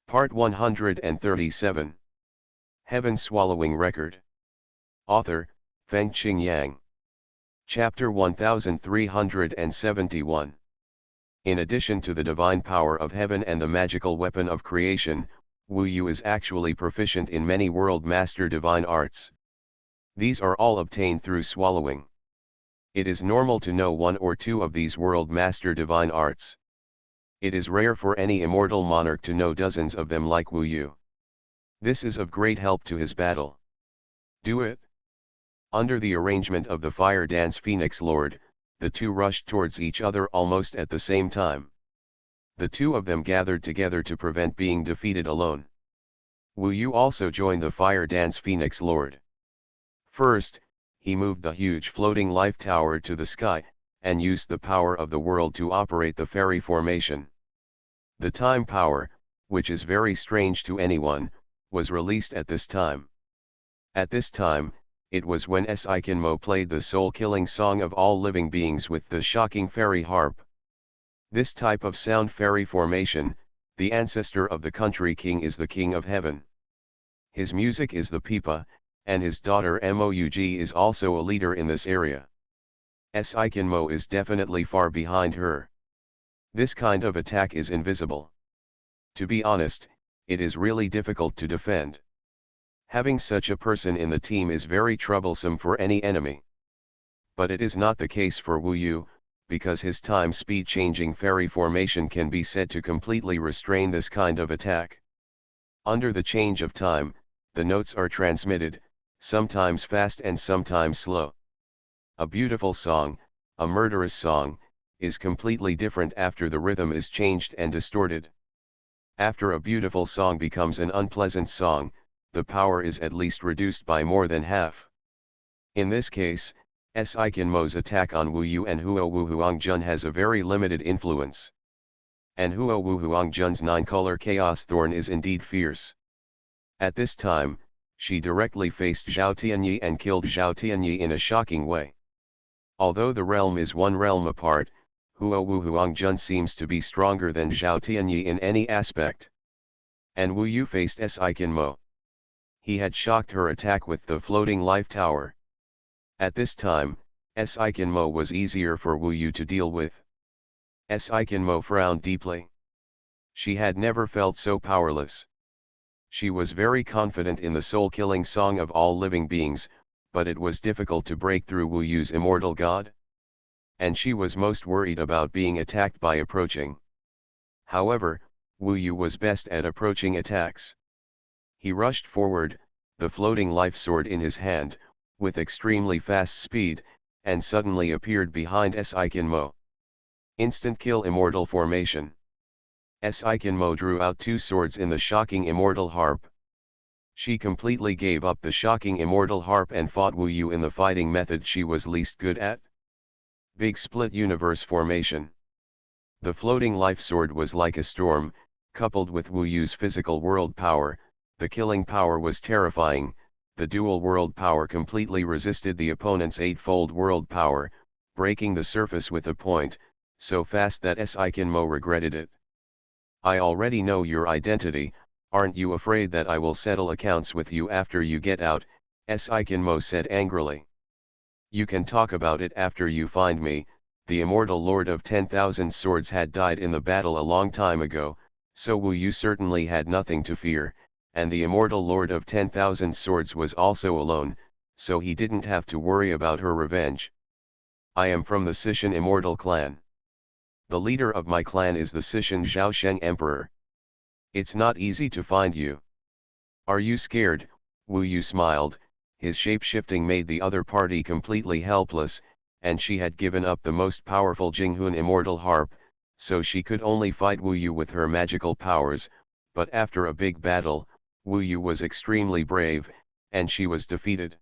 Part 137. Heaven Swallowing Record. Author, Fengqing Yang. Chapter 1371. In addition to the divine power of heaven and the magical weapon of creation, Wu Yu is actually proficient in many world master divine arts. These are all obtained through swallowing. It is normal to know one or two of these world master divine arts. It is rare for any immortal monarch to know dozens of them like Wu Yu. This is of great help to his battle. Do it. Under the arrangement of the fire dance Phoenix Lord, the two rushed towards each other almost at the same time. The two of them gathered together to prevent being defeated alone. Wu Yu also joined the fire dance Phoenix Lord. First, he moved the huge floating life tower to the sky, and used the power of the world to operate the fairy formation. The time power, which is very strange to anyone, was released at this time. At this time, it was when Saikinmo played the soul-killing song of all living beings with the shocking fairy harp. This type of sound fairy formation, the ancestor of the country king is the king of heaven. His music is the pipa, and his daughter Moug is also a leader in this area. Saikinmo is definitely far behind her. This kind of attack is invisible. To be honest, it is really difficult to defend. Having such a person in the team is very troublesome for any enemy. But it is not the case for Wu Yu, because his time-speed changing fairy formation can be said to completely restrain this kind of attack. Under the change of time, the notes are transmitted, sometimes fast and sometimes slow. A beautiful song, a murderous song, is completely different after the rhythm is changed and distorted. After a beautiful song becomes an unpleasant song, the power is at least reduced by more than half. In this case, Saikinmo's attack on Wu Yu and Huo Wu Huangjun has a very limited influence. And Huo Wu Huangjun's 9-color Chaos Thorn is indeed fierce. At this time, she directly faced Zhao Tianyi and killed Zhao Tianyi in a shocking way. Although the realm is one realm apart, Huo Wu Huangjun seems to be stronger than Zhao Tianyi in any aspect. And Wu Yu faced Saikinmo. He had shocked her attack with the floating life tower. At this time, Saikinmo was easier for Wu Yu to deal with. Saikinmo frowned deeply. She had never felt so powerless. She was very confident in the soul-killing song of all living beings, but it was difficult to break through Wu Yu's immortal god. And she was most worried about being attacked by approaching. However, Wu Yu was best at approaching attacks. He rushed forward, the floating life sword in his hand, with extremely fast speed, and suddenly appeared behind Saikinmo. Instant kill immortal formation. Saikinmo drew out two swords in the shocking immortal harp. She completely gave up the shocking immortal harp and fought Wu Yu in the fighting method she was least good at. Big split universe formation. The floating life sword was like a storm, coupled with Wu Yu's physical world power. The killing power was terrifying. The dual world power completely resisted the opponent's eightfold world power, breaking the surface with a point, so fast that Saikinmo regretted it. I already know your identity, aren't you afraid that I will settle accounts with you after you get out? Saikinmo said angrily. You can talk about it after you find me. The immortal lord of 10,000 swords had died in the battle a long time ago, so Wu Yu certainly had nothing to fear, and the immortal lord of 10,000 swords was also alone, so he didn't have to worry about her revenge. I am from the Sishan immortal clan. The leader of my clan is the Sishan Zhaosheng emperor. It's not easy to find you. Are you scared? Wu Yu smiled. His shape-shifting made the other party completely helpless, and she had given up the most powerful Jinghun immortal harp, so she could only fight Wu Yu with her magical powers, but after a big battle, Wu Yu was extremely brave, and she was defeated.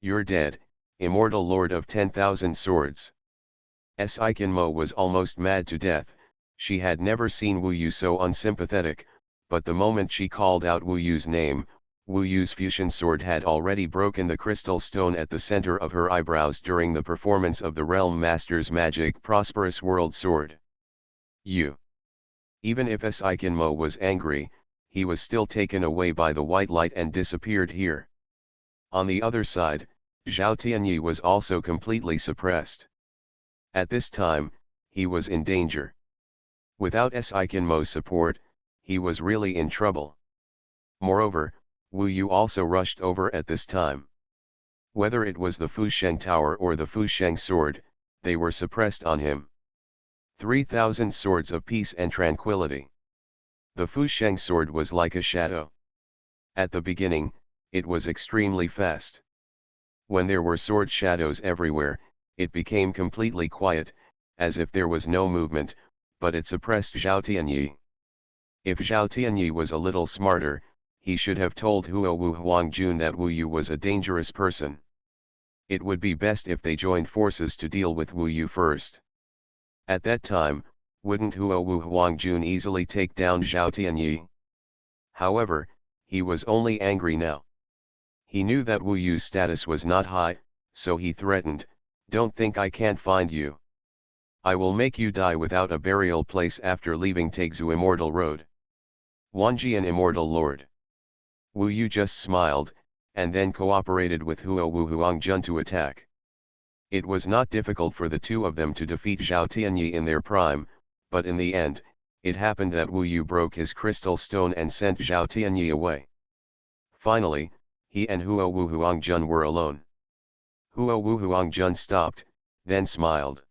You're dead, immortal lord of 10,000 swords. Saikinmo was almost mad to death. She had never seen Wu Yu so unsympathetic, but the moment she called out Wu Yu's name, Wu Yu's fusion sword had already broken the crystal stone at the center of her eyebrows during the performance of the Realm Master's magic Prosperous World Sword. Even if Saikinmo was angry, he was still taken away by the white light and disappeared here. On the other side, Zhao Tianyi was also completely suppressed. At this time, he was in danger. Without Saikinmo's support, he was really in trouble. Moreover, Wu Yu also rushed over at this time. Whether it was the Fusheng Tower or the Fusheng sword, they were suppressed on him. 3,000 swords of peace and tranquility. The Fusheng sword was like a shadow. At the beginning, it was extremely fast. When there were sword shadows everywhere, it became completely quiet, as if there was no movement, but it suppressed Zhao Tianyi. If Zhao Tianyi was a little smarter, he should have told Huo Wu Huangjun that Wu Yu was a dangerous person. It would be best if they joined forces to deal with Wu Yu first. At that time, wouldn't Huo Wu Huangjun easily take down Zhao Tianyi? However, he was only angry now. He knew that Wu Yu's status was not high, so he threatened, "Don't think I can't find you. I will make you die without a burial place after leaving Taixu Immortal Road." Wanji, an immortal lord. Wu Yu just smiled, and then cooperated with Huo Wu Huangjun to attack. It was not difficult for the two of them to defeat Zhao Tianyi in their prime, but in the end, it happened that Wu Yu broke his crystal stone and sent Zhao Tianyi away. Finally, he and Huo Wu Huangjun were alone. Huo Wu Huangjun stopped, then smiled.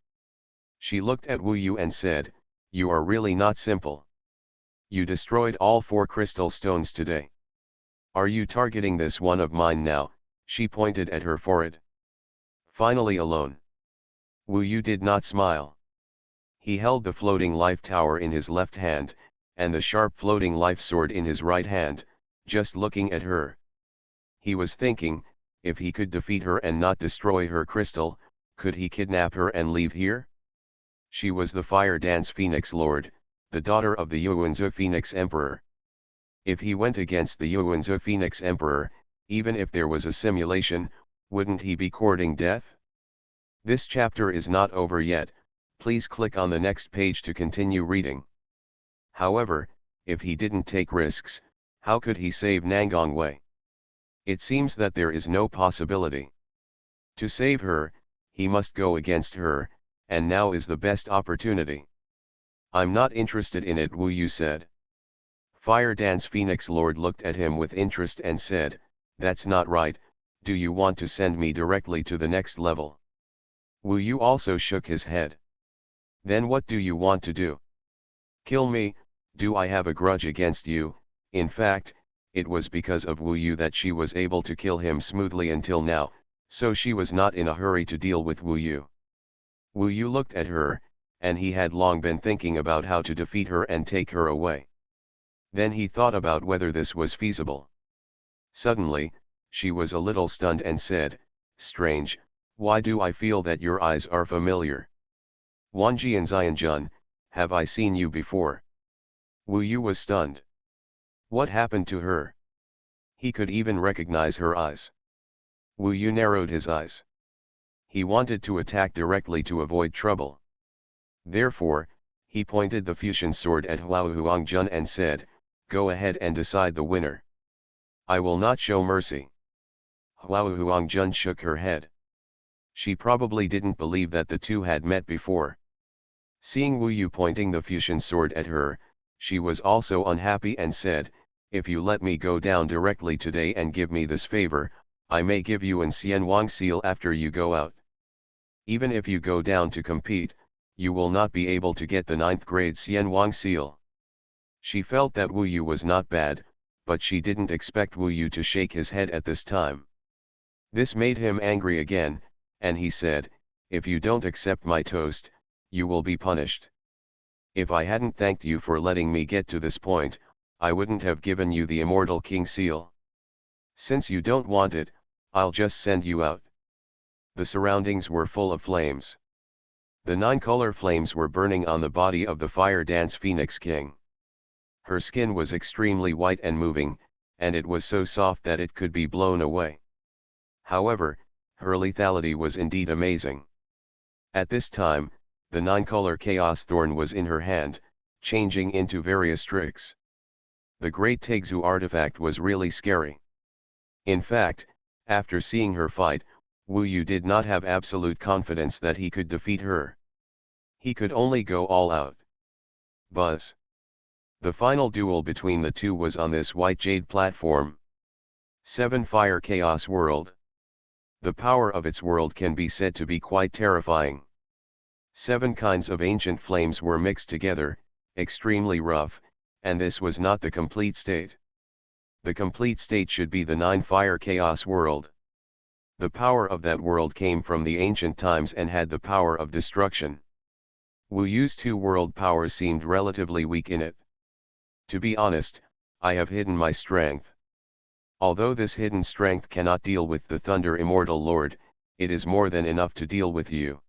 She looked at Wu Yu and said, "You are really not simple. You destroyed all 4 crystal stones today. Are you targeting this one of mine now?" She pointed at her forehead. Finally alone. Wu Yu did not smile. He held the floating life tower in his left hand, and the sharp floating life sword in his right hand, just looking at her. He was thinking, if he could defeat her and not destroy her crystal, could he kidnap her and leave here? She was the Fire Dance Phoenix Lord, the daughter of the Yuanzi Phoenix Emperor. If he went against the Yuanzi Phoenix Emperor, even if there was a simulation, wouldn't he be courting death? This chapter is not over yet, please click on the next page to continue reading. However, if he didn't take risks, how could he save Nangong Wei? It seems that there is no possibility. To save her, he must go against her, and now is the best opportunity. "I'm not interested in it," Wu Yu said. Fire Dance Phoenix Lord looked at him with interest and said, "That's not right, do you want to send me directly to the next level?" Wu Yu also shook his head. "Then what do you want to do? Kill me? Do I have a grudge against you?" In fact, it was because of Wu Yu that she was able to kill him smoothly until now, so she was not in a hurry to deal with Wu Yu. Wu Yu looked at her, and he had long been thinking about how to defeat her and take her away. Then he thought about whether this was feasible. Suddenly, she was a little stunned and said, "Strange, why do I feel that your eyes are familiar? Wanji and Xianjun, have I seen you before?" Wu Yu was stunned. What happened to her? He could even recognize her eyes. Wu Yu narrowed his eyes. He wanted to attack directly to avoid trouble. Therefore, he pointed the fusion sword at Huo Huangjun and said, "Go ahead and decide the winner. I will not show mercy." Huo Huangjun shook her head. She probably didn't believe that the two had met before. Seeing Wu Yu pointing the fusion sword at her, she was also unhappy and said, "If you let me go down directly today and give me this favor, I may give you an Xuanhuan seal after you go out. Even if you go down to compete, you will not be able to get the 9th grade Xuanhuan seal." She felt that Wu Yu was not bad, but she didn't expect Wu Yu to shake his head at this time. This made him angry again, and he said, "If you don't accept my toast, you will be punished. If I hadn't thanked you for letting me get to this point, I wouldn't have given you the Immortal King seal. Since you don't want it, I'll just send you out." The surroundings were full of flames. The 9-color flames were burning on the body of the Fire Dance Phoenix King. Her skin was extremely white and moving, and it was so soft that it could be blown away. However, her lethality was indeed amazing. At this time, the 9-color Chaos Thorn was in her hand, changing into various tricks. The great Taixu artifact was really scary. In fact, after seeing her fight, Wu Yu did not have absolute confidence that he could defeat her. He could only go all out. Buzz. The final duel between the two was on this white jade platform. 7 Fire Chaos World. The power of its world can be said to be quite terrifying. 7 kinds of ancient flames were mixed together, extremely rough, and this was not the complete state. The complete state should be the 9 Fire Chaos World. The power of that world came from the ancient times and had the power of destruction. Wu Yu's 2 world powers seemed relatively weak in it. To be honest, I have hidden my strength. Although this hidden strength cannot deal with the Thunder Immortal Lord, it is more than enough to deal with you.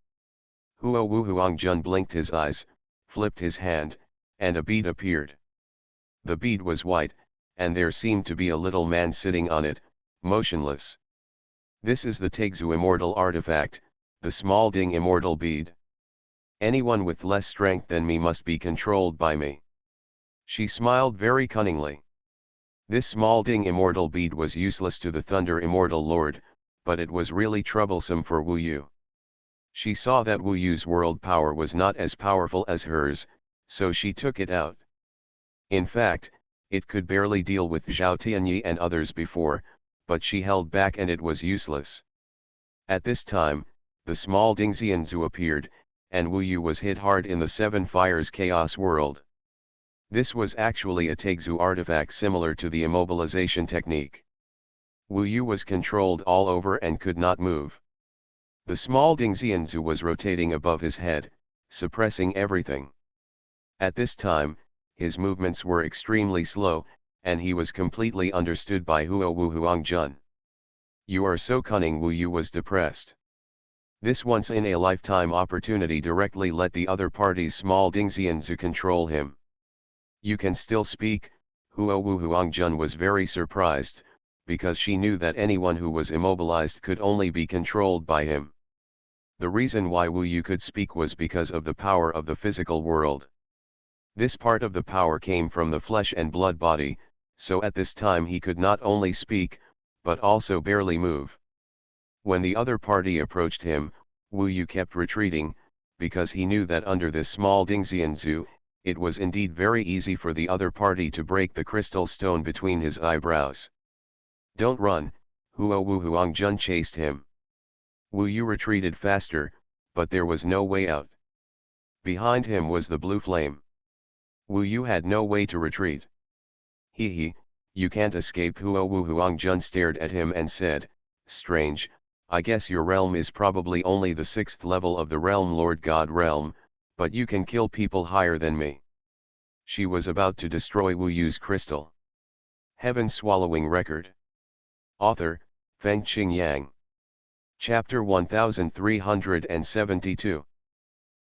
Huo Wu Huangjun blinked his eyes, flipped his hand, and a bead appeared. The bead was white, and there seemed to be a little man sitting on it, motionless. This is the Taixu Immortal artifact, the small ding immortal bead. Anyone with less strength than me must be controlled by me. She smiled very cunningly. This small ding immortal bead was useless to the Thunder Immortal Lord, but it was really troublesome for Wu Yu. She saw that Wu Yu's world power was not as powerful as hers, so she took it out. In fact, it could barely deal with Zhao Tianyi and others before, but she held back and it was useless. At this time, the small Ding Xianzu appeared, and Wu Yu was hit hard in the 7 Fires Chaos World. This was actually a Taixu artifact similar to the immobilization technique. Wu Yu was controlled all over and could not move. The small Ding Xianzu was rotating above his head, suppressing everything. At this time, his movements were extremely slow, and he was completely understood by Huo Wu Huangjun. You are so cunning. Wu Yu was depressed. This once-in-a-lifetime opportunity directly let the other party's small Ding Xianzu control him. You can still speak. Huo Wu Huangjun was very surprised, because she knew that anyone who was immobilized could only be controlled by him. The reason why Wu Yu could speak was because of the power of the physical world. This part of the power came from the flesh and blood body, so at this time he could not only speak, but also barely move. When the other party approached him, Wu Yu kept retreating, because he knew that under this small Ding Xianzu, it was indeed very easy for the other party to break the crystal stone between his eyebrows. Don't run, Huo Wu Huangjun chased him. Wu Yu retreated faster, but there was no way out. Behind him was the blue flame. Wu Yu had no way to retreat. He, you can't escape. Huo Wu Huangjun stared at him and said, strange, I guess your realm is probably only the 6th level of the realm Lord God realm, but you can kill people higher than me. She was about to destroy Wu Yu's crystal. Heaven Swallowing Record. Author, Fengqing Yang. Chapter 1372.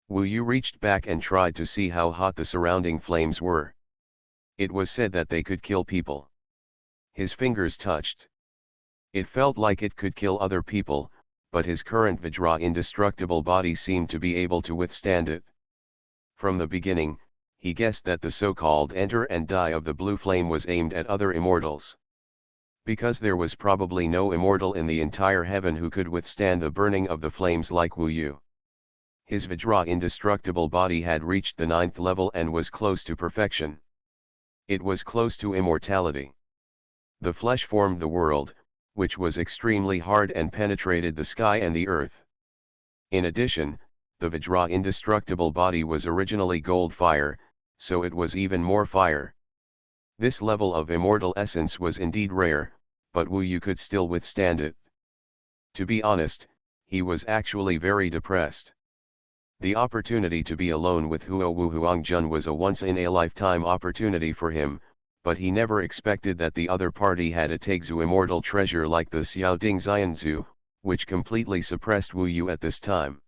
Wu Yu reached back and tried to see how hot the surrounding flames were. It was said that they could kill people. His fingers touched. It felt like it could kill other people, but his current Vajra indestructible body seemed to be able to withstand it. From the beginning, he guessed that the so-called enter and die of the blue flame was aimed at other immortals. Because there was probably no immortal in the entire heaven who could withstand the burning of the flames like Wu Yu. His Vajra indestructible body had reached the 9th level and was close to perfection. It was close to immortality. The flesh formed the world, which was extremely hard and penetrated the sky and the earth. In addition, the Vajra indestructible body was originally gold fire, so it was even more fire. This level of immortal essence was indeed rare, but Wu Yu could still withstand it. To be honest, he was actually very depressed. The opportunity to be alone with Huo Wu Huangjun was a once-in-a-lifetime opportunity for him, but he never expected that the other party had a Taixu immortal treasure like the Xiao Ding Xianzu, which completely suppressed Wu Yu at this time.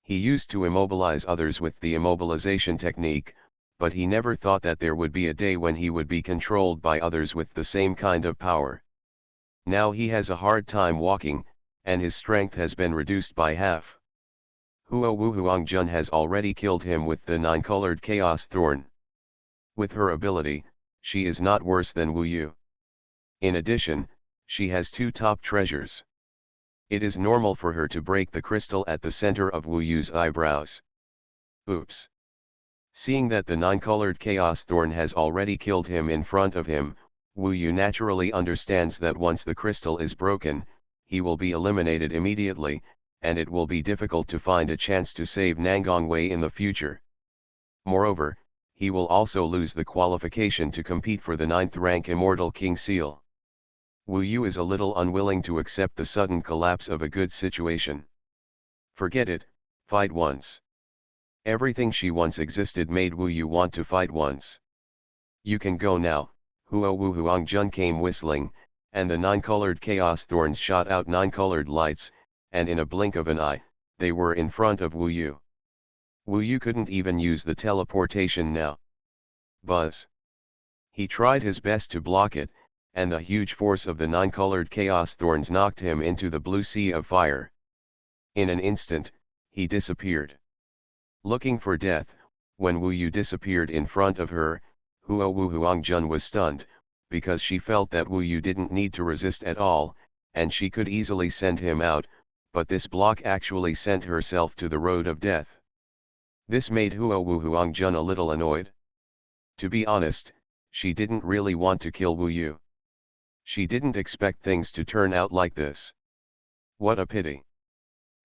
He used to immobilize others with the immobilization technique, but he never thought that there would be a day when he would be controlled by others with the same kind of power. Now he has a hard time walking, and his strength has been reduced by half. Huo Wu Huangjun has already killed him with the 9-colored Chaos Thorn. With her ability, she is not worse than Wu Yu. In addition, she has two top treasures. It is normal for her to break the crystal at the center of Wu Yu's eyebrows. Oops. Seeing that the nine-colored Chaos Thorn has already killed him in front of him, Wu Yu naturally understands that once the crystal is broken, he will be eliminated immediately, and it will be difficult to find a chance to save Nangongwei in the future. Moreover, he will also lose the qualification to compete for the 9th rank Immortal King Seal. Wu Yu is a little unwilling to accept the sudden collapse of a good situation. Forget it, fight once. Everything she once existed made Wu Yu want to fight once. You can go now. Huo Wu Huangjun came whistling, and the 9-colored Chaos Thorns shot out 9-colored lights, and in a blink of an eye, they were in front of Wu Yu. Wu Yu couldn't even use the teleportation now. Buzz. He tried his best to block it, and the huge force of the 9-colored Chaos Thorns knocked him into the blue sea of fire. In an instant, he disappeared. Looking for death, when Wu Yu disappeared in front of her, Huo Wu Huangjun was stunned, because she felt that Wu Yu didn't need to resist at all, and she could easily send him out, but this block actually sent herself to the road of death. This made Huo Wu Huangjun a little annoyed. To be honest, she didn't really want to kill Wu Yu. She didn't expect things to turn out like this. What a pity.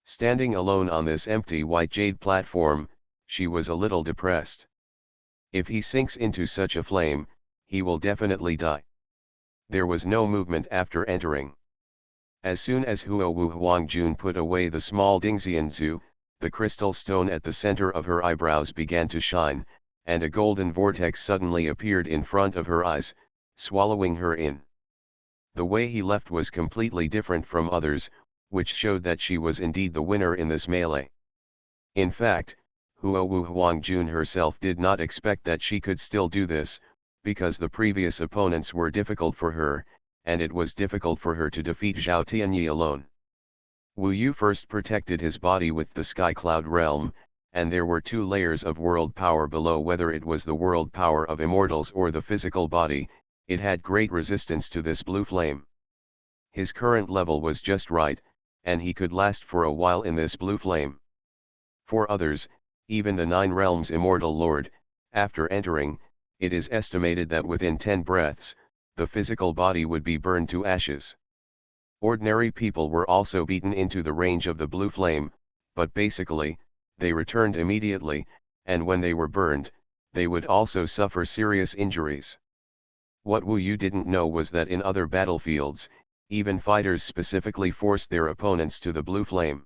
Standing alone on this empty white jade platform, she was a little depressed. If he sinks into such a flame, he will definitely die. There was no movement after entering. As soon as Huo Wu Huangjun put away the small Dingxianzu, the crystal stone at the center of her eyebrows began to shine, and a golden vortex suddenly appeared in front of her eyes, swallowing her in. The way he left was completely different from others, which showed that she was indeed the winner in this melee. In fact, Huo Wu Huangjun herself did not expect that she could still do this, because the previous opponents were difficult for her, and it was difficult for her to defeat Zhao Tianyi alone. Wu Yu first protected his body with the Sky Cloud Realm, and there were two layers of world power below. Whether it was the world power of Immortals or the physical body, it had great resistance to this blue flame. His current level was just right, and he could last for a while in this blue flame. For others, even the 9 realms Immortal Lord, after entering, it is estimated that within 10 breaths, the physical body would be burned to ashes. Ordinary people were also beaten into the range of the blue flame, but basically, they returned immediately, and when they were burned, they would also suffer serious injuries. What Wu Yu didn't know was that in other battlefields, even fighters specifically forced their opponents to the blue flame.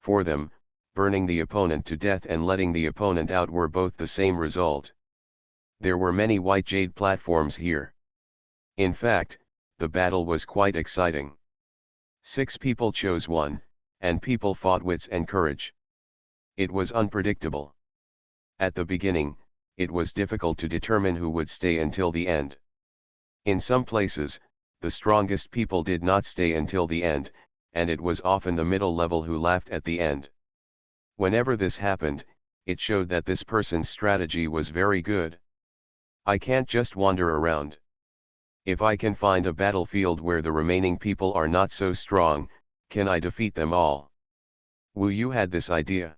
For them, burning the opponent to death and letting the opponent out were both the same result. There were many white jade platforms here. In fact, the battle was quite exciting. 6 people chose one, and people fought wits and courage. It was unpredictable. At the beginning, it was difficult to determine who would stay until the end. In some places, the strongest people did not stay until the end, and it was often the middle level who laughed at the end. Whenever this happened, it showed that this person's strategy was very good. I can't just wander around. If I can find a battlefield where the remaining people are not so strong, can I defeat them all? Wu Yu had this idea.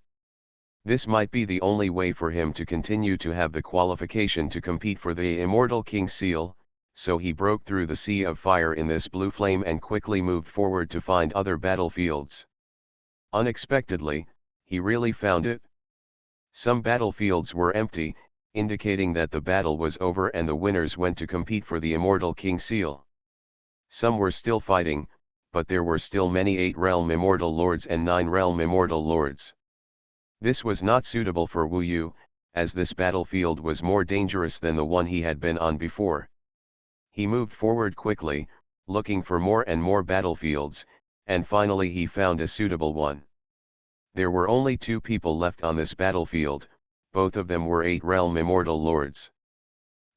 This might be the only way for him to continue to have the qualification to compete for the Immortal King Seal, so he broke through the sea of fire in this blue flame and quickly moved forward to find other battlefields. Unexpectedly, he really found it. Some battlefields were empty, indicating that the battle was over and the winners went to compete for the Immortal King Seal. Some were still fighting, but there were still many 8-realm Immortal Lords and 9-realm Immortal Lords. This was not suitable for Wu Yu, as this battlefield was more dangerous than the one he had been on before. He moved forward quickly, looking for more and more battlefields, and finally he found a suitable one. There were only 2 people left on this battlefield. Both of them were 8-realm Immortal Lords.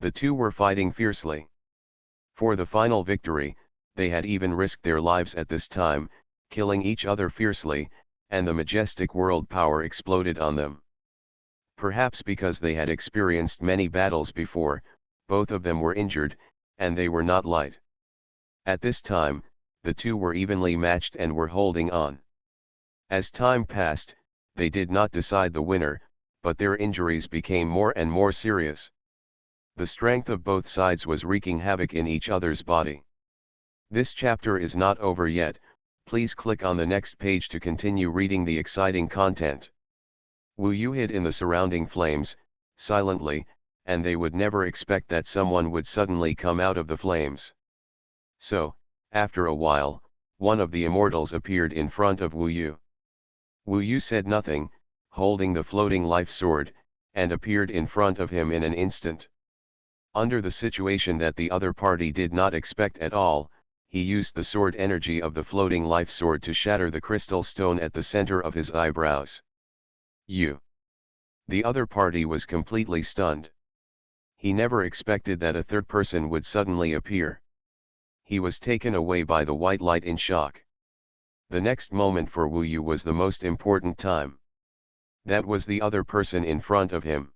The 2 were fighting fiercely. For the final victory, they had even risked their lives at this time, killing each other fiercely, and the majestic world power exploded on them. Perhaps because they had experienced many battles before, both of them were injured, and they were not light. At this time, the two were evenly matched and were holding on. As time passed, they did not decide the winner, but their injuries became more and more serious. The strength of both sides was wreaking havoc in each other's body. This chapter is not over yet, please click on the next page to continue reading the exciting content. Wu Yu hid in the surrounding flames, silently, and they would never expect that someone would suddenly come out of the flames. So, after a while, one of the immortals appeared in front of Wu Yu. Wu Yu said nothing, holding the floating life sword, and appeared in front of him in an instant. Under the situation that the other party did not expect at all, he used the sword energy of the floating life sword to shatter the crystal stone at the center of his eyebrows. The other party was completely stunned. He never expected that a third person would suddenly appear. He was taken away by the white light in shock. The next moment for Wu Yu was the most important time. That was the other person in front of him.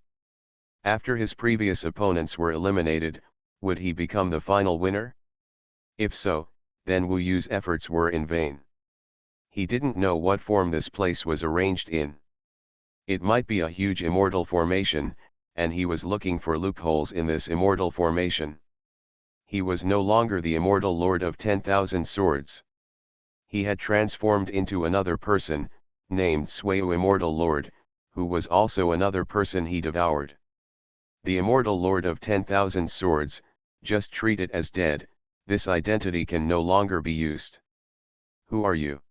After his previous opponents were eliminated, would he become the final winner? If so, then Wu Yu's efforts were in vain. He didn't know what form this place was arranged in. It might be a huge immortal formation, and he was looking for loopholes in this immortal formation. He was no longer the immortal lord of 10,000 swords. He had transformed into another person, named Xuanhuan Immortal Lord, who was also another person he devoured. The immortal lord of 10,000 swords, just treat it as dead, this identity can no longer be used. Who are you?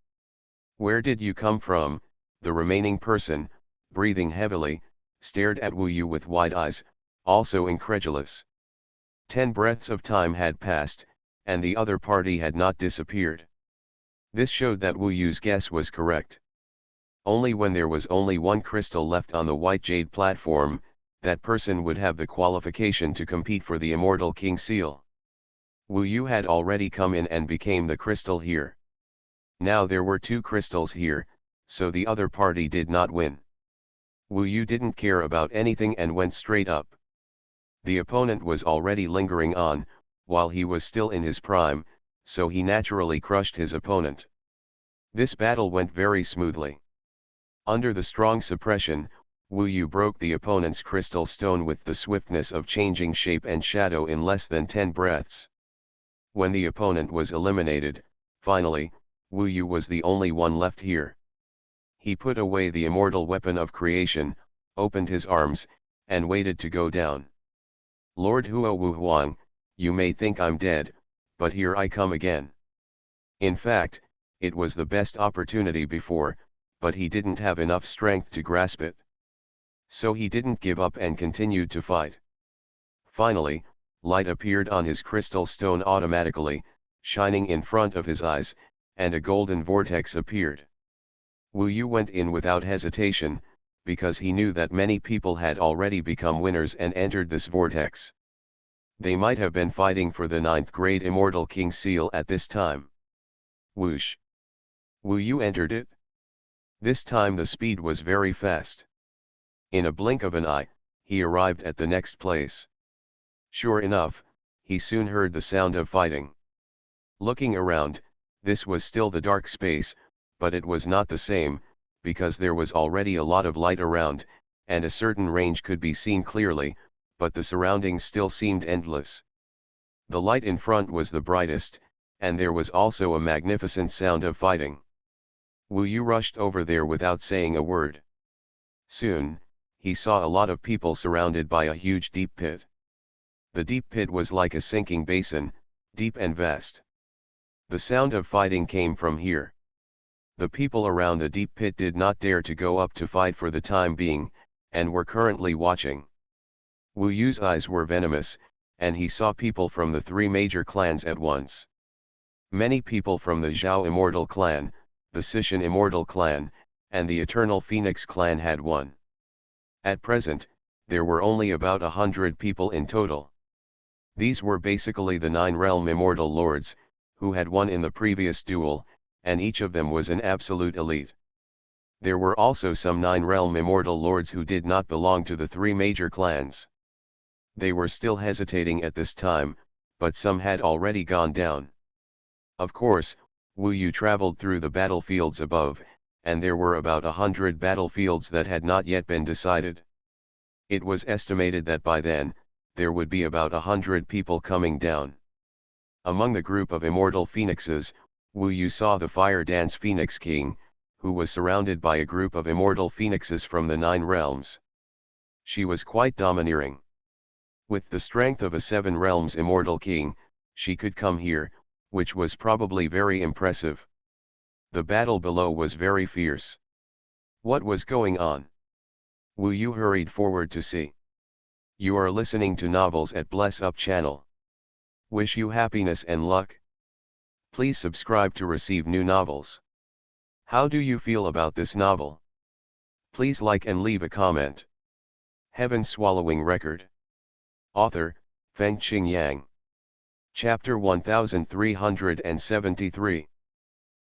Where did you come from? The remaining person, breathing heavily, stared at Wu Yu with wide eyes, also incredulous. 10 breaths of time had passed, and the other party had not disappeared. This showed that Wu Yu's guess was correct. Only when there was only one crystal left on the white jade platform, that person would have the qualification to compete for the Immortal King Seal. Wu Yu had already come in and became the crystal here. Now there were 2 crystals here, so the other party did not win. Wu Yu didn't care about anything and went straight up. The opponent was already lingering on, while he was still in his prime, so he naturally crushed his opponent. This battle went very smoothly. Under the strong suppression, Wu Yu broke the opponent's crystal stone with the swiftness of changing shape and shadow in less than 10 breaths. When the opponent was eliminated, finally, Wu Yu was the only one left here. He put away the immortal weapon of creation, opened his arms, and waited to go down. Lord Huo Wu Huang, you may think I'm dead, but here I come again. In fact, it was the best opportunity before, but he didn't have enough strength to grasp it. So he didn't give up and continued to fight. Finally, light appeared on his crystal stone automatically, shining in front of his eyes, and a golden vortex appeared. Wu Yu went in without hesitation, because he knew that many people had already become winners and entered this vortex. They might have been fighting for the 9th grade Immortal King Seal at this time. Whoosh! Wu Yu entered it. This time the speed was very fast. In a blink of an eye, he arrived at the next place. Sure enough, he soon heard the sound of fighting. Looking around, this was still the dark space, but it was not the same, because there was already a lot of light around, and a certain range could be seen clearly, but the surroundings still seemed endless. The light in front was the brightest, and there was also a magnificent sound of fighting. Wu Yu rushed over there without saying a word. Soon, he saw a lot of people surrounded by a huge deep pit. The deep pit was like a sinking basin, deep and vast. The sound of fighting came from here. The people around the deep pit did not dare to go up to fight for the time being, and were currently watching. Wu Yu's eyes were venomous, and he saw people from the 3 major clans at once. Many people from the Zhao Immortal Clan, the Sishan Immortal Clan, and the Eternal Phoenix Clan had won. At present, there were only about 100 people in total. These were basically the 9 Realm Immortal Lords, who had won in the previous duel, and each of them was an absolute elite. There were also some 9 Realm Immortal Lords who did not belong to the 3 major clans. They were still hesitating at this time, but some had already gone down. Of course, Wu Yu traveled through the battlefields above, and there were about 100 battlefields that had not yet been decided. It was estimated that by then, there would be about 100 people coming down. Among the group of immortal phoenixes, Wu Yu saw the Fire Dance Phoenix King, who was surrounded by a group of immortal phoenixes from the 9 realms. She was quite domineering. With the strength of a 7 realms immortal king, she could come here, which was probably very impressive. The battle below was very fierce. What was going on? Wu Yu hurried forward to see. You are listening to Novels at Bless Up channel. Wish you happiness and luck. Please subscribe to receive new novels. How do you feel about this novel? Please like and leave a comment. Heaven Swallowing Record. Author, Feng Qing Yang. Chapter 1373.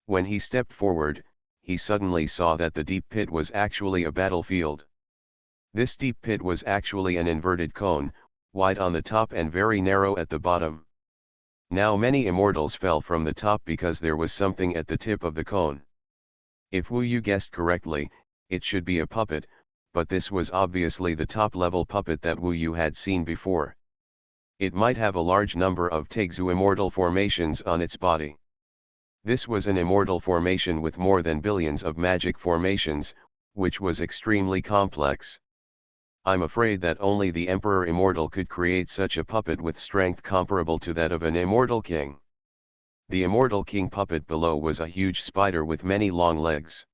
When he stepped forward, he suddenly saw that the deep pit was actually a battlefield. This deep pit was actually an inverted cone, wide on the top and very narrow at the bottom. Now many immortals fell from the top because there was something at the tip of the cone. If Wu Yu guessed correctly, it should be a puppet, but this was obviously the top-level puppet that Wu Yu had seen before. It might have a large number of Tegzu immortal formations on its body. This was an immortal formation with more than billions of magic formations, which was extremely complex. I'm afraid that only the Emperor Immortal could create such a puppet with strength comparable to that of an immortal king. The immortal king puppet below was a huge spider with many long legs.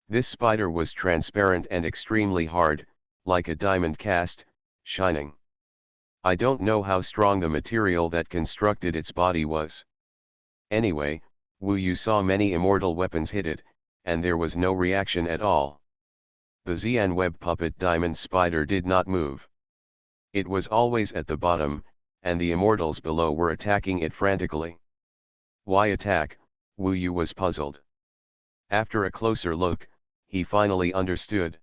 This spider was transparent and extremely hard, like a diamond cast, shining. I don't know how strong the material that constructed its body was. Anyway, Wu Yu saw many immortal weapons hit it, and there was no reaction at all. The Xian web puppet diamond spider did not move. It was always at the bottom, and the immortals below were attacking it frantically. Why attack? Wu Yu was puzzled. After a closer look, he finally understood.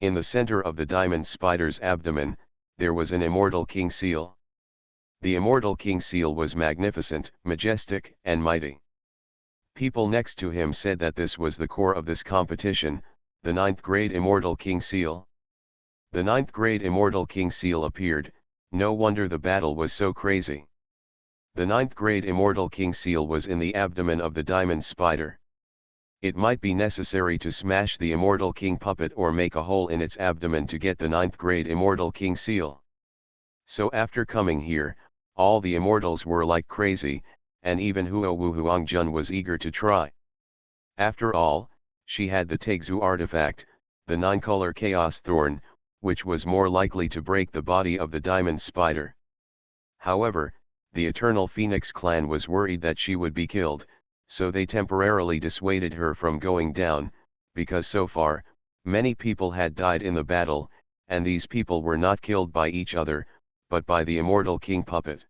In the center of the diamond spider's abdomen, there was an immortal king seal. The immortal king seal was magnificent, majestic, and mighty. People next to him said that this was the core of this competition, the 9th grade immortal king seal. The 9th grade immortal king seal appeared, no wonder the battle was so crazy. The 9th grade immortal king seal was in the abdomen of the diamond spider. It might be necessary to smash the immortal king puppet or make a hole in its abdomen to get the 9th grade immortal king seal. So after coming here, all the immortals were like crazy, and even Huo Wu Huangjun was eager to try. After all, she had the Tegzu artifact, the 9-color chaos thorn, which was more likely to break the body of the diamond spider. However, the Eternal Phoenix clan was worried that she would be killed, so they temporarily dissuaded her from going down, because so far, many people had died in the battle, and these people were not killed by each other, but by the immortal king puppet.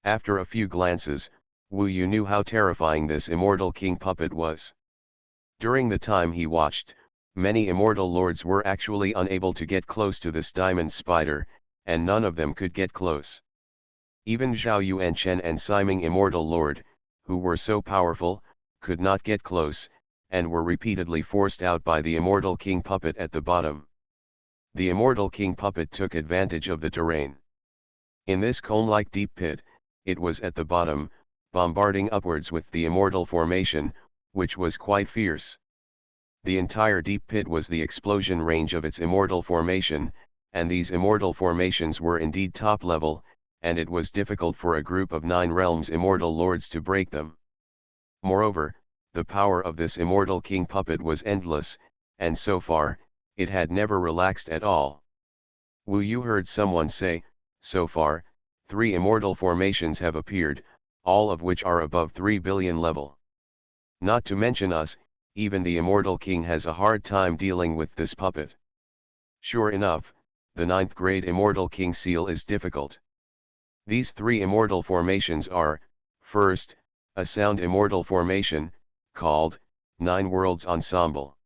After a few glances, Wu Yu knew how terrifying this immortal king puppet was. During the time he watched, many immortal lords were actually unable to get close to this diamond spider, and none of them could get close. Even Zhao Yuanchen and Siming immortal lord, who were so powerful, could not get close, and were repeatedly forced out by the immortal king puppet at the bottom. The immortal king puppet took advantage of the terrain. In this cone-like deep pit, it was at the bottom, bombarding upwards with the immortal formation, which was quite fierce. The entire deep pit was the explosion range of its immortal formation, and these immortal formations were indeed top level, and it was difficult for a group of 9 realms immortal lords to break them. Moreover, the power of this immortal king puppet was endless, and so far, it had never relaxed at all. Wu Yu heard someone say, so far, 3 immortal formations have appeared, all of which are above 3 billion level. Not to mention us, even the immortal king has a hard time dealing with this puppet. Sure enough, the 9th grade immortal king seal is difficult. These 3 immortal formations are, first, a sound immortal formation, called 9 Worlds Ensemble.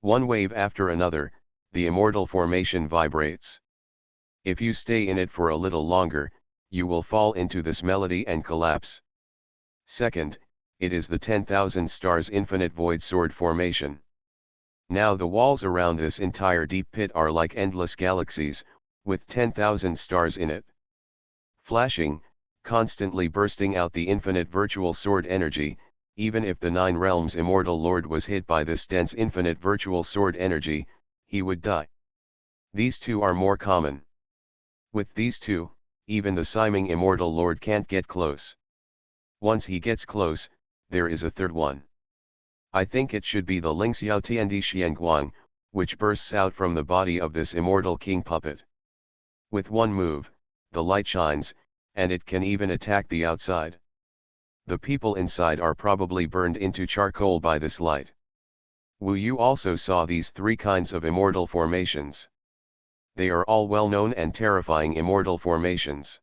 One wave after another, the immortal formation vibrates. If you stay in it for a little longer, you will fall into this melody and collapse. Second, it is the 10,000 stars infinite void sword formation. Now the walls around this entire deep pit are like endless galaxies, with 10,000 stars in it. Flashing, constantly bursting out the infinite virtual sword energy. Even if the Nine Realms Immortal Lord was hit by this dense infinite virtual sword energy, he would die. These two are more common. With these two, even the Siming Immortal Lord can't get close. Once he gets close, there is a third one. I think it should be the Ling Xiao Tiandi Xuanhuan, which bursts out from the body of this immortal king puppet. With one move, the light shines, and it can even attack the outside. The people inside are probably burned into charcoal by this light. Wu Yu also saw these three kinds of immortal formations. They are all well-known and terrifying immortal formations.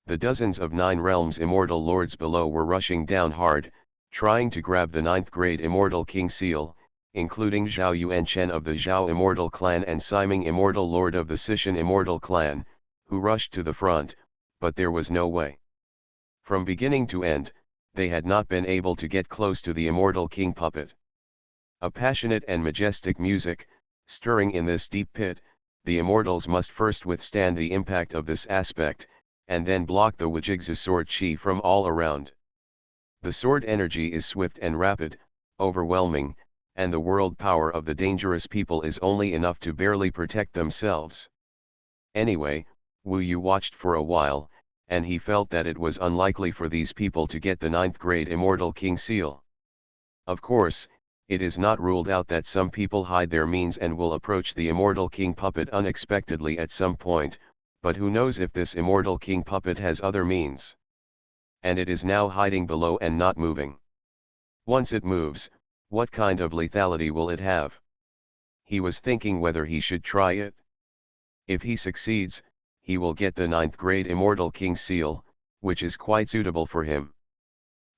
The dozens of Nine Realms Immortal Lords below were rushing down hard, trying to grab the 9th grade Immortal King Seal, including Zhao Yuanchen of the Zhao Immortal Clan and Siming Immortal Lord of the Sishan Immortal Clan, who rushed to the front, but there was no way. From beginning to end, they had not been able to get close to the Immortal King puppet. A passionate and majestic music, stirring in this deep pit, the Immortals must first withstand the impact of this aspect, and then block the Wujigzu sword chi from all around. The sword energy is swift and rapid, overwhelming, and the world power of the dangerous people is only enough to barely protect themselves. Anyway, Wu Yu watched for a while, and he felt that it was unlikely for these people to get the 9th grade Immortal King Seal. Of course, it is not ruled out that some people hide their means and will approach the Immortal King puppet unexpectedly at some point, but who knows if this Immortal King puppet has other means. And it is now hiding below and not moving. Once it moves, what kind of lethality will it have? He was thinking whether he should try it. If he succeeds, he will get the 9th grade Immortal King Seal, which is quite suitable for him.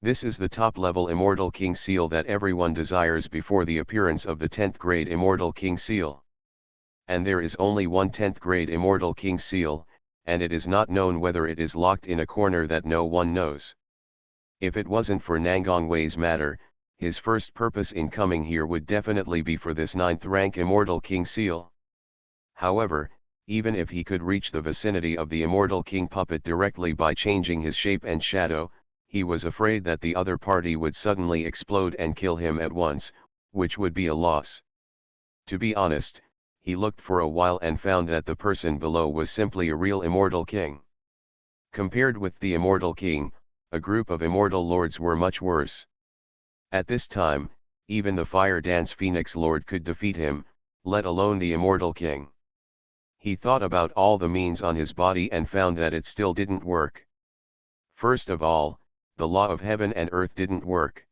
This is the top-level Immortal King Seal that everyone desires before the appearance of the 10th grade Immortal King Seal. And there is only one 10th grade Immortal King Seal, and it is not known whether it is locked in a corner that no one knows. If it wasn't for Nangong Wei's matter, his first purpose in coming here would definitely be for this 9th rank Immortal King Seal. However, even if he could reach the vicinity of the Immortal King puppet directly by changing his shape and shadow, he was afraid that the other party would suddenly explode and kill him at once, which would be a loss. To be honest, he looked for a while and found that the person below was simply a real Immortal King. Compared with the Immortal King, a group of Immortal Lords were much worse. At this time, even the Fire Dance Phoenix Lord could defeat him, let alone the Immortal King. He thought about all the means on his body and found that it still didn't work. First of all, the law of heaven and earth didn't work.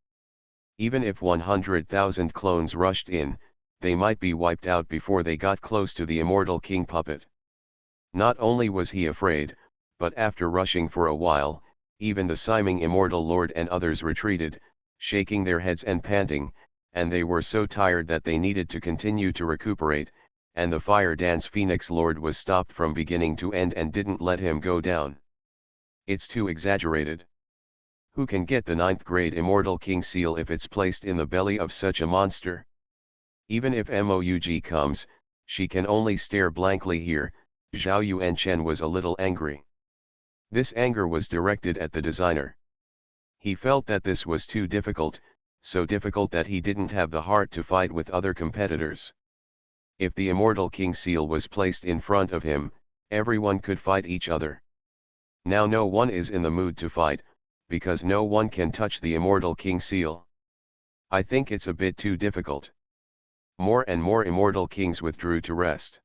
Even if 100,000 clones rushed in, they might be wiped out before they got close to the Immortal King puppet. Not only was he afraid, but after rushing for a while, even the Siming Immortal Lord and others retreated, shaking their heads and panting, and they were so tired that they needed to continue to recuperate, and the Fire Dance Phoenix Lord was stopped from beginning to end and didn't let him go down. It's too exaggerated. Who can get the 9th grade Immortal King Seal if it's placed in the belly of such a monster? Even if Moug comes, she can only stare blankly here. Zhao Yuanchen was a little angry. This anger was directed at the designer. He felt that this was too difficult, so difficult that he didn't have the heart to fight with other competitors. If the Immortal King Seal was placed in front of him, everyone could fight each other. Now no one is in the mood to fight, because no one can touch the Immortal King Seal. I think it's a bit too difficult. More and more Immortal Kings withdrew to rest.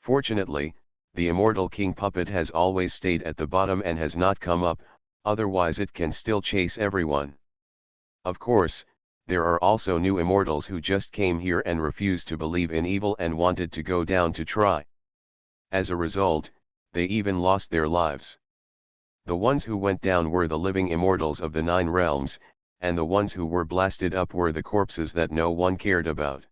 Fortunately, the Immortal King puppet has always stayed at the bottom and has not come up, otherwise it can still chase everyone. Of course, there are also new Immortals who just came here and refused to believe in evil and wanted to go down to try. As a result, they even lost their lives. The ones who went down were the living Immortals of the 9 realms, and the ones who were blasted up were the corpses that no one cared about.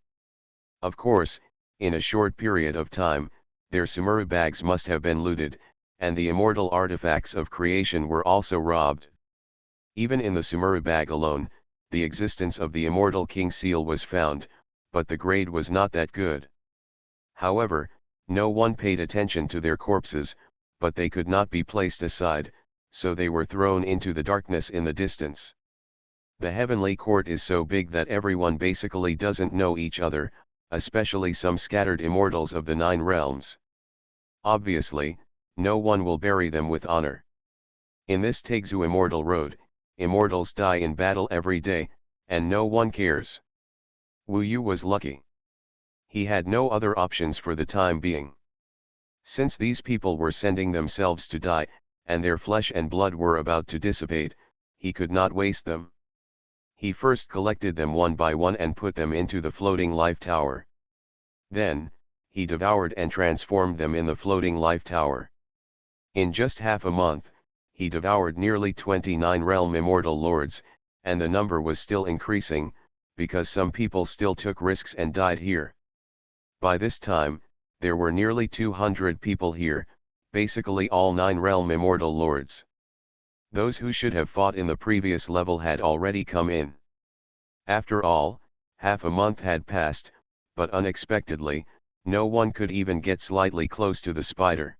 Of course, in a short period of time, Their Sumuru bags must have been looted, and the immortal artifacts of creation were also robbed. Even in the Sumuru bag alone, the existence of the immortal king seal was found, but the grade was not that good. However, no one paid attention to their corpses, but they could not be placed aside, so they were thrown into the darkness in the distance. The heavenly court is so big that everyone basically doesn't know each other, especially some scattered immortals of the 9 realms. Obviously, no one will bury them with honor. In this Tegzu immortal road, immortals die in battle every day, and no one cares. Wu Yu was lucky. He had no other options for the time being. Since these people were sending themselves to die, and their flesh and blood were about to dissipate, he could not waste them. He first collected them one by one and put them into the floating life tower. Then, he devoured and transformed them in the floating life tower. In just half a month, he devoured nearly 29 realm immortal lords, and the number was still increasing, because some people still took risks and died here. By this time, there were nearly 200 people here, basically all 9 realm immortal lords. Those who should have fought in the previous level had already come in. After all, half a month had passed, but unexpectedly, no one could even get slightly close to the spider.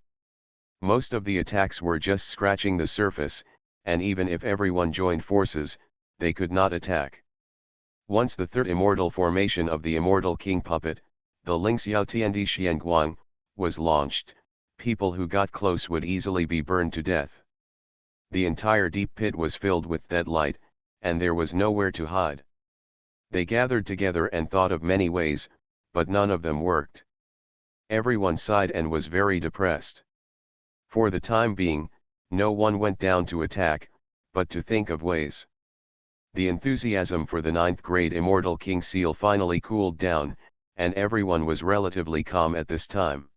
Most of the attacks were just scratching the surface, and even if everyone joined forces, they could not attack. Once the third immortal formation of the immortal king puppet, the Ling's Yaotiandi Xuanhuan, was launched, people who got close would easily be burned to death. The entire deep pit was filled with that light, and there was nowhere to hide. They gathered together and thought of many ways, but none of them worked. Everyone sighed and was very depressed. For the time being, no one went down to attack, but to think of ways. The enthusiasm for the 9th grade Immortal King Seal finally cooled down, and everyone was relatively calm at this time.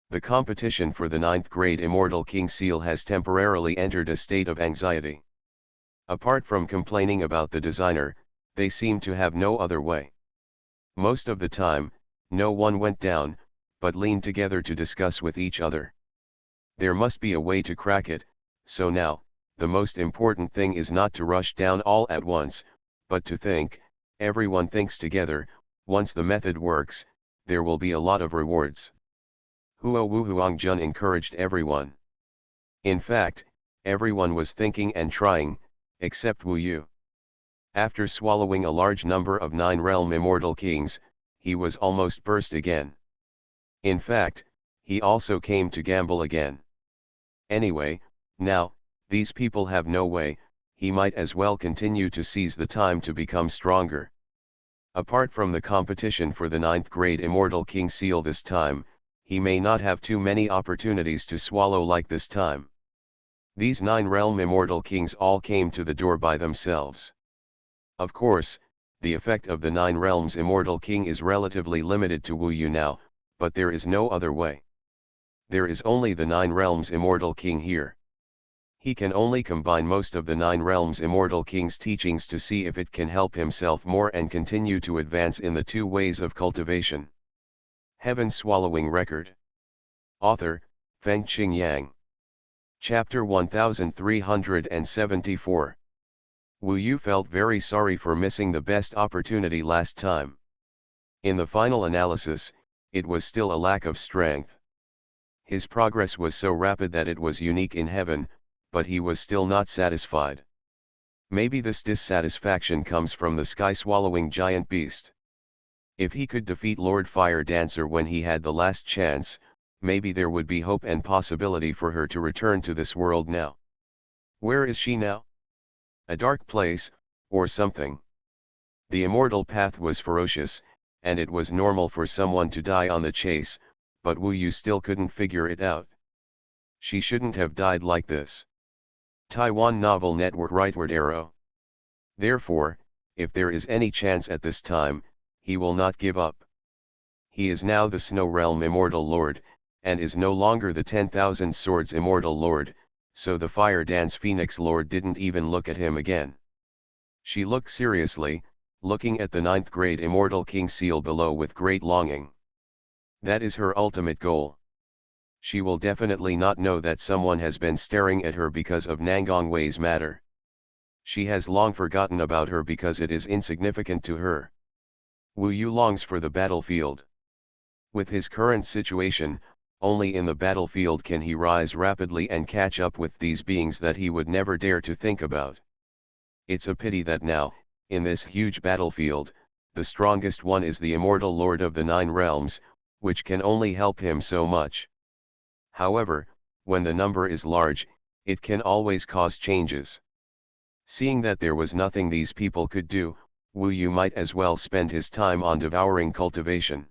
The competition for the 9th grade Immortal King Seal has temporarily entered a state of anxiety. Apart from complaining about the designer, they seem to have no other way. Most of the time, no one went down, but leaned together to discuss with each other. There must be a way to crack it, so now, the most important thing is not to rush down all at once, but to think. Everyone thinks together. Once the method works, there will be a lot of rewards. Huo Wu Huangjun encouraged everyone. In fact, everyone was thinking and trying, except Wu Yu. After swallowing a large number of 9 realm immortal kings, he was almost burst again. In fact, he also came to gamble again. Anyway, now, these people have no way, he might as well continue to seize the time to become stronger. Apart from the competition for the 9th grade Immortal King Seal this time, he may not have too many opportunities to swallow like this time. These 9 realm Immortal Kings all came to the door by themselves. Of course, the effect of the 9 realms Immortal King is relatively limited to Wu Yu now, but there is no other way. There is only the 9 realms Immortal King here. He can only combine most of the 9 realms Immortal King's teachings to see if it can help himself more and continue to advance in the 2 ways of cultivation. Heaven Swallowing Record. Author, Feng Qing Yang. Chapter 1374. Wu Yu felt very sorry for missing the best opportunity last time. In the final analysis, it was still a lack of strength. His progress was so rapid that it was unique in heaven, but he was still not satisfied. Maybe this dissatisfaction comes from the sky-swallowing giant beast. If he could defeat Lord Fire Dancer when he had the last chance, maybe there would be hope and possibility for her to return to this world now. Where is she now? A dark place, or something. The immortal path was ferocious, and it was normal for someone to die on the chase, but Wu Yu still couldn't figure it out. She shouldn't have died like this. Taiwan Novel Network Rightward Arrow. Therefore, if there is any chance at this time, he will not give up. He is now the Snow Realm Immortal Lord, and is no longer the 10,000 Swords Immortal Lord, so the Fire Dance Phoenix Lord didn't even look at him again. She looked seriously, looking at the 9th grade Immortal King Seal below with great longing. That is her ultimate goal. She will definitely not know that someone has been staring at her because of Nangongwei's matter. She has long forgotten about her because it is insignificant to her. Wu Yu longs for the battlefield. With his current situation, only in the battlefield can he rise rapidly and catch up with these beings that he would never dare to think about. It's a pity that now, in this huge battlefield, the strongest one is the immortal Lord of the Nine Realms, which can only help him so much. However, when the number is large, it can always cause changes. Seeing that there was nothing these people could do, Wu Yu might as well spend his time on devouring cultivation.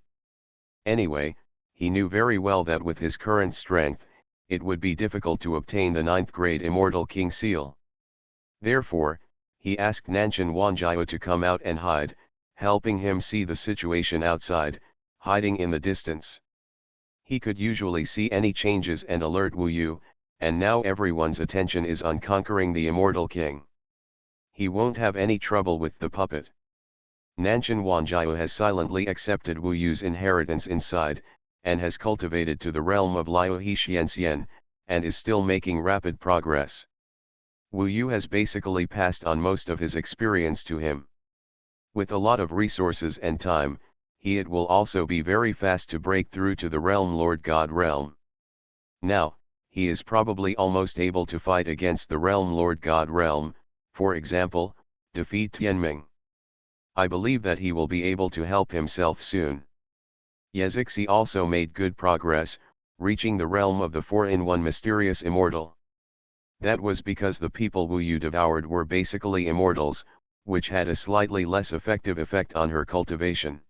Anyway, he knew very well that with his current strength, it would be difficult to obtain the 9th grade Immortal King seal. Therefore, he asked Nanshan Wanjiao to come out and hide, helping him see the situation outside, hiding in the distance. He could usually see any changes and alert Wu Yu, and now everyone's attention is on conquering the Immortal King. He won't have any trouble with the puppet. Nanshan Wanjiao has silently accepted Wu Yu's inheritance inside, and has cultivated to the realm of Liu He Xianxian, and is still making rapid progress. Wu Yu has basically passed on most of his experience to him. With a lot of resources and time, it will also be very fast to break through to the realm Lord God realm. Now, he is probably almost able to fight against the realm Lord God realm, for example, defeat Tianming. I believe that he will be able to help himself soon. Yezixi also made good progress, reaching the realm of the 4-in-1 mysterious immortal. That was because the people Wu Yu devoured were basically immortals, which had a slightly less effective effect on her cultivation.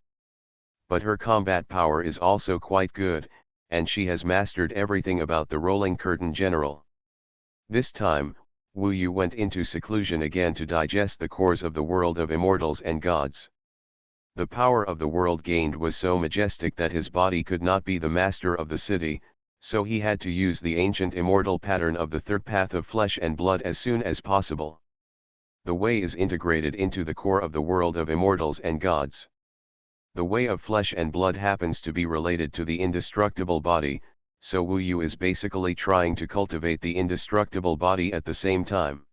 But her combat power is also quite good, and she has mastered everything about the Rolling Curtain General. This time, Wu Yu went into seclusion again to digest the cores of the world of immortals and gods. The power of the world gained was so majestic that his body could not be the master of the city, so he had to use the ancient immortal pattern of the third path of flesh and blood as soon as possible. The way is integrated into the core of the world of immortals and gods. The way of flesh and blood happens to be related to the indestructible body, so Wu Yu is basically trying to cultivate the indestructible body at the same time.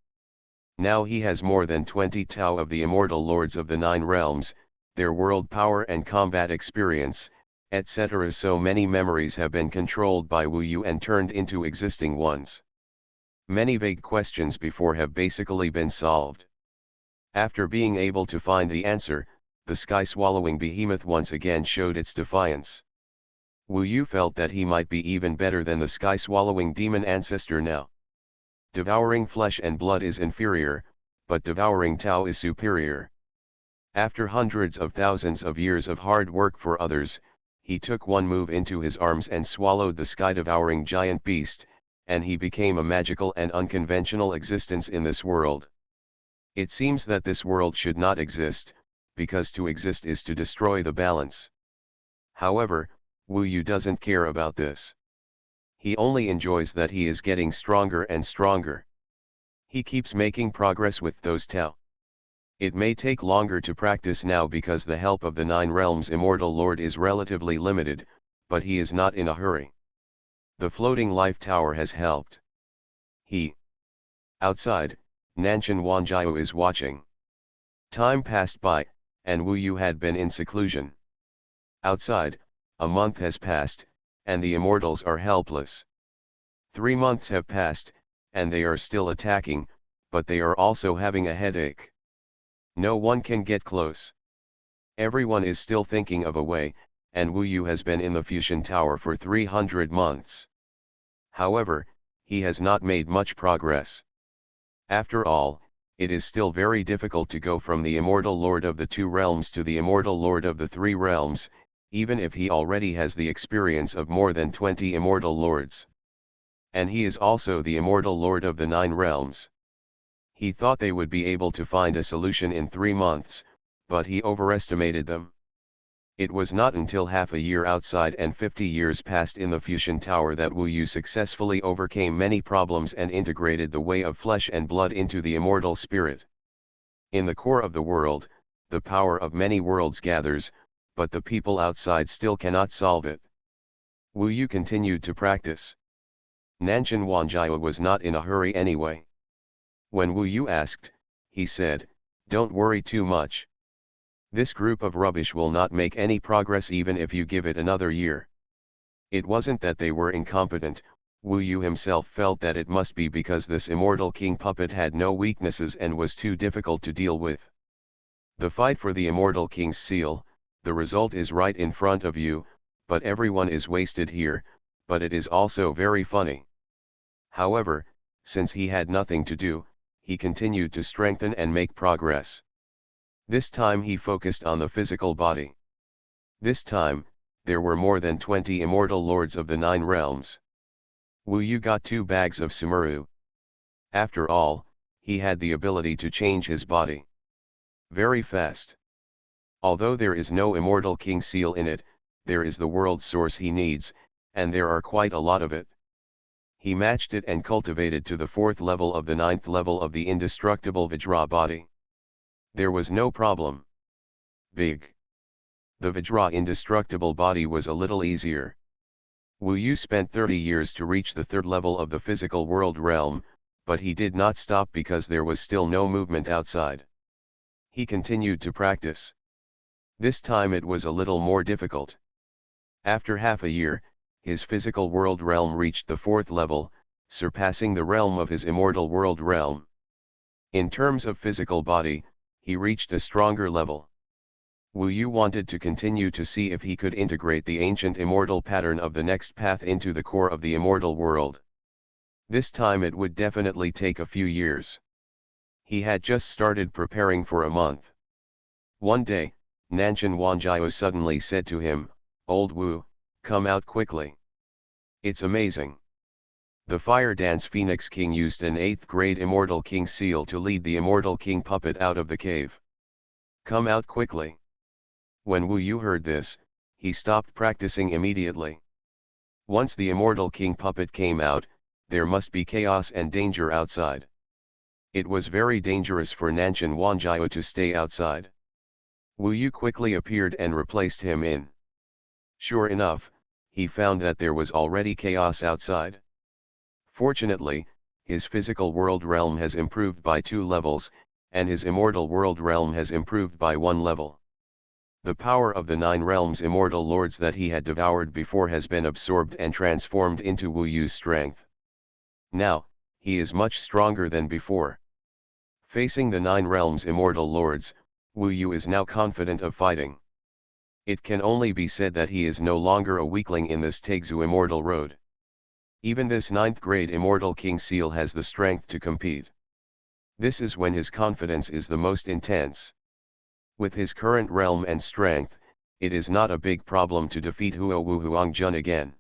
Now he has more than 20 Tao of the immortal lords of the 9 realms, their world power and combat experience, etc. So many memories have been controlled by Wu Yu and turned into existing ones. Many vague questions before have basically been solved. After being able to find the answer, the sky-swallowing behemoth once again showed its defiance. Wu Yu felt that he might be even better than the sky-swallowing demon ancestor now. Devouring flesh and blood is inferior, but devouring Tao is superior. After hundreds of thousands of years of hard work for others, he took one move into his arms and swallowed the sky-devouring giant beast, and he became a magical and unconventional existence in this world. It seems that this world should not exist, because to exist is to destroy the balance. However, Wu Yu doesn't care about this. He only enjoys that he is getting stronger and stronger. He keeps making progress with those Tao. It may take longer to practice now because the help of the 9 realms immortal lord is relatively limited, but he is not in a hurry. The floating life tower has helped. Outside, Nanshan Wanjiao is watching. Time passed by, and Wu Yu had been in seclusion. Outside, a month has passed, and the immortals are helpless. 3 months have passed, and they are still attacking, but they are also having a headache. No one can get close. Everyone is still thinking of a way, and Wu Yu has been in the fusion tower for 300 months. However, he has not made much progress. After all, it is still very difficult to go from the immortal lord of the 2 realms to the immortal lord of the 3 realms, even if he already has the experience of more than 20 immortal lords. And he is also the immortal lord of the 9 realms. He thought they would be able to find a solution in 3 months, but he overestimated them. It was not until half a year outside and 50 years passed in the fusion tower that Wu Yu successfully overcame many problems and integrated the way of flesh and blood into the immortal spirit. In the core of the world, the power of many worlds gathers, but the people outside still cannot solve it. Wu Yu continued to practice. Nanshan Wanjiao was not in a hurry anyway. When Wu Yu asked, he said, "Don't worry too much. This group of rubbish will not make any progress even if you give it another year." It wasn't that they were incompetent, Wu Yu himself felt that it must be because this immortal king puppet had no weaknesses and was too difficult to deal with. The fight for the immortal king's seal, the result is right in front of you, but everyone is wasted here, but it is also very funny. However, since he had nothing to do, he continued to strengthen and make progress. This time he focused on the physical body. This time, there were more than 20 immortal lords of the 9 realms. Wu Yu got 2 bags of Sumuru. After all, he had the ability to change his body very fast. Although there is no immortal king seal in it, there is the world source he needs, and there are quite a lot of it. He matched it and cultivated to the 4th level of the 9th level of the indestructible Vajra body. There was no problem. Big. The Vajra indestructible body was a little easier. Wu Yu spent 30 years to reach the 3rd level of the physical world realm, but he did not stop because there was still no movement outside. He continued to practice. This time it was a little more difficult. After half a year, his physical world realm reached the 4th level, surpassing the realm of his immortal world realm. In terms of physical body, he reached a stronger level. Wu Yu wanted to continue to see if he could integrate the ancient immortal pattern of the next path into the core of the immortal world. This time it would definitely take a few years. He had just started preparing for a month. One day, Nanshan Wanjiao suddenly said to him, "Old Wu, come out quickly. It's amazing. The Fire Dance Phoenix King used an 8th grade Immortal King seal to lead the Immortal King puppet out of the cave. Come out quickly." When Wu Yu heard this, he stopped practicing immediately. Once the Immortal King puppet came out, there must be chaos and danger outside. It was very dangerous for Nanshan Wanjiao to stay outside. Wu Yu quickly appeared and replaced him in. Sure enough, he found that there was already chaos outside. Fortunately, his physical world realm has improved by 2 levels, and his immortal world realm has improved by 1 level. The power of the 9 realms immortal lords that he had devoured before has been absorbed and transformed into Wu Yu's strength. Now, he is much stronger than before. Facing the 9 realms immortal lords, Wu Yu is now confident of fighting. It can only be said that he is no longer a weakling in this Taixu immortal road. Even this 9th grade immortal king seal has the strength to compete. This is when his confidence is the most intense. With his current realm and strength, it is not a big problem to defeat Huo Wu Huangjun again.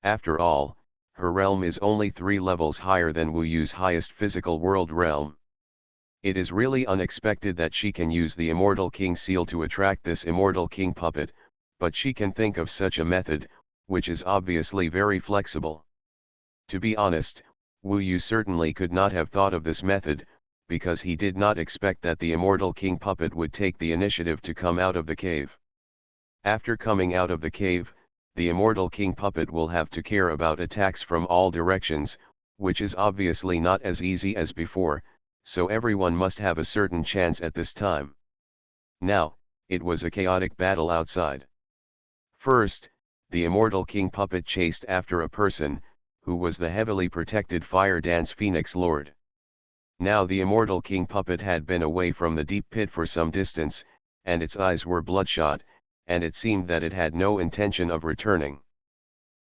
After all, her realm is only 3 levels higher than Wu Yu's highest physical world realm. It is really unexpected that she can use the Immortal King seal to attract this Immortal King puppet, but she can think of such a method, which is obviously very flexible. To be honest, Wu Yu certainly could not have thought of this method, because he did not expect that the Immortal King puppet would take the initiative to come out of the cave. After coming out of the cave, the Immortal King puppet will have to care about attacks from all directions, which is obviously not as easy as before, so everyone must have a certain chance at this time. Now, it was a chaotic battle outside. First, the Immortal King puppet chased after a person, who was the heavily protected Fire Dance Phoenix Lord. Now the Immortal King puppet had been away from the deep pit for some distance, and its eyes were bloodshot, and it seemed that it had no intention of returning.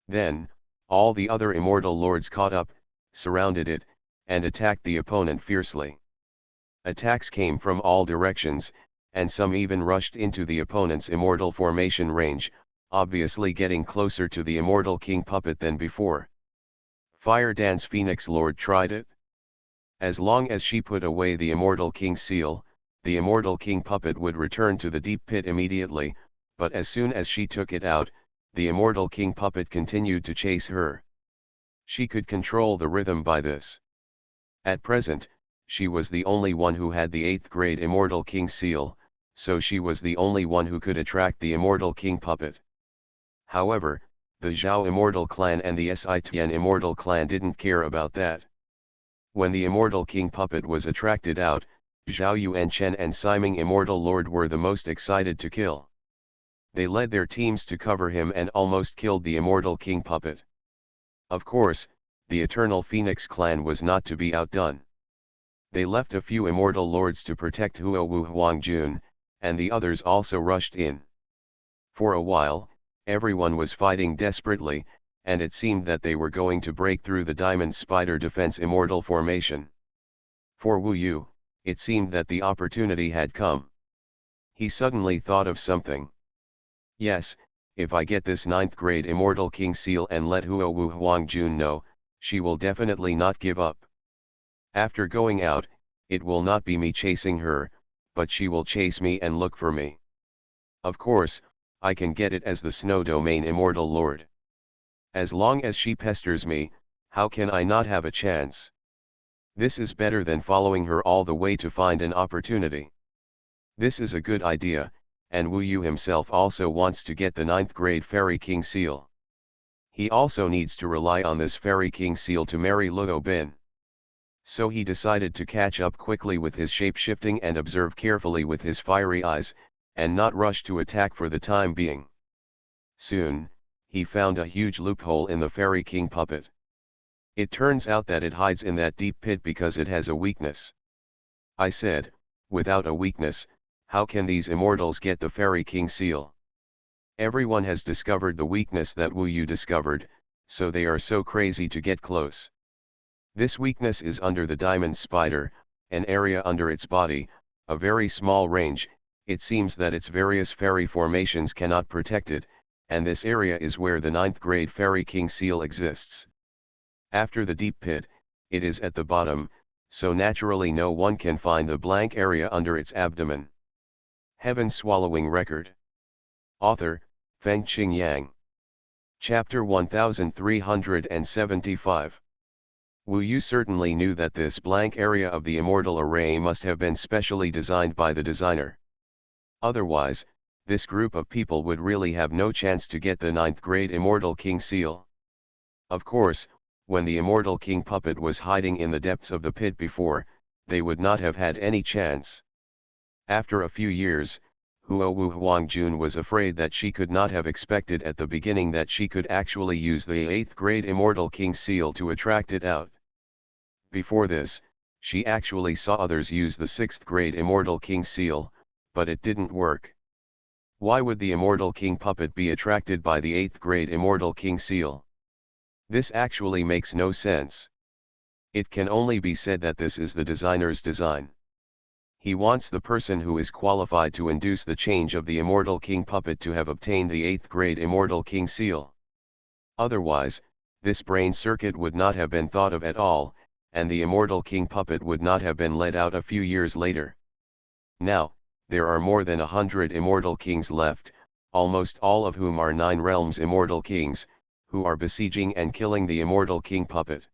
Then, all the other immortal lords caught up, surrounded it, and attacked the opponent fiercely. Attacks came from all directions, and some even rushed into the opponent's immortal formation range, obviously getting closer to the Immortal King puppet than before. Fire Dance Phoenix Lord tried it. As long as she put away the Immortal King seal, the Immortal King puppet would return to the deep pit immediately, but as soon as she took it out, the Immortal King puppet continued to chase her. She could control the rhythm by this. At present, she was the only one who had the 8th grade Immortal King seal, so she was the only one who could attract the Immortal King puppet. However, The Zhao Immortal clan and the Sitian Immortal clan didn't care about that. When the Immortal King puppet was attracted out, Zhao Yuanchen and Siming Immortal Lord were the most excited to kill. They led their teams to cover him and almost killed the Immortal King puppet. Of course, the Eternal Phoenix clan was not to be outdone. They left a few Immortal Lords to protect Huo Wu Huangjun, and the others also rushed in. For a while, everyone was fighting desperately, and it seemed that they were going to break through the Diamond Spider Defense Immortal formation. For Wu Yu, it seemed that the opportunity had come. He suddenly thought of something. Yes, if I get this 9th grade Immortal King seal and let Huo Wu Huangjun know, she will definitely not give up. After going out, it will not be me chasing her, but she will chase me and look for me. Of course, I can get it as the Snow Domain Immortal Lord. As long as she pesters me, how can I not have a chance? This is better than following her all the way to find an opportunity. This is a good idea, and Wu Yu himself also wants to get the 9th grade Fairy King seal. He also needs to rely on this Fairy King seal to marry Luo Bin. So he decided to catch up quickly with his shape-shifting and observe carefully with his fiery eyes, and not rush to attack for the time being. Soon, he found a huge loophole in the Fairy King puppet. It turns out that it hides in that deep pit because it has a weakness. I said, without a weakness, how can these immortals get the Fairy King seal? Everyone has discovered the weakness that Wu Yu discovered, so they are so crazy to get close. This weakness is under the Diamond Spider, an area under its body, a very small range. It seems that its various fairy formations cannot protect it, and this area is where the 9th grade Fairy King seal exists. After the deep pit, it is at the bottom, so naturally no one can find the blank area under its abdomen. Heaven Swallowing Record. Author, Fengqing Yang. Chapter 1375. Wu Yu certainly knew that this blank area of the immortal array must have been specially designed by the designer. Otherwise, this group of people would really have no chance to get the 9th grade Immortal King seal. Of course, when the Immortal King puppet was hiding in the depths of the pit before, they would not have had any chance. After a few years, Huo Wu Huangjun was afraid that she could not have expected at the beginning that she could actually use the 8th grade Immortal King seal to attract it out. Before this, she actually saw others use the 6th grade Immortal King seal, but it didn't work. Why would the Immortal King puppet be attracted by the 8th grade Immortal King seal? This actually makes no sense. It can only be said that this is the designer's design. He wants the person who is qualified to induce the change of the Immortal King puppet to have obtained the 8th grade Immortal King seal. Otherwise, this brain circuit would not have been thought of at all, and the Immortal King puppet would not have been let out a few years later. Now, there are more than 100 Immortal Kings left, almost all of whom are 9 realms Immortal Kings, who are besieging and killing the Immortal King puppet.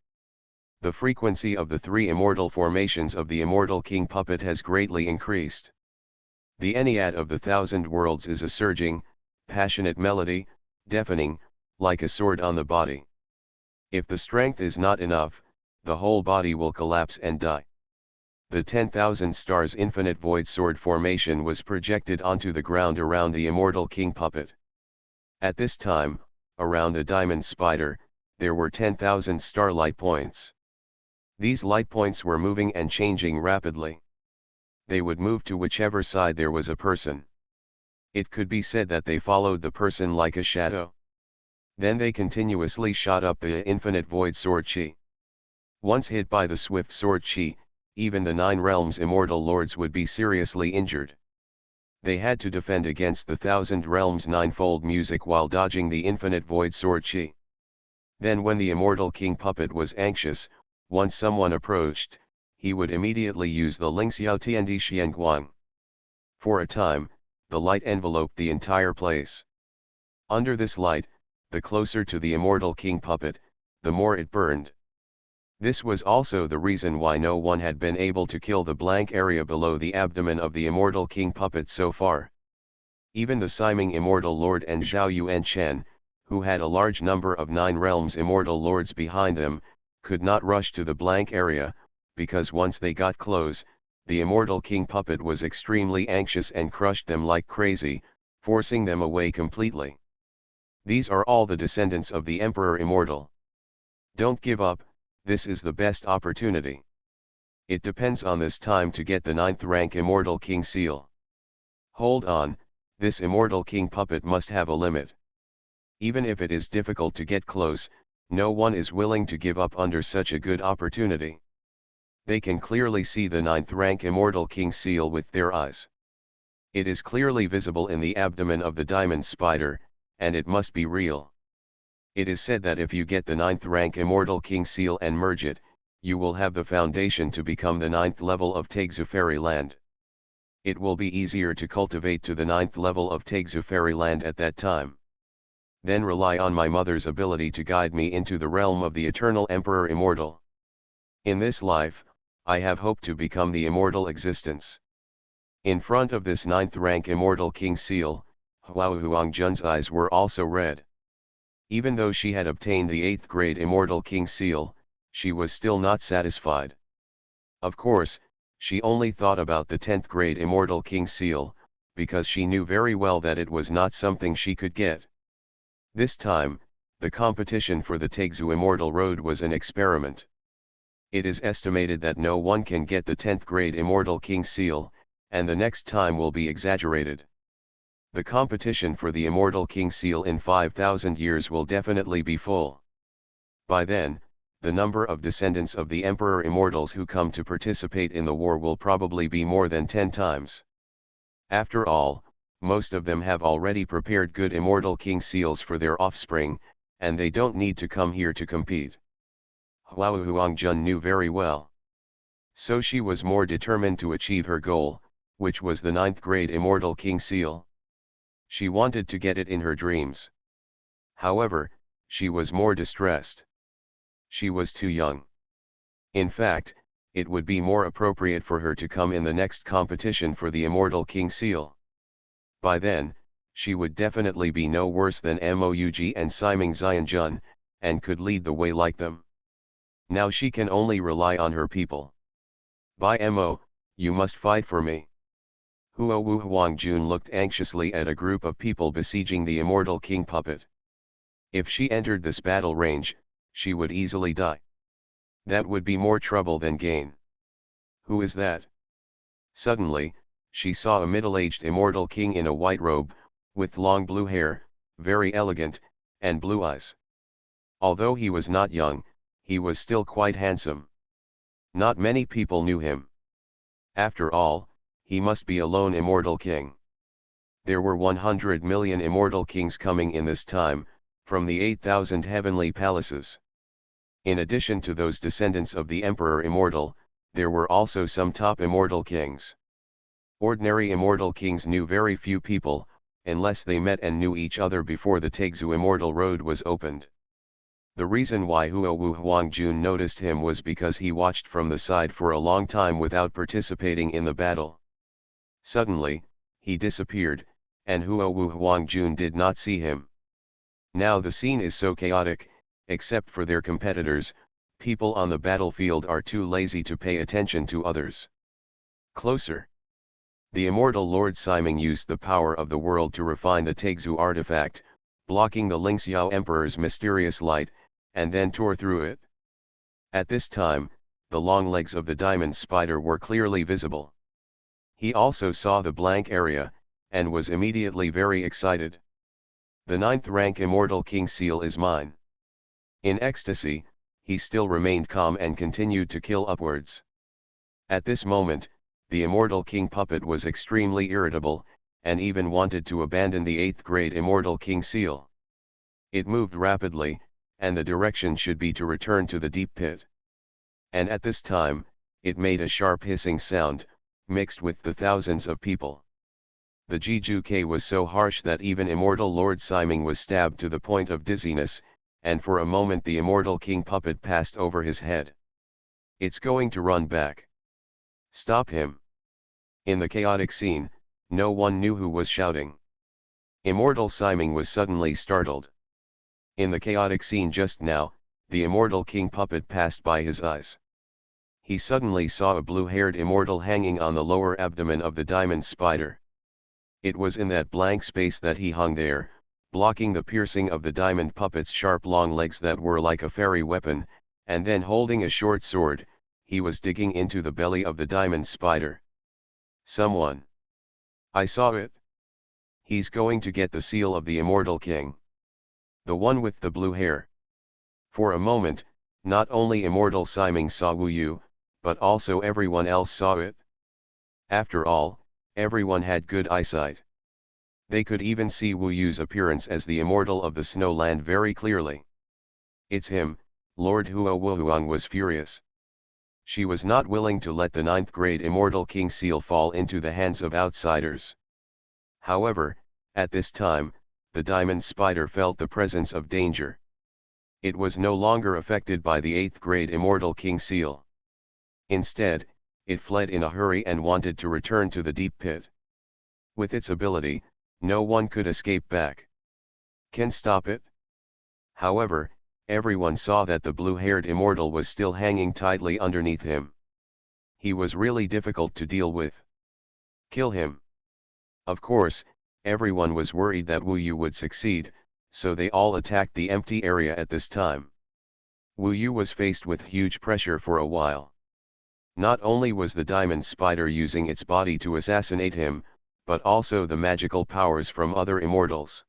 The frequency of the 3 immortal formations of the Immortal King puppet has greatly increased. The Ennead of the 1,000 worlds is a surging, passionate melody, deafening, like a sword on the body. If the strength is not enough, the whole body will collapse and die. The 10,000 stars infinite void sword formation was projected onto the ground around the Immortal King puppet. At this time, around the Diamond Spider, there were 10,000 starlight points. These light points were moving and changing rapidly. They would move to whichever side there was a person. It could be said that they followed the person like a shadow. Then they continuously shot up the infinite void sword chi. Once hit by the swift sword chi, even the 9 realms immortal lords would be seriously injured. They had to defend against the 1,000 realms ninefold music while dodging the infinite void sword chi. Then when the Immortal King puppet was anxious, once someone approached, he would immediately use the Ling Xiao Tiandi Xuanhuan. For a time, the light enveloped the entire place. Under this light, the closer to the Immortal King puppet, the more it burned. This was also the reason why no one had been able to kill the blank area below the abdomen of the Immortal King puppet so far. Even the Siming Immortal Lord and Zhao Yuanchen, who had a large number of 9 realms immortal lords behind them, could not rush to the blank area, because once they got close, the immortal king puppet was extremely anxious and crushed them like crazy, forcing them away completely. These are all the descendants of the Emperor Immortal. Don't give up, this is the best opportunity. It depends on this time to get the 9th rank Immortal King seal. Hold on, this Immortal King puppet must have a limit. Even if it is difficult to get close, no one is willing to give up under such a good opportunity. They can clearly see the 9th rank Immortal King seal with their eyes. It is clearly visible in the abdomen of the diamond spider, and it must be real. It is said that if you get the 9th rank Immortal King seal and merge it, you will have the foundation to become the 9th level of Tegzu Fairyland. It will be easier to cultivate to the 9th level of Tegzu Fairyland at that time. Then rely on my mother's ability to guide me into the realm of the Eternal Emperor Immortal. In this life, I have hoped to become the immortal existence. In front of this 9th rank Immortal King seal, Xuanhuan's eyes were also red. Even though she had obtained the 8th grade Immortal King seal, she was still not satisfied. Of course, she only thought about the 10th grade Immortal King seal, because she knew very well that it was not something she could get. This time, the competition for the Tegzu Immortal Road was an experiment. It is estimated that no one can get the 10th grade Immortal King seal, and the next time will be exaggerated. The competition for the Immortal King seal in 5,000 years will definitely be full. By then, the number of descendants of the Emperor Immortals who come to participate in the war will probably be more than 10 times. After all, most of them have already prepared good Immortal King seals for their offspring, and they don't need to come here to compete. Xuanhuan knew very well. So she was more determined to achieve her goal, which was the 9th grade Immortal King seal. She wanted to get it in her dreams. However, she was more distressed. She was too young. In fact, it would be more appropriate for her to come in the next competition for the Immortal King seal. By then, she would definitely be no worse than Moug and Siming Xianjun, and could lead the way like them. Now she can only rely on her people. By Mo, you must fight for me. Xuanjun looked anxiously at a group of people besieging the Immortal King puppet. If she entered this battle range, she would easily die. That would be more trouble than gain. Who is that? Suddenly, she saw a middle-aged Immortal King in a white robe, with long blue hair, very elegant, and blue eyes. Although he was not young, he was still quite handsome. Not many people knew him. After all, he must be a lone Immortal King. There were 100 million Immortal Kings coming in this time, from the 8,000 heavenly palaces. In addition to those descendants of the Emperor Immortal, there were also some top Immortal Kings. Ordinary Immortal Kings knew very few people, unless they met and knew each other before the Tegzu Immortal Road was opened. The reason why Xuanjun noticed him was because he watched from the side for a long time without participating in the battle. Suddenly, he disappeared, and Xuanjun did not see him. Now the scene is so chaotic, except for their competitors, people on the battlefield are too lazy to pay attention to others. Closer. The Immortal Lord Siming used the power of the world to refine the Tegzu artifact, blocking the Lingxiao Emperor's mysterious light, and then tore through it. At this time, the long legs of the diamond spider were clearly visible. He also saw the blank area, and was immediately very excited. The 9th rank Immortal King seal is mine. In ecstasy, he still remained calm and continued to kill upwards. At this moment, the Immortal King puppet was extremely irritable, and even wanted to abandon the 8th grade Immortal King seal. It moved rapidly, and the direction should be to return to the deep pit. And at this time, it made a sharp hissing sound, mixed with the thousands of people. The Jijuke was so harsh that even Immortal Lord Siming was stabbed to the point of dizziness, and for a moment the Immortal King puppet passed over his head. It's going to run back. Stop him. In the chaotic scene, no one knew who was shouting. Immortal Siming was suddenly startled. In the chaotic scene just now, the immortal king puppet passed by his eyes. He suddenly saw a blue-haired immortal hanging on the lower abdomen of the diamond spider. It was in that blank space that he hung there, blocking the piercing of the diamond puppet's sharp long legs that were like a fairy weapon, and then holding a short sword, he was digging into the belly of the diamond spider. Someone. I saw it. He's going to get the seal of the immortal king. The one with the blue hair. For a moment, not only immortal Siming saw Wu Yu, but also everyone else saw it. After all, everyone had good eyesight. They could even see Wu Yu's appearance as the immortal of the snowland very clearly. It's him. Lord Huo Wuhuang was furious. She was not willing to let the 9th grade immortal king seal fall into the hands of outsiders. However, at this time, the diamond spider felt the presence of danger. It was no longer affected by the 8th grade immortal king seal. Instead, it fled in a hurry and wanted to return to the deep pit. With its ability, no one could escape back. Can stop it? However, everyone saw that the blue-haired immortal was still hanging tightly underneath him. He was really difficult to deal with. Kill him. Of course, everyone was worried that Wu Yu would succeed, so they all attacked the empty area at this time. Wu Yu was faced with huge pressure for a while. Not only was the diamond spider using its body to assassinate him, but also the magical powers from other immortals.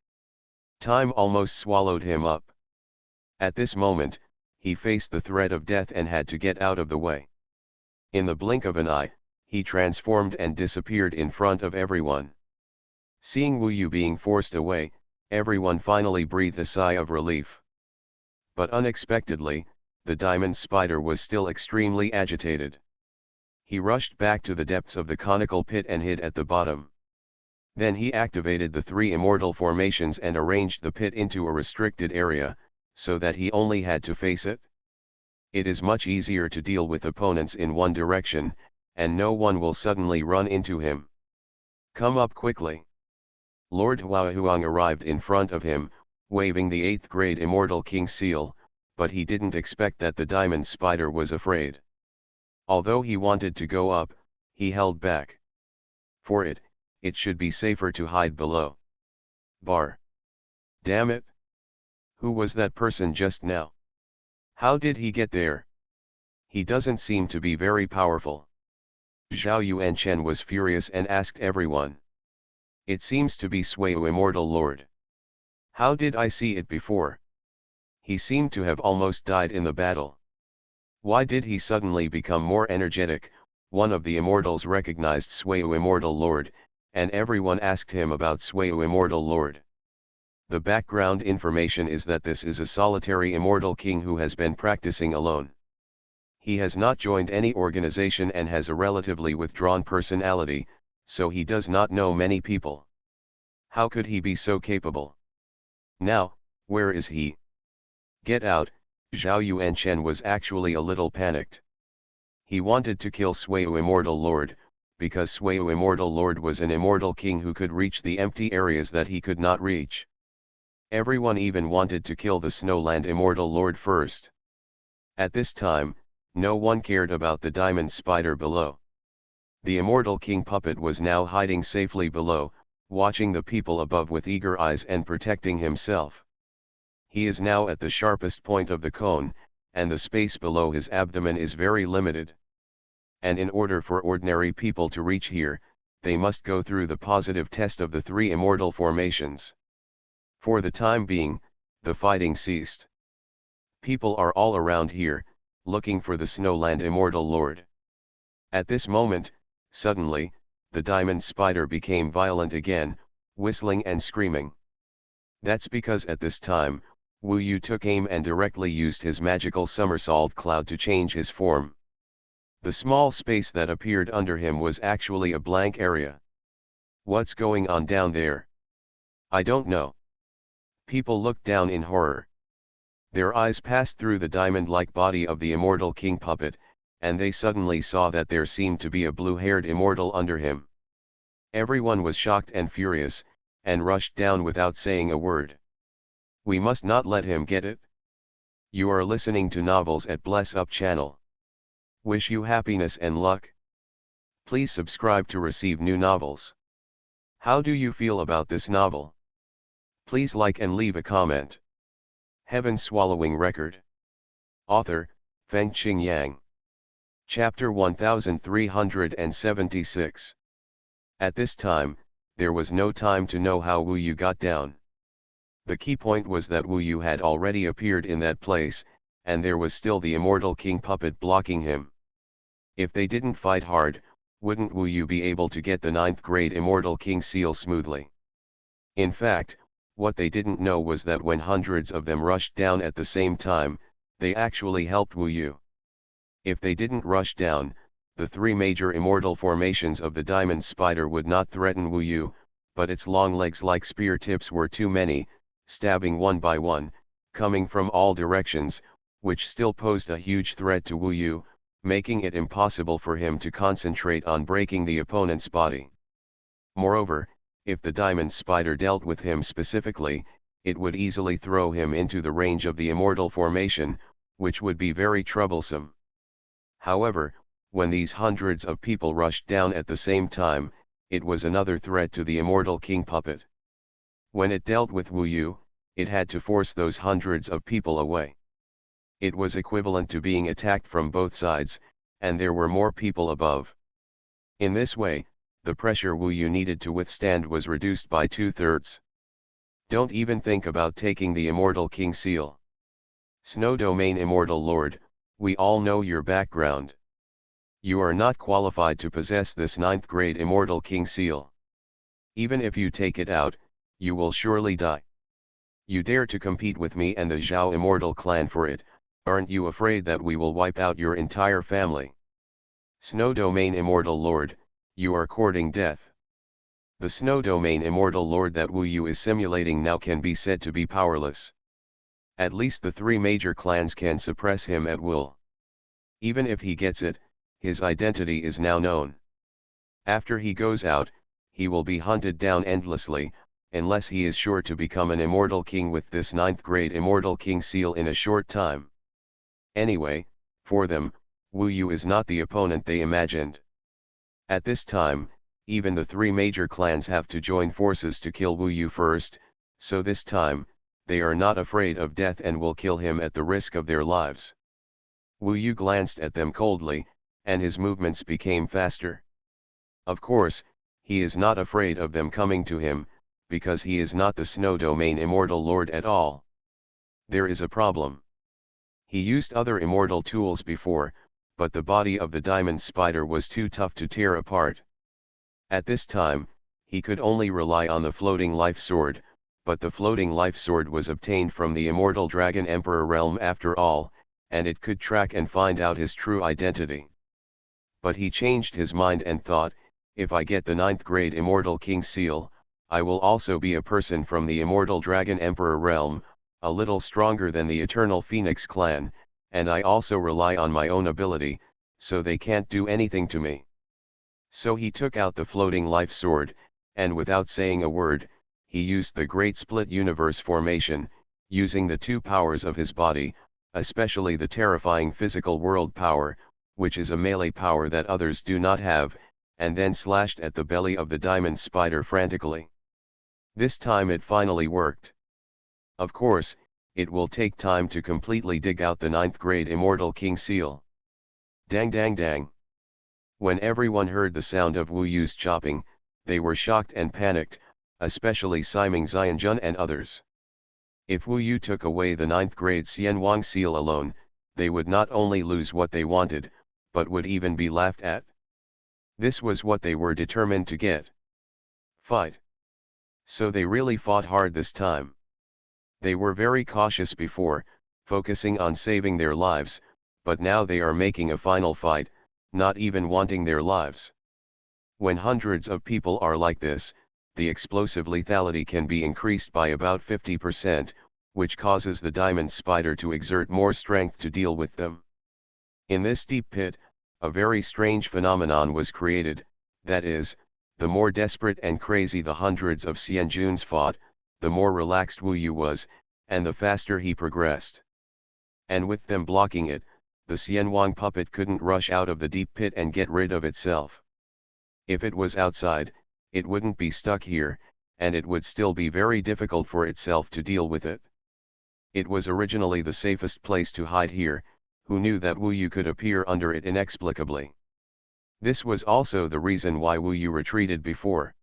Time almost swallowed him up. At this moment, he faced the threat of death and had to get out of the way. In the blink of an eye, he transformed and disappeared in front of everyone. Seeing Wu Yu being forced away, everyone finally breathed a sigh of relief. But unexpectedly, the diamond spider was still extremely agitated. He rushed back to the depths of the conical pit and hid at the bottom. Then he activated the 3 immortal formations and arranged the pit into a restricted area, so that he only had to face it. It is much easier to deal with opponents in one direction, and no one will suddenly run into him. Come up quickly. Lord Huahuang arrived in front of him, waving the 8th grade immortal king seal, but he didn't expect that the diamond spider was afraid. Although he wanted to go up, he held back. For it should be safer to hide below. Bar. Damn it! Who was that person just now? How did he get there? He doesn't seem to be very powerful. Zhao Yuanchen was furious and asked everyone. It seems to be Suiyu Immortal Lord. How did I see it before? He seemed to have almost died in the battle. Why did he suddenly become more energetic? One of the immortals recognized Suiyu Immortal Lord, and everyone asked him about Suiyu Immortal Lord. The background information is that this is a solitary immortal king who has been practicing alone. He has not joined any organization and has a relatively withdrawn personality, so he does not know many people. How could he be so capable? Now, where is he? Get out. Zhao Yuanchen was actually a little panicked. He wanted to kill Suiyu Immortal Lord, because Suiyu Immortal Lord was an immortal king who could reach the empty areas that he could not reach. Everyone even wanted to kill the Snowland Immortal Lord first. At this time, no one cared about the diamond spider below. The immortal king puppet was now hiding safely below, watching the people above with eager eyes and protecting himself. He is now at the sharpest point of the cone, and the space below his abdomen is very limited. And in order for ordinary people to reach here, they must go through the positive test of the 3 immortal formations. For the time being, the fighting ceased. People are all around here, looking for the Snowland Immortal Lord. At this moment, suddenly, the diamond spider became violent again, whistling and screaming. That's because at this time, Wu Yu took aim and directly used his magical somersault cloud to change his form. The small space that appeared under him was actually a blank area. What's going on down there? I don't know. People looked down in horror. Their eyes passed through the diamond-like body of the immortal king puppet, and they suddenly saw that there seemed to be a blue-haired immortal under him. Everyone was shocked and furious, and rushed down without saying a word. We must not let him get it. You are listening to Novels at Bless Up channel. Wish you happiness and luck. Please subscribe to receive new novels. How do you feel about this novel? Please like and leave a comment. Heaven Swallowing Record. Author, Feng Qing Yang. Chapter 1376. At this time, there was no time to know how Wu Yu got down. The key point was that Wu Yu had already appeared in that place, and there was still the immortal king puppet blocking him. If they didn't fight hard, wouldn't Wu Yu be able to get the 9th grade immortal king seal smoothly? In fact, what they didn't know was that when hundreds of them rushed down at the same time, they actually helped Wu Yu. If they didn't rush down, the 3 major immortal formations of the diamond spider would not threaten Wu Yu, but its long legs like spear tips were too many, stabbing one by one, coming from all directions, which still posed a huge threat to Wu Yu, making it impossible for him to concentrate on breaking the opponent's body. Moreover, if the diamond spider dealt with him specifically, it would easily throw him into the range of the immortal formation, which would be very troublesome. However, when these hundreds of people rushed down at the same time, it was another threat to the immortal king puppet. When it dealt with Wu Yu, it had to force those hundreds of people away. It was equivalent to being attacked from both sides, and there were more people above. In this way, the pressure Wu Yu needed to withstand was reduced by 2/3. Don't even think about taking the immortal king seal. Snow Domain Immortal Lord, we all know your background. You are not qualified to possess this 9th grade immortal king seal. Even if you take it out, you will surely die. You dare to compete with me and the Zhao immortal clan for it, aren't you afraid that we will wipe out your entire family? Snow Domain Immortal Lord, you are courting death. The Snow Domain Immortal Lord that Wu Yu is simulating now can be said to be powerless. At least the 3 major clans can suppress him at will. Even if he gets it, his identity is now known. After he goes out, he will be hunted down endlessly, unless he is sure to become an immortal king with this 9th grade immortal king seal in a short time. Anyway, for them, Wu Yu is not the opponent they imagined. At this time, even the 3 major clans have to join forces to kill Wu Yu first, so this time, they are not afraid of death and will kill him at the risk of their lives. Wu Yu glanced at them coldly, and his movements became faster. Of course, he is not afraid of them coming to him, because he is not the Snow Domain Immortal Lord at all. There is a problem. He used other immortal tools before, but the body of the diamond spider was too tough to tear apart. At this time, he could only rely on the floating life sword, but the floating life sword was obtained from the immortal dragon emperor realm after all, and it could track and find out his true identity. But he changed his mind and thought, if I get the 9th grade immortal king seal, I will also be a person from the immortal dragon emperor realm, a little stronger than the eternal phoenix clan, and I also rely on my own ability, so they can't do anything to me. So he took out the floating life sword, and without saying a word, he used the Great Split Universe formation, using the 2 powers of his body, especially the terrifying physical world power, which is a melee power that others do not have, and then slashed at the belly of the diamond spider frantically. This time it finally worked. Of course, it will take time to completely dig out the 9th grade immortal king seal. Dang dang dang. When everyone heard the sound of Wu Yu's chopping, they were shocked and panicked, especially Siming Xianjun and others. If Wu Yu took away the 9th grade Xuanhuan seal alone, they would not only lose what they wanted, but would even be laughed at. This was what they were determined to get. Fight. So they really fought hard this time. They were very cautious before, focusing on saving their lives, but now they are making a final fight, not even wanting their lives. When hundreds of people are like this, the explosive lethality can be increased by about 50%, which causes the diamond spider to exert more strength to deal with them. In this deep pit, a very strange phenomenon was created, that is, the more desperate and crazy the hundreds of Xianjuns fought, the more relaxed Wu Yu was, and the faster he progressed. And with them blocking it, the Xuanhuan puppet couldn't rush out of the deep pit and get rid of itself. If it was outside, it wouldn't be stuck here, and it would still be very difficult for itself to deal with it. It was originally the safest place to hide here. Who knew that Wu Yu could appear under it inexplicably? This was also the reason why Wu Yu retreated before.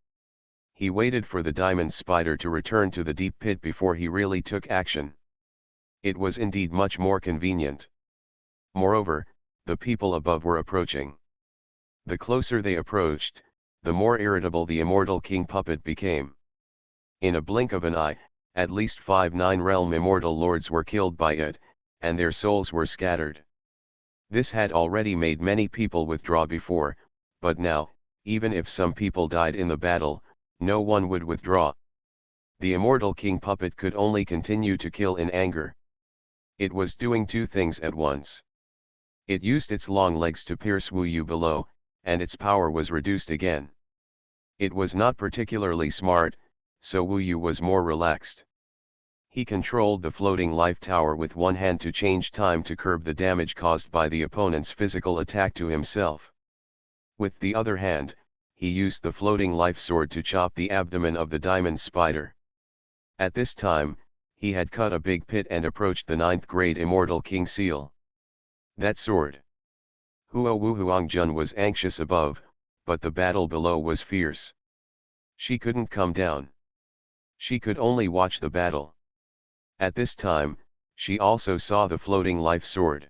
He waited for the diamond spider to return to the deep pit before he really took action. It was indeed much more convenient. Moreover, the people above were approaching. The closer they approached, the more irritable the immortal king puppet became. In a blink of an eye, at least 5 9-realm immortal lords were killed by it, and their souls were scattered. This had already made many people withdraw before, but now, even if some people died in the battle, no one would withdraw. The immortal king puppet could only continue to kill in anger. It was doing two things at once. It used its long legs to pierce Wu Yu below, and its power was reduced again. It was not particularly smart, so Wu Yu was more relaxed. He controlled the floating life tower with one hand to change time to curb the damage caused by the opponent's physical attack to himself. With the other hand, he used the floating life sword to chop the abdomen of the diamond spider. At this time, he had cut a big pit and approached the 9th grade immortal king seal. That sword! Huo Wu Huangjun was anxious above, but the battle below was fierce. She couldn't come down. She could only watch the battle. At this time, she also saw the floating life sword.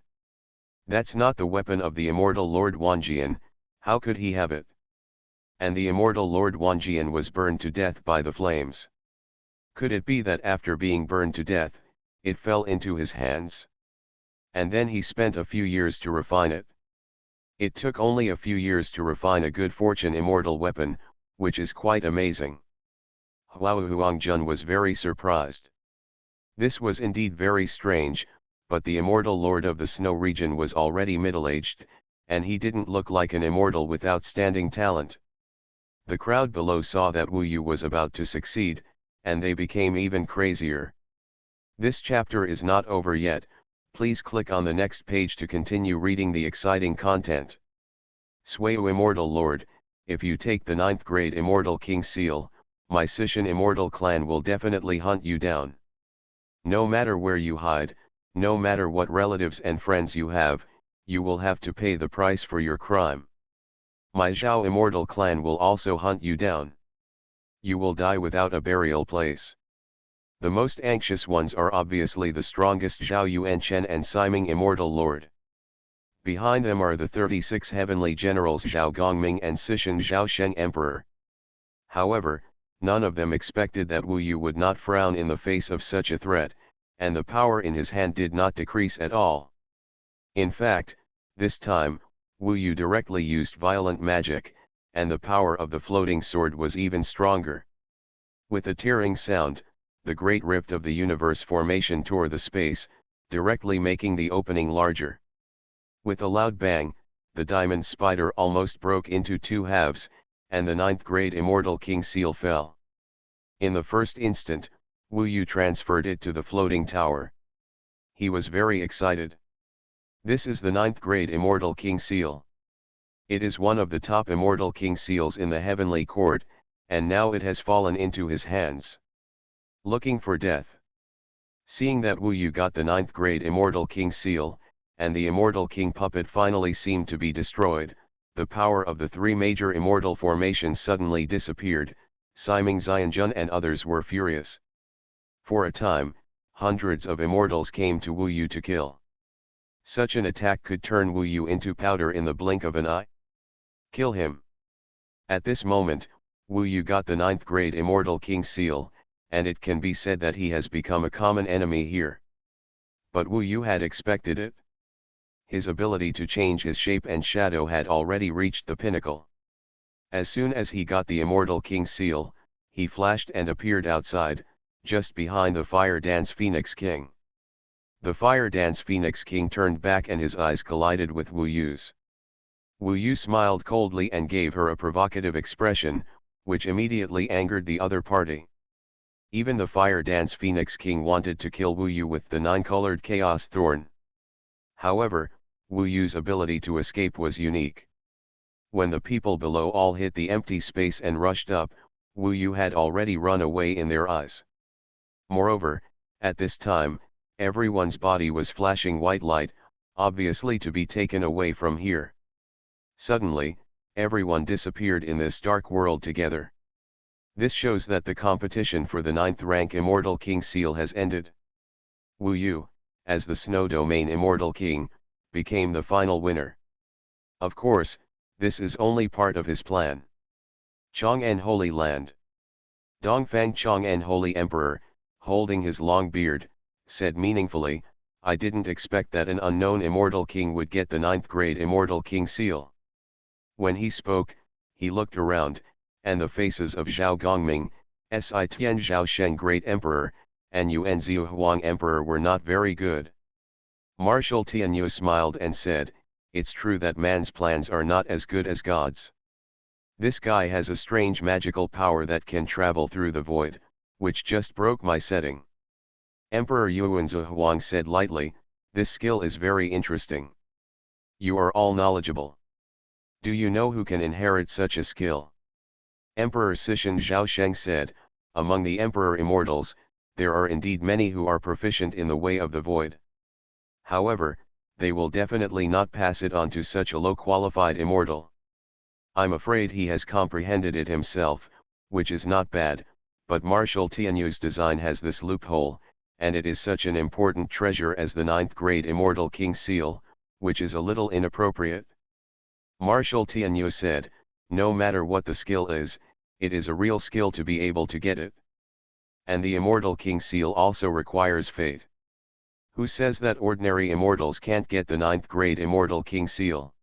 That's not the weapon of the immortal Lord Wanjian, how could he have it? And the immortal Lord Wanjian was burned to death by the flames. Could it be that after being burned to death, it fell into his hands? And then he spent a few years to refine it. It took only a few years to refine a good fortune immortal weapon, which is quite amazing. Huo Huangjun was very surprised. This was indeed very strange, but the immortal lord of the snow region was already middle-aged, and he didn't look like an immortal with outstanding talent. The crowd below saw that Wu Yu was about to succeed, and they became even crazier. This chapter is not over yet, please click on the next page to continue reading the exciting content. Xuanhuan Immortal Lord, if you take the 9th grade Immortal King Seal, my Sishan Immortal clan will definitely hunt you down. No matter where you hide, no matter what relatives and friends you have, you will have to pay the price for your crime. My Zhao Immortal clan will also hunt you down. You will die without a burial place. The most anxious ones are obviously the strongest Zhao Yuanchen and Siming Immortal Lord. Behind them are the 36 heavenly generals Zhao Gongming and Sishan Zhao Sheng Emperor. However, none of them expected that Wu Yu would not frown in the face of such a threat, and the power in his hand did not decrease at all. In fact, this time, Wu Yu directly used violent magic, and the power of the floating sword was even stronger. With a tearing sound, the great rift of the universe formation tore the space, directly making the opening larger. With a loud bang, the diamond spider almost broke into two halves, and the 9th grade immortal king seal fell. In the first instant, Wu Yu transferred it to the floating tower. He was very excited. This is the 9th grade immortal king seal. It is one of the top immortal king seals in the heavenly court, and now it has fallen into his hands. Looking for death. Seeing that Wu Yu got the 9th grade immortal king seal, and the immortal king puppet finally seemed to be destroyed, the power of the three major immortal formations suddenly disappeared. Siming Xianjun and others were furious. For a time, hundreds of immortals came to Wu Yu to kill. Such an attack could turn Wu Yu into powder in the blink of an eye. Kill him. At this moment, Wu Yu got the 9th grade immortal king seal, and it can be said that he has become a common enemy here. But Wu Yu had expected it. His ability to change his shape and shadow had already reached the pinnacle. As soon as he got the immortal king seal, he flashed and appeared outside, just behind the Fire Dance Phoenix King. The Fire Dance Phoenix King turned back and his eyes collided with Wu Yu's. Wu Yu smiled coldly and gave her a provocative expression, which immediately angered the other party. Even the Fire Dance Phoenix King wanted to kill Wu Yu with the 9-colored Chaos Thorn. However, Wu Yu's ability to escape was unique. When the people below all hit the empty space and rushed up, Wu Yu had already run away in their eyes. Moreover, at this time, everyone's body was flashing white light, obviously to be taken away from here. Suddenly, everyone disappeared in this dark world together. This shows that the competition for the 9th rank Immortal King seal has ended. Wu Yu, as the Snow Domain Immortal King, became the final winner. Of course, this is only part of his plan. Chang'an Holy Land. Dongfang Chang'an Holy Emperor, holding his long beard, said meaningfully, "I didn't expect that an unknown Immortal King would get the 9th grade Immortal King seal." When he spoke, he looked around, and the faces of Zhao Gongming, Si Tian Zhao Sheng Great Emperor, and Yuan Ziu Huang Emperor were not very good. Marshal Tianyu smiled and said, "It's true that man's plans are not as good as God's. This guy has a strange magical power that can travel through the void, which just broke my setting." Emperor Yuan Ziu Huang said lightly, "This skill is very interesting. You are all knowledgeable. Do you know who can inherit such a skill?" Emperor Sishan Zhaosheng said, "Among the Emperor Immortals, there are indeed many who are proficient in the way of the void. However, they will definitely not pass it on to such a low-qualified immortal. I'm afraid he has comprehended it himself, which is not bad, but Marshal Tianyu's design has this loophole, and it is such an important treasure as the 9th grade Immortal King seal, which is a little inappropriate." Marshal Tianyu said, "No matter what the skill is, it is a real skill to be able to get it. And the Immortal King seal also requires fate. Who says that ordinary immortals can't get the 9th grade Immortal King seal?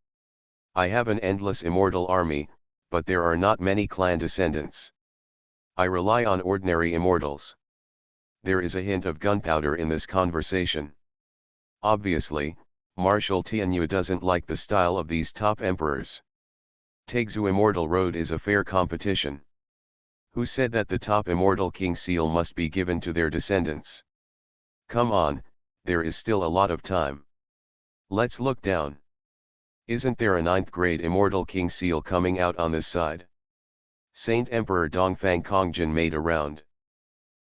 I have an endless immortal army, but there are not many clan descendants. I rely on ordinary immortals." There is a hint of gunpowder in this conversation. Obviously, Marshal Tianyu doesn't like the style of these top emperors. Taixu Immortal Road is a fair competition. Who said that the top Immortal King seal must be given to their descendants? Come on, there is still a lot of time. Let's look down. Isn't there a 9th grade Immortal King seal coming out on this side? Saint Emperor Dongfang Kongjin made a round.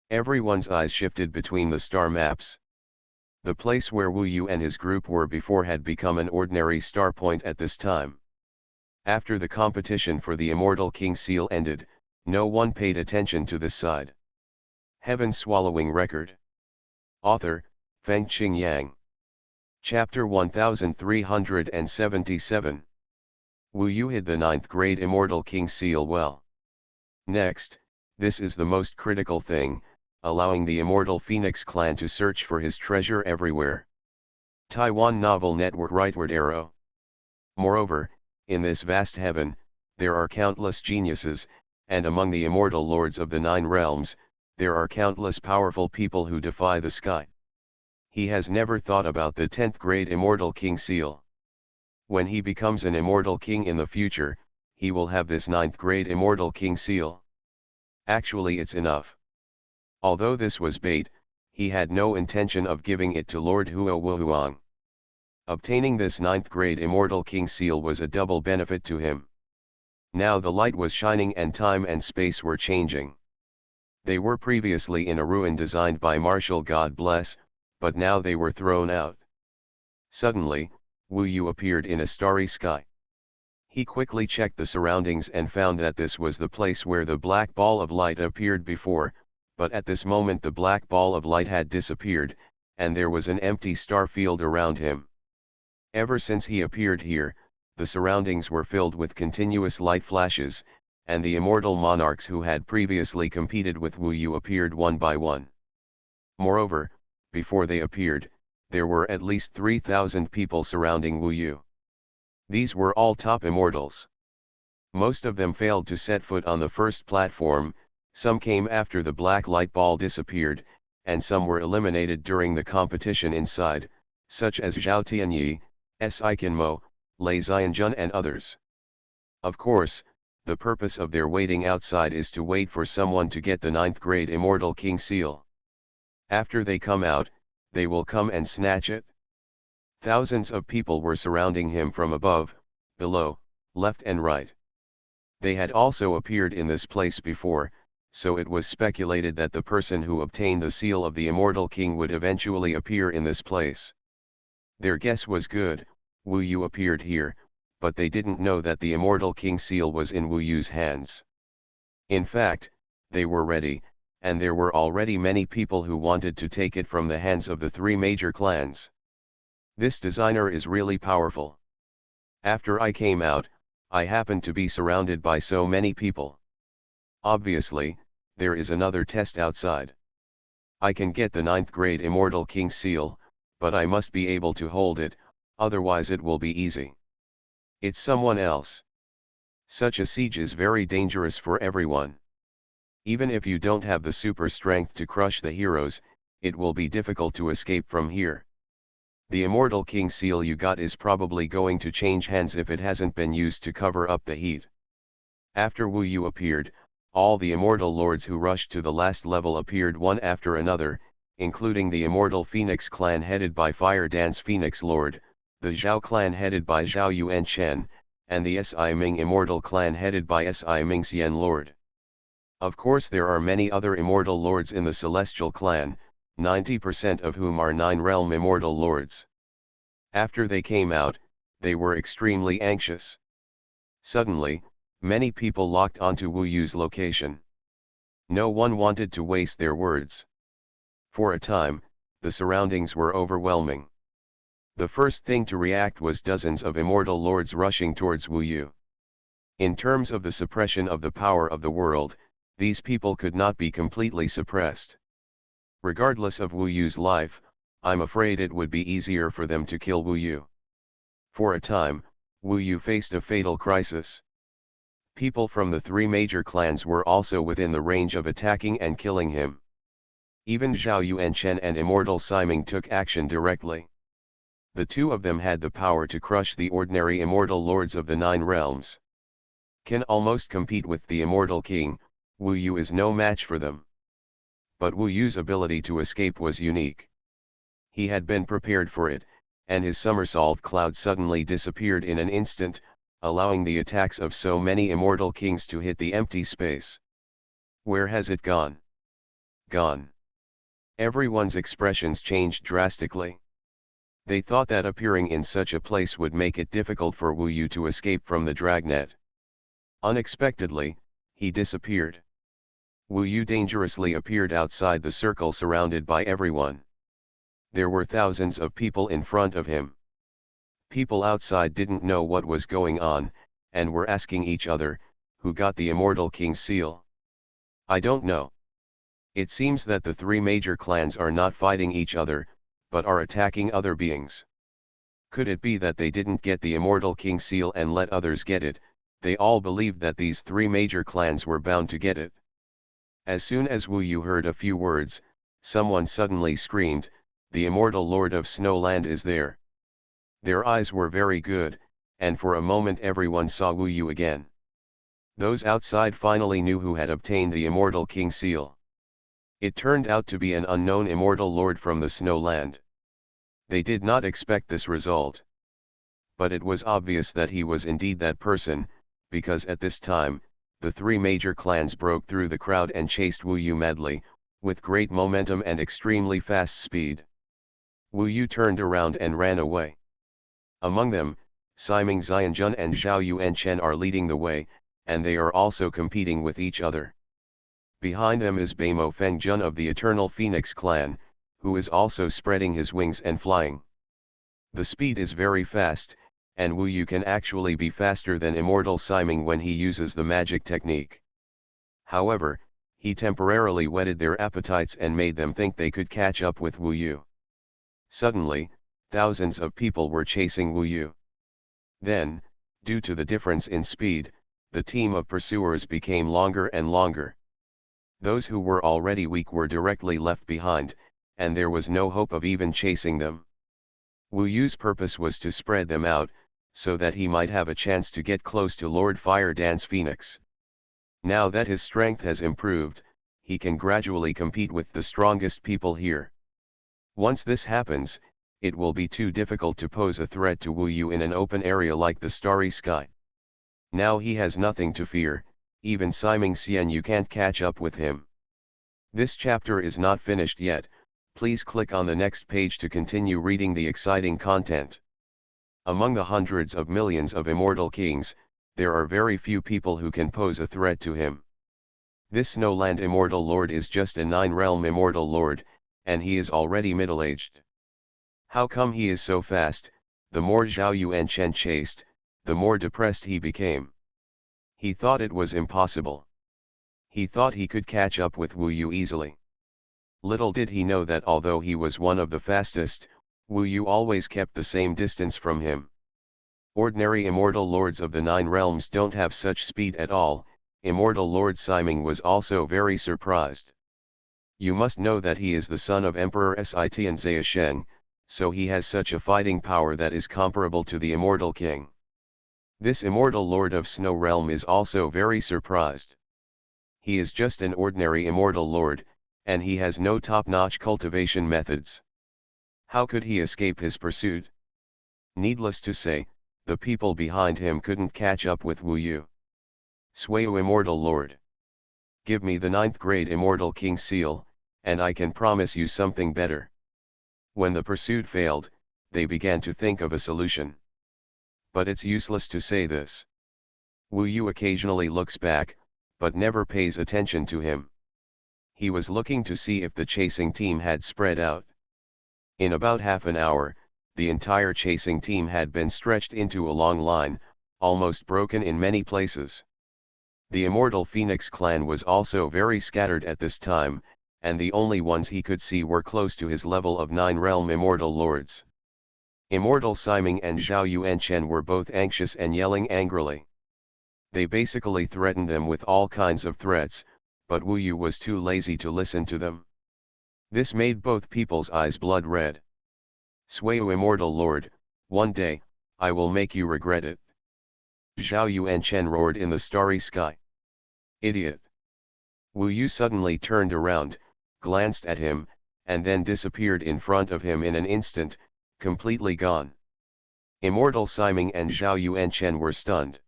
Everyone's eyes shifted between the star maps. The place where Wu Yu and his group were before had become an ordinary star point at this time. After the competition for the Immortal King seal ended, no one paid attention to this side. Heaven Swallowing Record. Author, Feng Qing Yang. Chapter 1377. Wu Yu hid the 9th grade Immortal King seal well. Next, this is the most critical thing, allowing the Immortal Phoenix clan to search for his treasure everywhere. Taiwan Novel Network Rightward Arrow. Moreover, in this vast heaven, there are countless geniuses, and among the immortal lords of the 9 realms, there are countless powerful people who defy the sky. He has never thought about the 10th grade Immortal King seal. When he becomes an Immortal King in the future, he will have this 9th grade Immortal King seal. Actually, it's enough. Although this was bait, he had no intention of giving it to Lord Huo Wuhuang. Obtaining this 9th grade Immortal King seal was a double benefit to him. Now the light was shining and time and space were changing. They were previously in a ruin designed by Marshal God Bless, but now they were thrown out. Suddenly, Wu Yu appeared in a starry sky. He quickly checked the surroundings and found that this was the place where the black ball of light appeared before, but at this moment the black ball of light had disappeared, and there was an empty star field around him. Ever since he appeared here, the surroundings were filled with continuous light flashes, and the immortal monarchs who had previously competed with Wu Yu appeared one by one. Moreover, before they appeared, there were at least 3,000 people surrounding Wu Yu. These were all top immortals. Most of them failed to set foot on the first platform, some came after the black light ball disappeared, and some were eliminated during the competition inside, such as Zhao Tianyi, Si Qinmo, Lei Xianjun and others. Of course, the purpose of their waiting outside is to wait for someone to get the 9th grade Immortal King seal. After they come out, they will come and snatch it. Thousands of people were surrounding him from above, below, left and right. They had also appeared in this place before, so it was speculated that the person who obtained the seal of the Immortal King would eventually appear in this place. Their guess was good. Wu Yu appeared here, but they didn't know that the Immortal King seal was in Wu Yu's hands. In fact, they were ready, and there were already many people who wanted to take it from the hands of the 3 major clans. This designer is really powerful. After I came out, I happened to be surrounded by so many people. Obviously, there is another test outside. I can get the 9th grade Immortal King seal, but I must be able to hold it, otherwise it will be easy. It's someone else. Such a siege is very dangerous for everyone. Even if you don't have the super strength to crush the heroes, it will be difficult to escape from here. The Immortal King seal you got is probably going to change hands if it hasn't been used to cover up the heat. After Wu Yu appeared, all the Immortal Lords who rushed to the last level appeared one after another, including the Immortal Phoenix clan headed by Fire Dance Phoenix Lord, the Zhao clan headed by Zhao Yuan Chen, and the Si Ming Immortal clan headed by Si Ming Xian Lord. Of course there are many other Immortal Lords in the Celestial clan, 90% of whom are 9-realm Immortal Lords. After they came out, they were extremely anxious. Suddenly, many people locked onto Wu Yu's location. No one wanted to waste their words. For a time, the surroundings were overwhelming. The first thing to react was dozens of Immortal Lords rushing towards Wu Yu. In terms of the suppression of the power of the world, these people could not be completely suppressed. Regardless of Wu Yu's life, I'm afraid it would be easier for them to kill Wu Yu. For a time, Wu Yu faced a fatal crisis. People from the 3 major clans were also within the range of attacking and killing him. Even Zhao Yuan Chen and Immortal Siming took action directly. The 2 of them had the power to crush the ordinary Immortal Lords of the 9 realms. Can almost compete with the Immortal King. Wu Yu is no match for them. But Wu Yu's ability to escape was unique. He had been prepared for it, and his somersault cloud suddenly disappeared in an instant, allowing the attacks of so many Immortal Kings to hit the empty space. Where has it gone? Gone. Everyone's expressions changed drastically. They thought that appearing in such a place would make it difficult for Wu Yu to escape from the dragnet. Unexpectedly, he disappeared. Wu Yu dangerously appeared outside the circle surrounded by everyone. There were thousands of people in front of him. People outside didn't know what was going on, and were asking each other, who got the Immortal King seal? I don't know. It seems that the 3 major clans are not fighting each other, but are attacking other beings. Could it be that they didn't get the Immortal King seal and let others get it? They all believed that these 3 major clans were bound to get it. As soon as Wu Yu heard a few words, someone suddenly screamed, "The Immortal Lord of Snowland is there." Their eyes were very good, and for a moment everyone saw Wu Yu again. Those outside finally knew who had obtained the Immortal King seal. It turned out to be an unknown Immortal Lord from the Snowland. They did not expect this result. But it was obvious that he was indeed that person, because at this time, the 3 major clans broke through the crowd and chased Wu Yu madly, with great momentum and extremely fast speed. Wu Yu turned around and ran away. Among them, Siming Xianjun and Zhao Yuan Chen are leading the way, and they are also competing with each other. Behind them is Beimo Fengjun of the Eternal Phoenix clan, who is also spreading his wings and flying. The speed is very fast, and Wu Yu can actually be faster than Immortal Siming when he uses the magic technique. However, he temporarily whetted their appetites and made them think they could catch up with Wu Yu. Suddenly, thousands of people were chasing Wu Yu. Then, due to the difference in speed, the team of pursuers became longer and longer. Those who were already weak were directly left behind, and there was no hope of even chasing them. Wu Yu's purpose was to spread them out, so that he might have a chance to get close to Lord Fire Dance Phoenix. Now that his strength has improved, he can gradually compete with the strongest people here. Once this happens, it will be too difficult to pose a threat to Wu Yu in an open area like the starry sky. Now he has nothing to fear, even Siming Xian you can't catch up with him. This chapter is not finished yet, please click on the next page to continue reading the exciting content. Among the hundreds of millions of immortal kings, there are very few people who can pose a threat to him. This Snowland Immortal Lord is just a 9-realm Immortal Lord, and he is already middle-aged. How come he is so fast? The more Zhao Yuanchen chased, the more depressed he became. He thought it was impossible. He thought he could catch up with Wu Yu easily. Little did he know that although he was one of the fastest, Wu Yu always kept the same distance from him. Ordinary immortal lords of the 9 realms don't have such speed at all. Immortal Lord Siming was also very surprised. You must know that he is the son of Emperor Sitian Zaisheng, so he has such a fighting power that is comparable to the Immortal King. This Immortal Lord of Snow Realm is also very surprised. He is just an ordinary Immortal Lord, and he has no top-notch cultivation methods. How could he escape his pursuit? Needless to say, the people behind him couldn't catch up with Wu Yu. Xuanhuan Immortal Lord. Give me the 9th grade Immortal King seal, and I can promise you something better. When the pursuit failed, they began to think of a solution. But it's useless to say this. Wu Yu occasionally looks back, but never pays attention to him. He was looking to see if the chasing team had spread out. In about half an hour, the entire chasing team had been stretched into a long line, almost broken in many places. The Immortal Phoenix clan was also very scattered at this time, and the only ones he could see were close to his level of 9-realm Immortal Lords. Immortal Siming and Zhao Yuanchen were both anxious and yelling angrily. They basically threatened them with all kinds of threats, but Wu Yu was too lazy to listen to them. This made both people's eyes blood red. Xuanhuan Immortal Lord, one day, I will make you regret it. Zhao Yuanchen roared in the starry sky. Idiot! Wu Yu suddenly turned around, glanced at him, and then disappeared in front of him in an instant, completely gone. Immortal Siming and Zhao Yuanchen were stunned.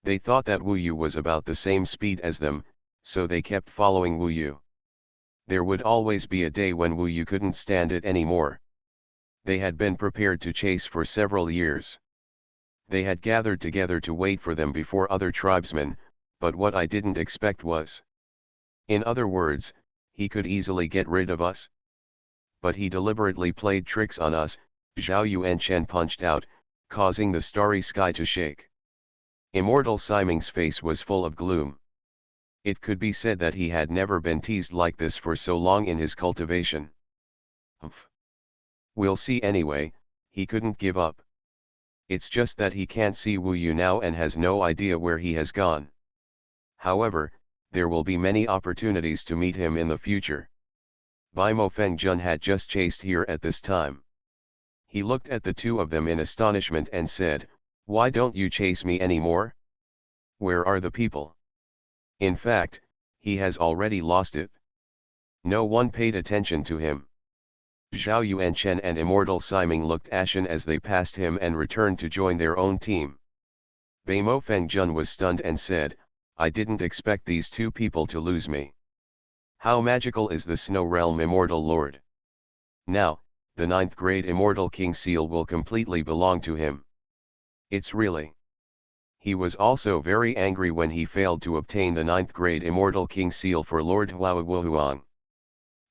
They thought that Wu Yu was about the same speed as them, so they kept following Wu Yu. There would always be a day when Wu Yu couldn't stand it anymore. They had been prepared to chase for several years. They had gathered together to wait for them before other tribesmen, but what I didn't expect was. In other words, he could easily get rid of us. But he deliberately played tricks on us, Zhao Yuanchen punched out, causing the starry sky to shake. Immortal Siming's face was full of gloom. It could be said that he had never been teased like this for so long in his cultivation. Humph. We'll see anyway, he couldn't give up. It's just that he can't see Wu Yu now and has no idea where he has gone. However, there will be many opportunities to meet him in the future. Baimo Fengjun had just chased here at this time. He looked at the two of them in astonishment and said, "Why don't you chase me anymore? Where are the people?" In fact, he has already lost it. No one paid attention to him. Zhao Yuanchen and Immortal Siming looked ashen as they passed him and returned to join their own team. Baimo Fengjun was stunned and said, "I didn't expect these two people to lose me. How magical is the Snow Realm Immortal Lord? Now, the 9th grade Immortal King seal will completely belong to him. It's really." He was also very angry when he failed to obtain the 9th grade Immortal King seal for Lord Huang.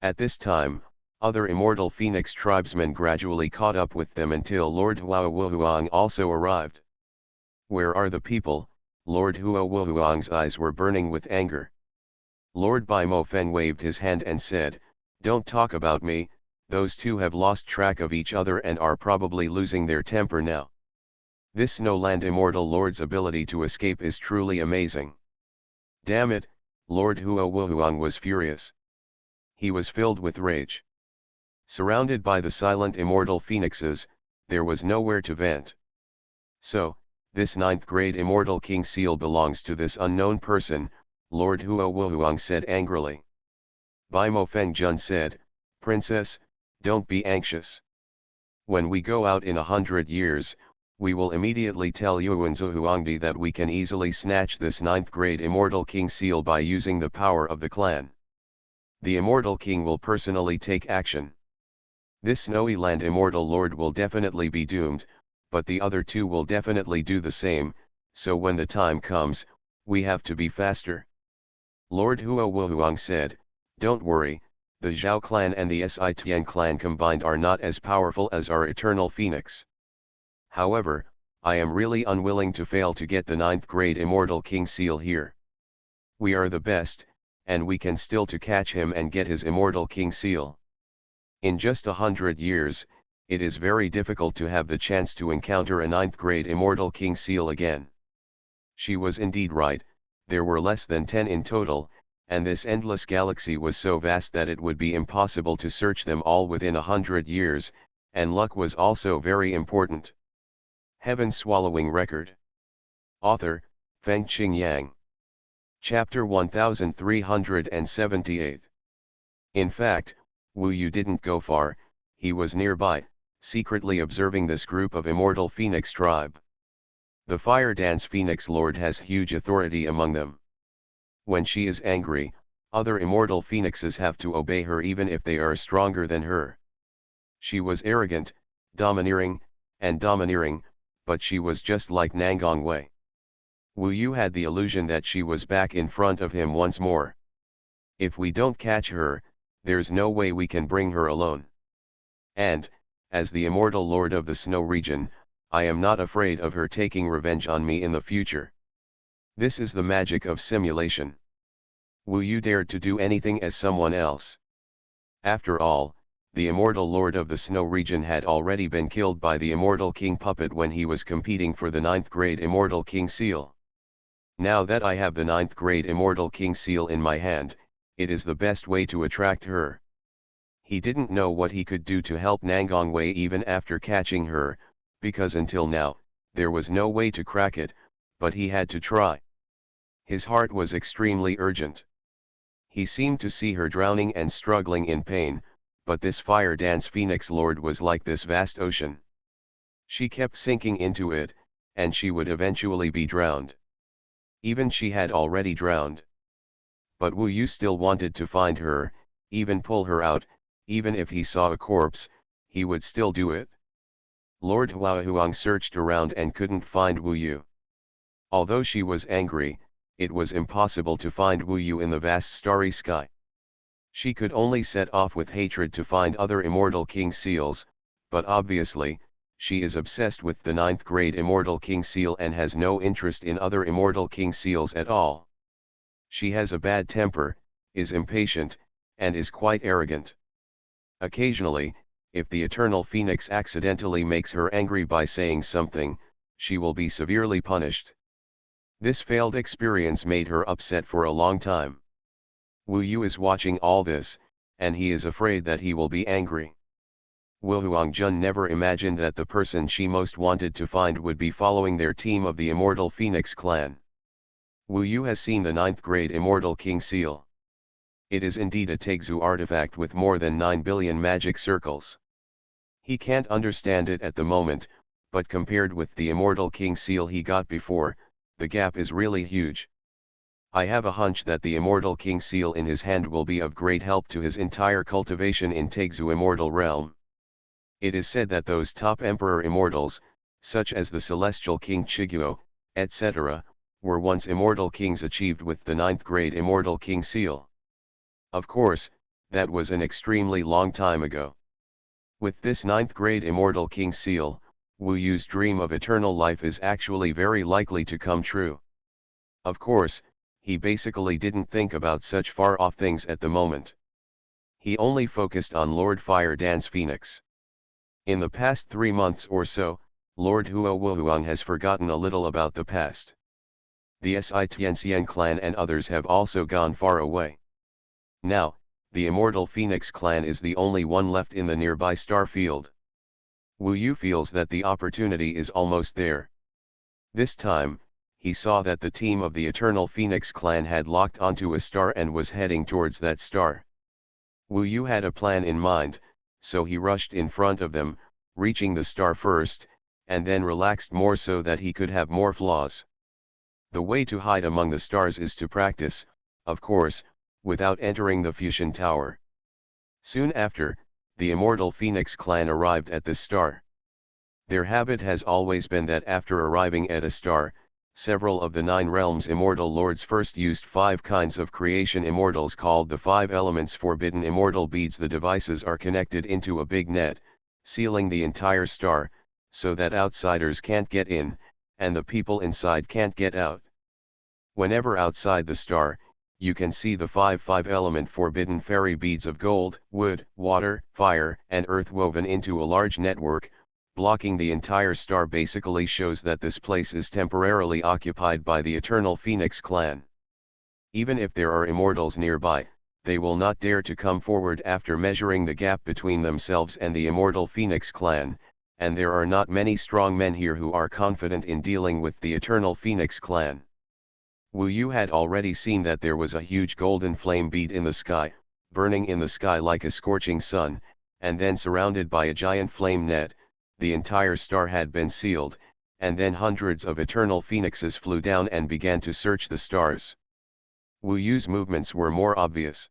At this time, other Immortal Phoenix tribesmen gradually caught up with them until Lord Huang also arrived. "Where are the people?" Lord Huang's eyes were burning with anger. Lord Baimo Feng waved his hand and said, "Don't talk about me, those two have lost track of each other and are probably losing their temper now. This Snowland Immortal Lord's ability to escape is truly amazing. Damn it," Lord Huang was furious. He was filled with rage. Surrounded by the silent immortal phoenixes, there was nowhere to vent. So, this 9th grade Immortal King Seal belongs to this unknown person, Lord Huo Wuhuang said angrily. Bai Mo Feng Jun said, Princess, don't be anxious. When we go out in 100 years, we will immediately tell Yuan Zuhuangdi that we can easily snatch this 9th grade Immortal King Seal by using the power of the clan. The Immortal King will personally take action. This Snowy Land Immortal Lord will definitely be doomed, but the other two will definitely do the same, so when the time comes, we have to be faster. Lord Huo Wuhuang said, don't worry, the Zhao clan and the Sitian clan combined are not as powerful as our Eternal Phoenix. However, I am really unwilling to fail to get the 9th grade Immortal King Seal here. We are the best, and we can still to catch him and get his Immortal King Seal. In just 100 years, it is very difficult to have the chance to encounter a 9th grade Immortal King Seal again. She was indeed right, there were less than 10 in total, and this endless galaxy was so vast that it would be impossible to search them all within 100 years, and luck was also very important. Heaven-swallowing record. Author, Feng Qing Yang. Chapter 1378. In fact, Wu Yu didn't go far, he was nearby, secretly observing this group of immortal Phoenix tribe. The Fire Dance Phoenix Lord has huge authority among them. When she is angry, other immortal phoenixes have to obey her even if they are stronger than her. She was arrogant, domineering, but she was just like Nangang Wei. Wu Yu had the illusion that she was back in front of him once more. If we don't catch her, there's no way we can bring her alone. And, as the immortal lord of the snow region, I am not afraid of her taking revenge on me in the future. This is the magic of simulation. Wu Yu dared to do anything as someone else. After all, the immortal lord of the snow region had already been killed by the immortal king puppet when he was competing for the 9th grade Immortal King Seal. Now that I have the 9th grade Immortal King Seal in my hand, it is the best way to attract her. He didn't know what he could do to help Nangang Wei even after catching her, because until now, there was no way to crack it, but he had to try. His heart was extremely urgent. He seemed to see her drowning and struggling in pain, but this Fire Dance Phoenix Lord was like this vast ocean. She kept sinking into it, and she would eventually be drowned. Even she had already drowned. But Wu Yu still wanted to find her, even pull her out, even if he saw a corpse, he would still do it. Lord Huahuang searched around and couldn't find Wu Yu. Although she was angry, it was impossible to find Wu Yu in the vast starry sky. She could only set off with hatred to find other Immortal King Seals, but obviously, she is obsessed with the 9th grade Immortal King Seal and has no interest in other Immortal King Seals at all. She has a bad temper, is impatient, and is quite arrogant. Occasionally, if the Eternal Phoenix accidentally makes her angry by saying something, she will be severely punished. This failed experience made her upset for a long time. Wu Yu is watching all this, and he is afraid that he will be angry. Wu Huangjun never imagined that the person she most wanted to find would be following their team of the Immortal Phoenix clan. Wu Yu has seen the 9th grade Immortal King Seal. It is indeed a Taixu artifact with more than 9 billion magic circles. He can't understand it at the moment, but compared with the Immortal King Seal he got before, the gap is really huge. I have a hunch that the Immortal King Seal in his hand will be of great help to his entire cultivation in Taixu Immortal Realm. It is said that those top Emperor Immortals, such as the Celestial King Chiguo, etc., were once Immortal Kings achieved with the 9th grade Immortal King Seal. Of course, that was an extremely long time ago. With this 9th grade Immortal King Seal, Wu Yu's dream of eternal life is actually very likely to come true. Of course, he basically didn't think about such far-off things at the moment. He only focused on Lord Fire Dance Phoenix. In the past 3 months or so, Lord Huo Wuhuang has forgotten a little about the past. The Sitian clan and others have also gone far away. Now, the Immortal Phoenix clan is the only one left in the nearby star field. Wu Yu feels that the opportunity is almost there. This time, he saw that the team of the Eternal Phoenix clan had locked onto a star and was heading towards that star. Wu Yu had a plan in mind, so he rushed in front of them, reaching the star first, and then relaxed more so that he could have more flaws. The way to hide among the stars is to practice, of course, without entering the fusion tower. Soon after, the Immortal Phoenix clan arrived at this star. Their habit has always been that after arriving at a star, several of the 9 realms immortal lords first used 5 kinds of creation immortals called the 5 elements forbidden immortal beads. The devices are connected into a big net, sealing the entire star, so that outsiders can't get in, and the people inside can't get out. Whenever outside the star, you can see the 5 element forbidden fairy beads of gold, wood, water, fire, and earth woven into a large network, blocking the entire star. Basically shows that this place is temporarily occupied by the Eternal Phoenix clan. Even if there are immortals nearby, they will not dare to come forward after measuring the gap between themselves and the Immortal Phoenix clan, and there are not many strong men here who are confident in dealing with the Eternal Phoenix clan. Wu Yu had already seen that there was a huge golden flame bead in the sky, burning in the sky like a scorching sun, and then surrounded by a giant flame net. The entire star had been sealed, and then hundreds of eternal phoenixes flew down and began to search the stars. Wu Yu's movements were more obvious.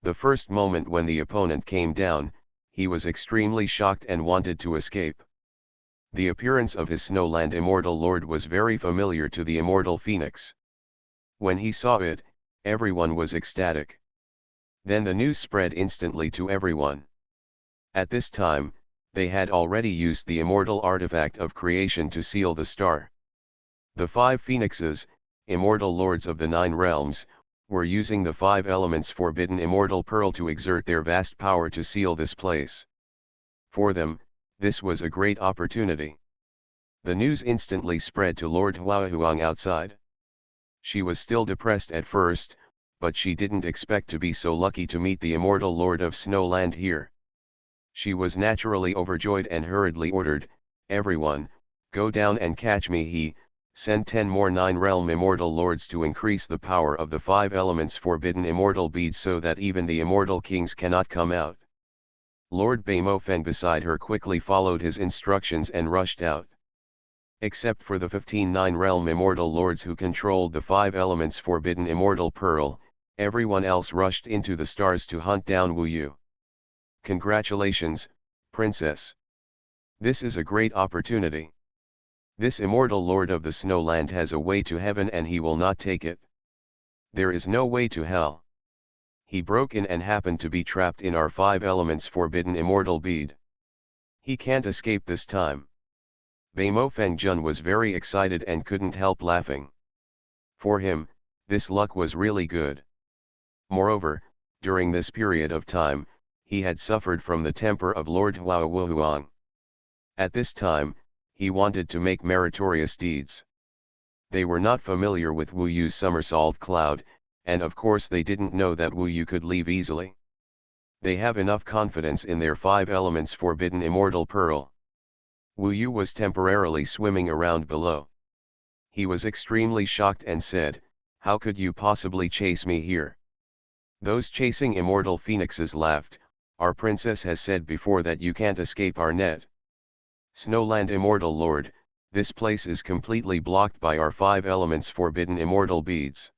The first moment when the opponent came down, he was extremely shocked and wanted to escape. The appearance of his Snowland Immortal Lord was very familiar to the Immortal Phoenix. When he saw it, everyone was ecstatic. Then the news spread instantly to everyone. At this time, they had already used the immortal artifact of creation to seal the star. The 5 phoenixes, immortal lords of the 9 realms, were using the 5 elements forbidden immortal pearl to exert their vast power to seal this place. For them, this was a great opportunity. The news instantly spread to Lord Xuanhuan outside. She was still depressed at first, but she didn't expect to be so lucky to meet the immortal Lord of Snowland here. She was naturally overjoyed and hurriedly ordered, "Everyone, go down and catch me." He sent 10 more 9-realm immortal lords to increase the power of the 5 elements forbidden immortal beads so that even the immortal kings cannot come out. Lord Baimofeng beside her quickly followed his instructions and rushed out. Except for the 15 9-realm immortal lords who controlled the 5 elements forbidden immortal pearl, everyone else rushed into the stars to hunt down Wu Yu. Congratulations, Princess. This is a great opportunity. This immortal lord of the Snowland has a way to heaven and he will not take it. There is no way to hell. He broke in and happened to be trapped in our 5 elements forbidden immortal bead. He can't escape this time. Baimofeng Jun was very excited and couldn't help laughing. For him, this luck was really good. Moreover, during this period of time, he had suffered from the temper of Lord Xuanhuan. At this time, he wanted to make meritorious deeds. They were not familiar with Wu Yu's somersault cloud, and of course they didn't know that Wu Yu could leave easily. They have enough confidence in their 5 elements forbidden immortal pearl. Wu Yu was temporarily swimming around below. He was extremely shocked and said, "How could you possibly chase me here?" Those chasing immortal phoenixes laughed, "Our princess has said before that you can't escape our net." Snowland Immortal Lord, this place is completely blocked by our 5 elements forbidden immortal beads.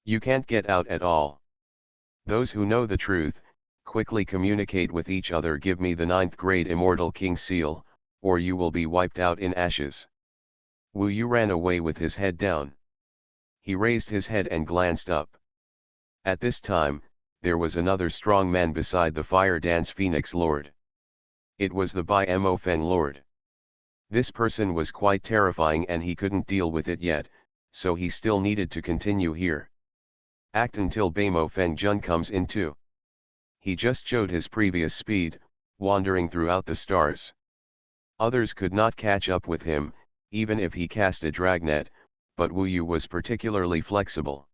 You can't get out at all. Those who know the truth, quickly communicate with each other. Give me the 9th grade Immortal King seal, or you will be wiped out in ashes. Wu Yu ran away with his head down. He raised his head and glanced up. At this time, there was another strong man beside the Fire Dance Phoenix Lord. It was the Baimofeng Lord. This person was quite terrifying and he couldn't deal with it yet, so he still needed to continue here. Act until Baimofeng Jun comes in too. He just showed his previous speed, wandering throughout the stars. Others could not catch up with him, even if he cast a dragnet, but Wu Yu was particularly flexible.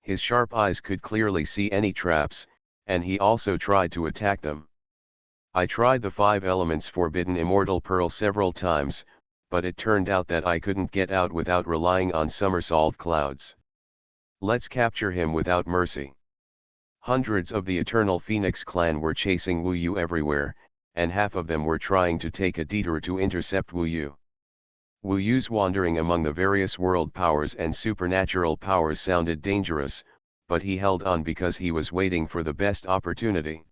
His sharp eyes could clearly see any traps, and he also tried to attack them. I tried the 5 elements forbidden immortal pearl several times, but it turned out that I couldn't get out without relying on somersault clouds. Let's capture him without mercy. Hundreds of the Eternal Phoenix clan were chasing Wu Yu everywhere, and half of them were trying to take a detour to intercept Wu Yu. Wu Yu's wandering among the various world powers and supernatural powers sounded dangerous, but he held on because he was waiting for the best opportunity.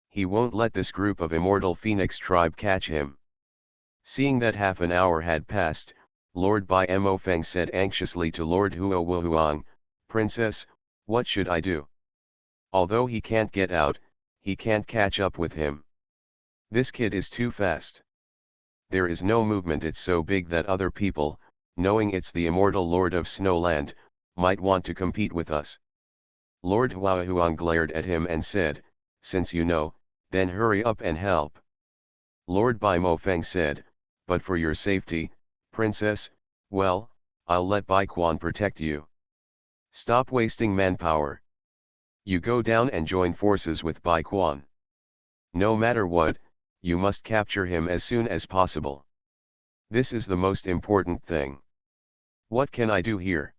He won't let this group of immortal Phoenix tribe catch him. Seeing that half an hour had passed, Lord Bai Mo Feng said anxiously to Lord Huo Wuhuang, "Princess, what should I do? Although he can't get out, he can't catch up with him. This kid is too fast. There is no movement. It's so big that other people, knowing it's the immortal Lord of Snowland, might want to compete with us." Lord Huahuang glared at him and said, "Since you know, then hurry up and help." Lord Bai Mo Feng said, "But for your safety, Princess, well, I'll let Bai Quan protect you. Stop wasting manpower. You go down and join forces with Bai Quan. No matter what, you must capture him as soon as possible. This is the most important thing. What can I do here?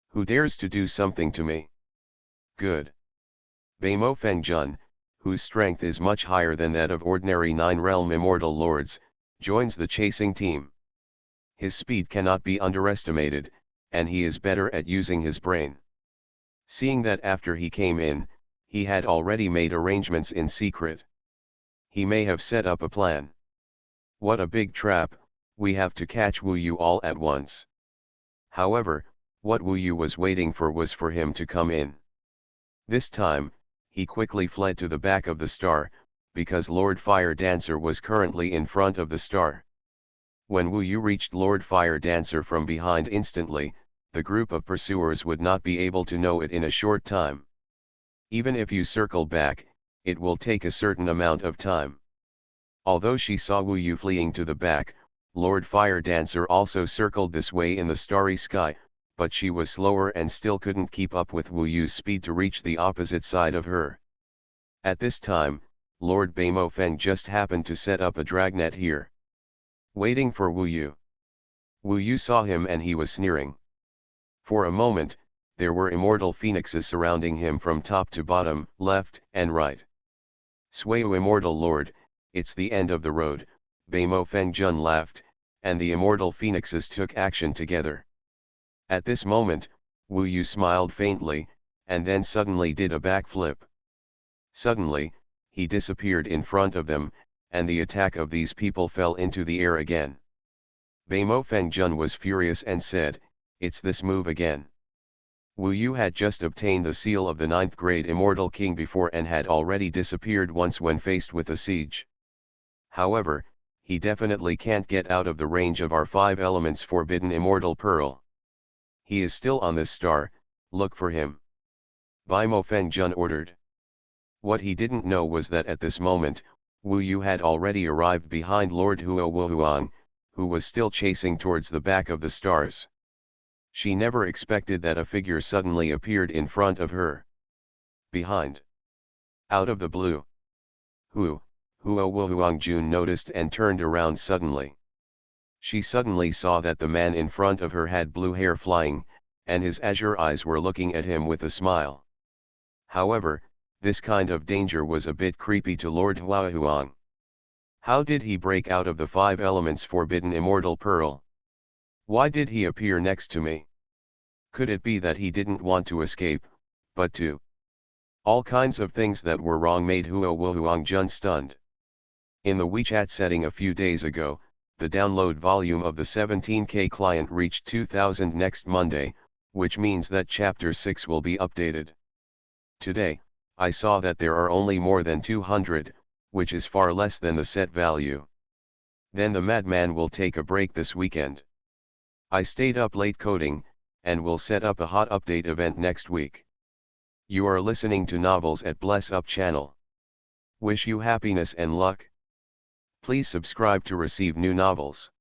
Who dares to do something to me?" "Good." Bai Mo Feng Jun, whose strength is much higher than that of ordinary nine-realm immortal lords, joins the chasing team. His speed cannot be underestimated, and he is better at using his brain. Seeing that after he came in, he had already made arrangements in secret. He may have set up a plan. What a big trap, we have to catch Wu Yu all at once. However, what Wu Yu was waiting for was for him to come in. This time, he quickly fled to the back of the star, because Lord Fire Dancer was currently in front of the star. When Wu Yu reached Lord Fire Dancer from behind instantly, the group of pursuers would not be able to know it in a short time. Even if you circle back, it will take a certain amount of time. Although she saw Wu Yu fleeing to the back, Lord Fire Dancer also circled this way in the starry sky, but she was slower and still couldn't keep up with Wu Yu's speed to reach the opposite side of her. At this time, Lord Bai Mo Feng just happened to set up a dragnet here, waiting for Wu Yu. Wu Yu saw him and he was sneering. For a moment, there were immortal phoenixes surrounding him from top to bottom, left and right. "Swayu immortal lord, it's the end of the road," Bai Mo Feng Jun laughed, and the immortal phoenixes took action together. At this moment, Wu Yu smiled faintly, and then suddenly did a backflip. Suddenly, he disappeared in front of them, and the attack of these people fell into the air again. Bai Mo Feng Jun was furious and said, "It's this move again." Wu Yu had just obtained the seal of the 9th grade Immortal King before and had already disappeared once when faced with a siege. However, he definitely can't get out of the range of our 5 elements forbidden Immortal Pearl. He is still on this star, look for him. Bai Mo Feng Jun ordered. What he didn't know was that at this moment, Wu Yu had already arrived behind Lord Huo Wuhuang, who was still chasing towards the back of the stars. She never expected that a figure suddenly appeared in front of her. Behind. Out of the blue. Huo Wuhuang Jun noticed and turned around suddenly. She suddenly saw that the man in front of her had blue hair flying, and his azure eyes were looking at him with a smile. However, this kind of danger was a bit creepy to Lord Huahuang. How did he break out of the 5 elements forbidden Immortal Pearl? Why did he appear next to me? Could it be that he didn't want to escape, but to? All kinds of things that were wrong made Huo Wuhuang Jun stunned. In the WeChat setting a few days ago, the download volume of the 17K client reached 2000 next Monday, which means that Chapter 6 will be updated. Today, I saw that there are only more than 200, which is far less than the set value. Then the madman will take a break this weekend. I stayed up late coding, and will set up a hot update event next week. You are listening to Novels at Bless Up channel. Wish you happiness and luck. Please subscribe to receive new novels.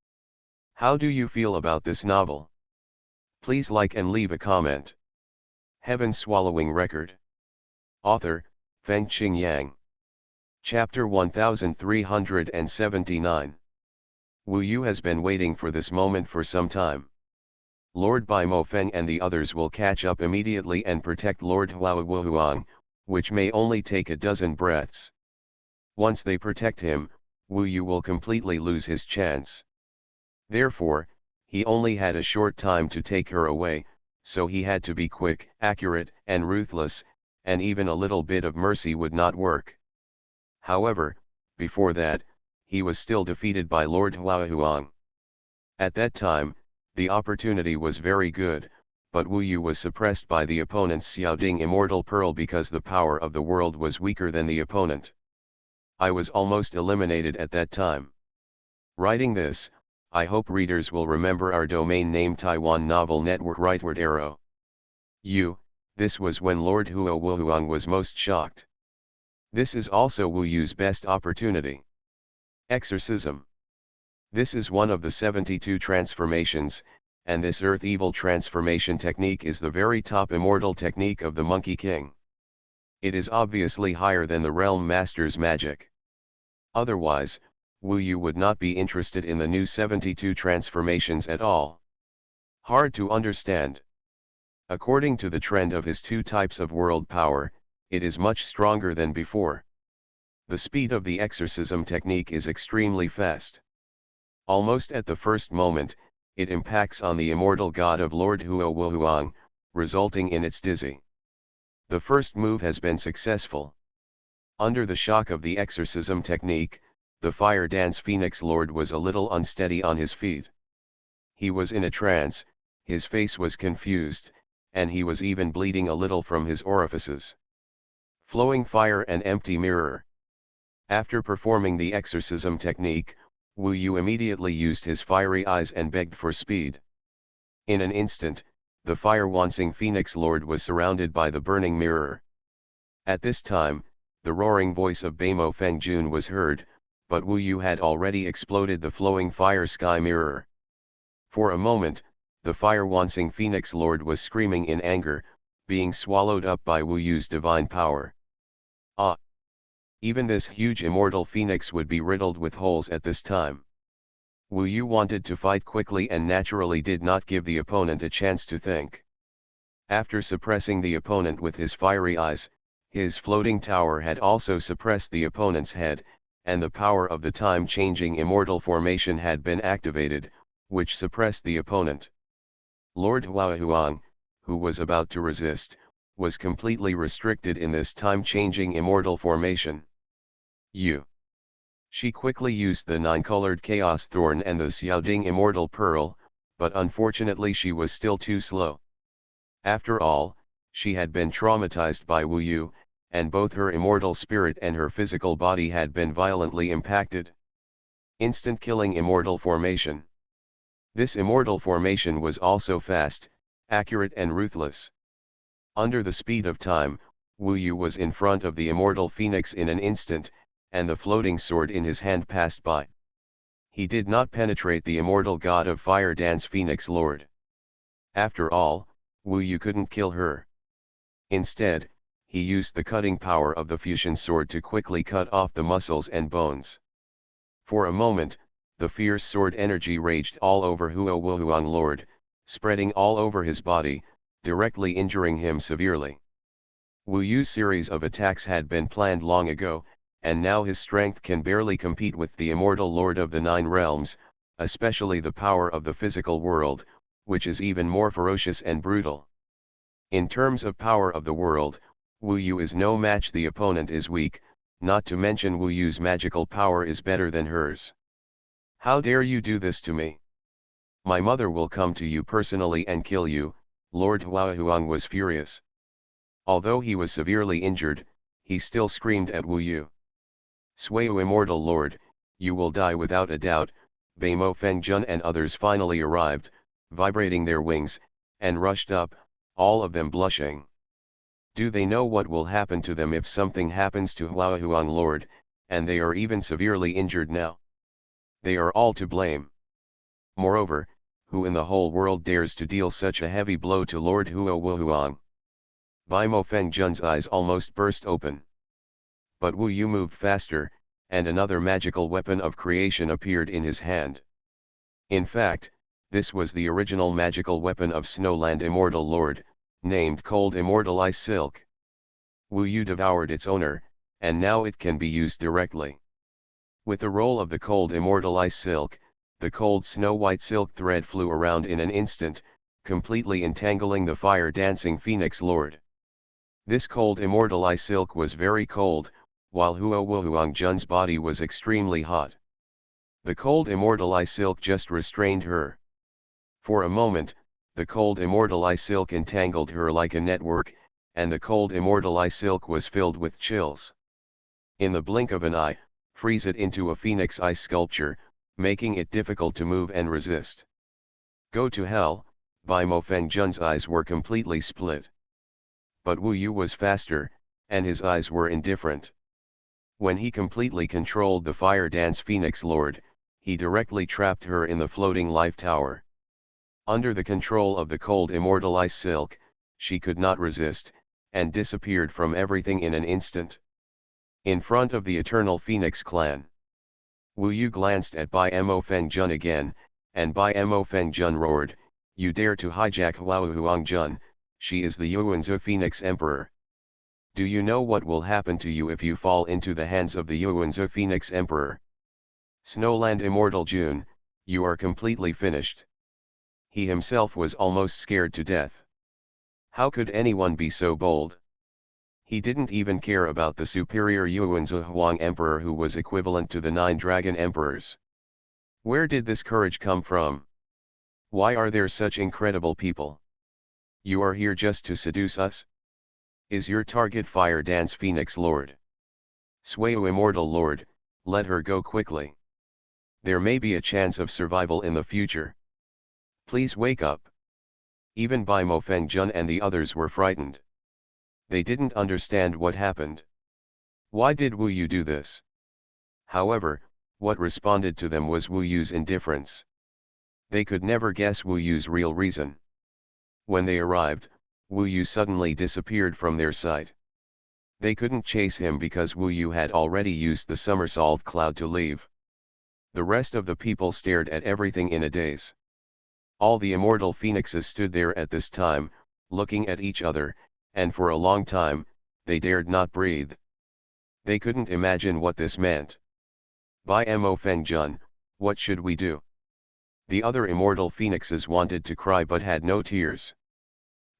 How do you feel about this novel? Please like and leave a comment. Heaven Swallowing Record. Author, Feng Qing Yang. Chapter 1379. Wu Yu has been waiting for this moment for some time. Lord Bai Mo Feng and the others will catch up immediately and protect Lord Xuanhuan, which may only take a dozen breaths. Once they protect him, Wu Yu will completely lose his chance. Therefore, he only had a short time to take her away, so he had to be quick, accurate, and ruthless, and even a little bit of mercy would not work. However, before that, he was still defeated by Lord Xuanhuan. At that time, the opportunity was very good, but Wu Yu was suppressed by the opponent's Xiaoding Immortal Pearl because the power of the world was weaker than the opponent. I was almost eliminated at that time. Writing this, I hope readers will remember our domain name Taiwan Novel Network Rightward Arrow. This was when Lord Xuanhuan was most shocked. This is also Wu Yu's best opportunity. Exorcism. This is one of the 72 transformations, and this Earth Evil transformation technique is the very top immortal technique of the Monkey King. It is obviously higher than the Realm Master's magic. Otherwise, Wu Yu would not be interested in the new 72 transformations at all. Hard to understand. According to the trend of his two types of world power, it is much stronger than before. The speed of the exorcism technique is extremely fast. Almost at the first moment, it impacts on the immortal god of Lord Xuanhuan, resulting in its dizzy. The first move has been successful. Under the shock of the exorcism technique, the fire dance Phoenix Lord was a little unsteady on his feet. He was in a trance, his face was confused, and he was even bleeding a little from his orifices. Flowing fire and empty mirror. After performing the exorcism technique, Wu Yu immediately used his fiery eyes and begged for speed. In an instant, the fire-wancing Phoenix Lord was surrounded by the burning mirror. At this time, the roaring voice of Baimo Feng Jun was heard, but Wu Yu had already exploded the flowing fire sky mirror. For a moment, the fire-wancing Phoenix Lord was screaming in anger, being swallowed up by Wu Yu's divine power. Ah! Even this huge immortal phoenix would be riddled with holes at this time. Wu Yu wanted to fight quickly and naturally did not give the opponent a chance to think. After suppressing the opponent with his fiery eyes, his floating tower had also suppressed the opponent's head, and the power of the time-changing immortal formation had been activated, which suppressed the opponent. Lord Xuanhuan, who was about to resist, was completely restricted in this time-changing immortal formation. She quickly used the 9-colored Chaos Thorn and the Xiaoding Immortal Pearl, but unfortunately she was still too slow. After all, she had been traumatized by Wu Yu, and both her immortal spirit and her physical body had been violently impacted. Instant killing immortal formation. This immortal formation was also fast, accurate and ruthless. Under the speed of time, Wu Yu was in front of the immortal phoenix in an instant, and the floating sword in his hand passed by. He did not penetrate the immortal god of fire dance Phoenix Lord. After all, Wu Yu couldn't kill her. Instead, he used the cutting power of the fusion sword to quickly cut off the muscles and bones. For a moment, the fierce sword energy raged all over Xuanhuan Lord, spreading all over his body, directly injuring him severely. Wu Yu's series of attacks had been planned long ago, and now his strength can barely compete with the immortal Lord of the Nine Realms, especially the power of the physical world, which is even more ferocious and brutal. In terms of power of the world, Wu Yu is no match. The opponent is weak, not to mention Wu Yu's magical power is better than hers. How dare you do this to me? My mother will come to you personally and kill you. Lord Xuanhuan was furious. Although he was severely injured, he still screamed at Wu Yu. Suiyu Immortal Lord, you will die without a doubt. Baimo Fengjun and others finally arrived, vibrating their wings, and rushed up, all of them blushing. Do they know what will happen to them if something happens to Xuanhuan Lord, and they are even severely injured now? They are all to blame. Moreover, who in the whole world dares to deal such a heavy blow to Lord Xuanhuan? Baimo Fengjun's eyes almost burst open. But Wu Yu moved faster, and another magical weapon of creation appeared in his hand. In fact, this was the original magical weapon of Snowland Immortal Lord, named Cold Immortal Ice Silk. Wu Yu devoured its owner, and now it can be used directly. With the roll of the Cold Immortal Ice Silk, the cold snow-white silk thread flew around in an instant, completely entangling the fire-dancing Phoenix Lord. This Cold Immortal Ice Silk was very cold, while Huo Wuhuangjun's body was extremely hot. The Cold Immortal Ice Silk just restrained her. For a moment, the Cold Immortal Ice Silk entangled her like a network, and the Cold Immortal Ice Silk was filled with chills. In the blink of an eye, freeze it into a phoenix ice sculpture, making it difficult to move and resist. Go to hell, Bai Mofengjun's eyes were completely split. But Wu Yu was faster, and his eyes were indifferent. When he completely controlled the fire dance Phoenix Lord, he directly trapped her in the floating life tower. Under the control of the Cold Immortal Ice Silk, she could not resist, and disappeared from everything in an instant. In front of the Eternal Phoenix clan, Wu Yu glanced at Bai Mo Fengjun again, and Bai Mo Fengjun roared, "You dare to hijack Huo Huangjun, she is the Yuanzu Phoenix Emperor. Do you know what will happen to you if you fall into the hands of the Yuanzu Phoenix Emperor? Snowland Immortal Jun, you are completely finished." He himself was almost scared to death. How could anyone be so bold? He didn't even care about the superior Yuanzu Huang Emperor who was equivalent to the 9 Dragon Emperors. Where did this courage come from? Why are there such incredible people? You are here just to seduce us? Is your target Fire Dance Phoenix Lord? Sueo Immortal Lord, let her go quickly. There may be a chance of survival in the future. Please wake up. Even Bai Mo Fengjun and the others were frightened. They didn't understand what happened. Why did Wu Yu do this? However, what responded to them was Wu Yu's indifference. They could never guess Wu Yu's real reason. When they arrived, Wu Yu suddenly disappeared from their sight. They couldn't chase him because Wu Yu had already used the somersault cloud to leave. The rest of the people stared at everything in a daze. All the immortal phoenixes stood there at this time, looking at each other, and for a long time, they dared not breathe. They couldn't imagine what this meant. Bai Mo Fengjun, what should we do? The other immortal phoenixes wanted to cry but had no tears.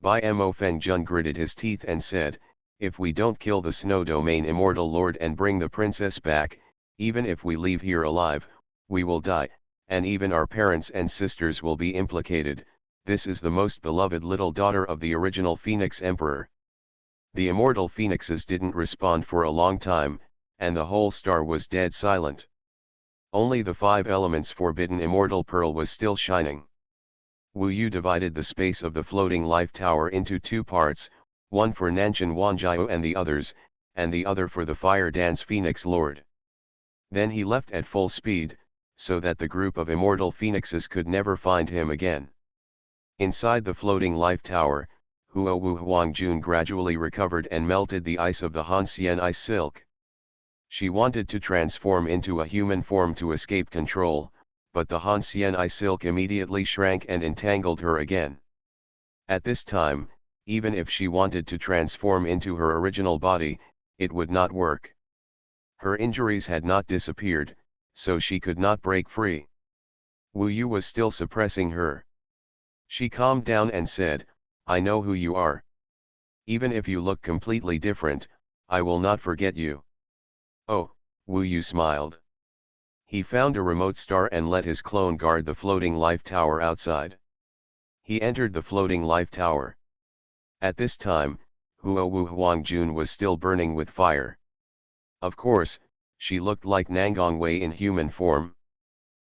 Bai Mo Fengjun gritted his teeth and said, "If we don't kill the Snow Domain Immortal Lord and bring the princess back, even if we leave here alive, we will die, and even our parents and sisters will be implicated. This is the most beloved little daughter of the original Phoenix Emperor." The immortal phoenixes didn't respond for a long time, and the whole star was dead silent. Only the 5 elements forbidden immortal pearl was still shining. Wu Yu divided the space of the floating life tower into 2 parts, one for Nanshan Wanjiao and the others, and the other for the fire dance Phoenix Lord. Then he left at full speed, so that the group of immortal phoenixes could never find him again. Inside the floating life tower, Huo Wu Huangjun gradually recovered and melted the ice of the Hanxian ice silk. She wanted to transform into a human form to escape control, but the Hanxian ice silk immediately shrank and entangled her again. At this time, even if she wanted to transform into her original body, it would not work. Her injuries had not disappeared, so she could not break free. Wu Yu was still suppressing her. She calmed down and said, "I know who you are. Even if you look completely different, I will not forget you." "Oh," Wu Yu smiled. He found a remote star and let his clone guard the floating life tower outside. He entered the floating life tower. At this time, Huo Wu Huangjun was still burning with fire. Of course, she looked like Nangongwei in human form.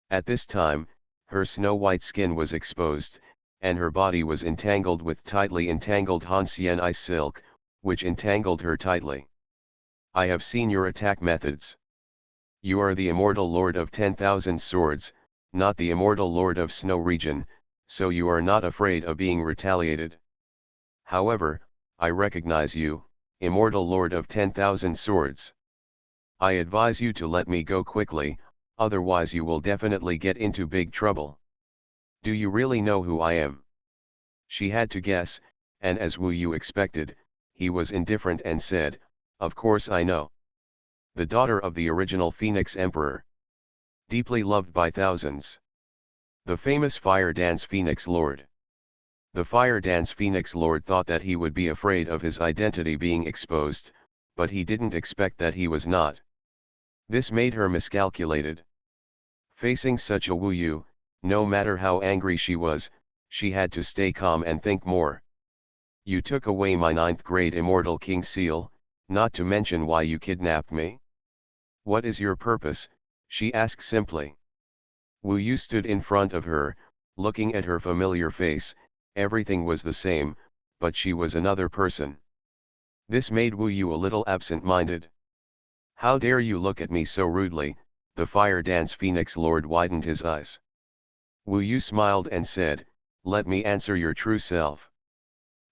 At this time, her snow-white skin was exposed, and her body was entangled with tightly entangled Hanxian ice silk, which entangled her tightly. "I have seen your attack methods. You are the immortal lord of 10,000 swords, not the immortal lord of Snow Region, so you are not afraid of being retaliated. However, I recognize you, immortal lord of 10,000 swords. I advise you to let me go quickly, otherwise you will definitely get into big trouble." Do you really know who I am? She had to guess, and as Wu Yu expected, he was indifferent and said, of course I know. The daughter of the original Phoenix Emperor. Deeply loved by thousands. The famous Fire Dance Phoenix Lord. The Fire Dance Phoenix Lord thought that he would be afraid of his identity being exposed, but he didn't expect that he was not. This made her miscalculated. Facing such a Wu Yu, no matter how angry she was, she had to stay calm and think more. You took away my 9th grade Immortal King Seal, not to mention why you kidnapped me. What is your purpose? She asked simply. Wu Yu stood in front of her, looking at her familiar face. Everything was the same, but she was another person. This made Wu Yu a little absent-minded. How dare you look at me so rudely? The Fire Dance Phoenix Lord widened his eyes. Wu Yu smiled and said, let me answer your true self.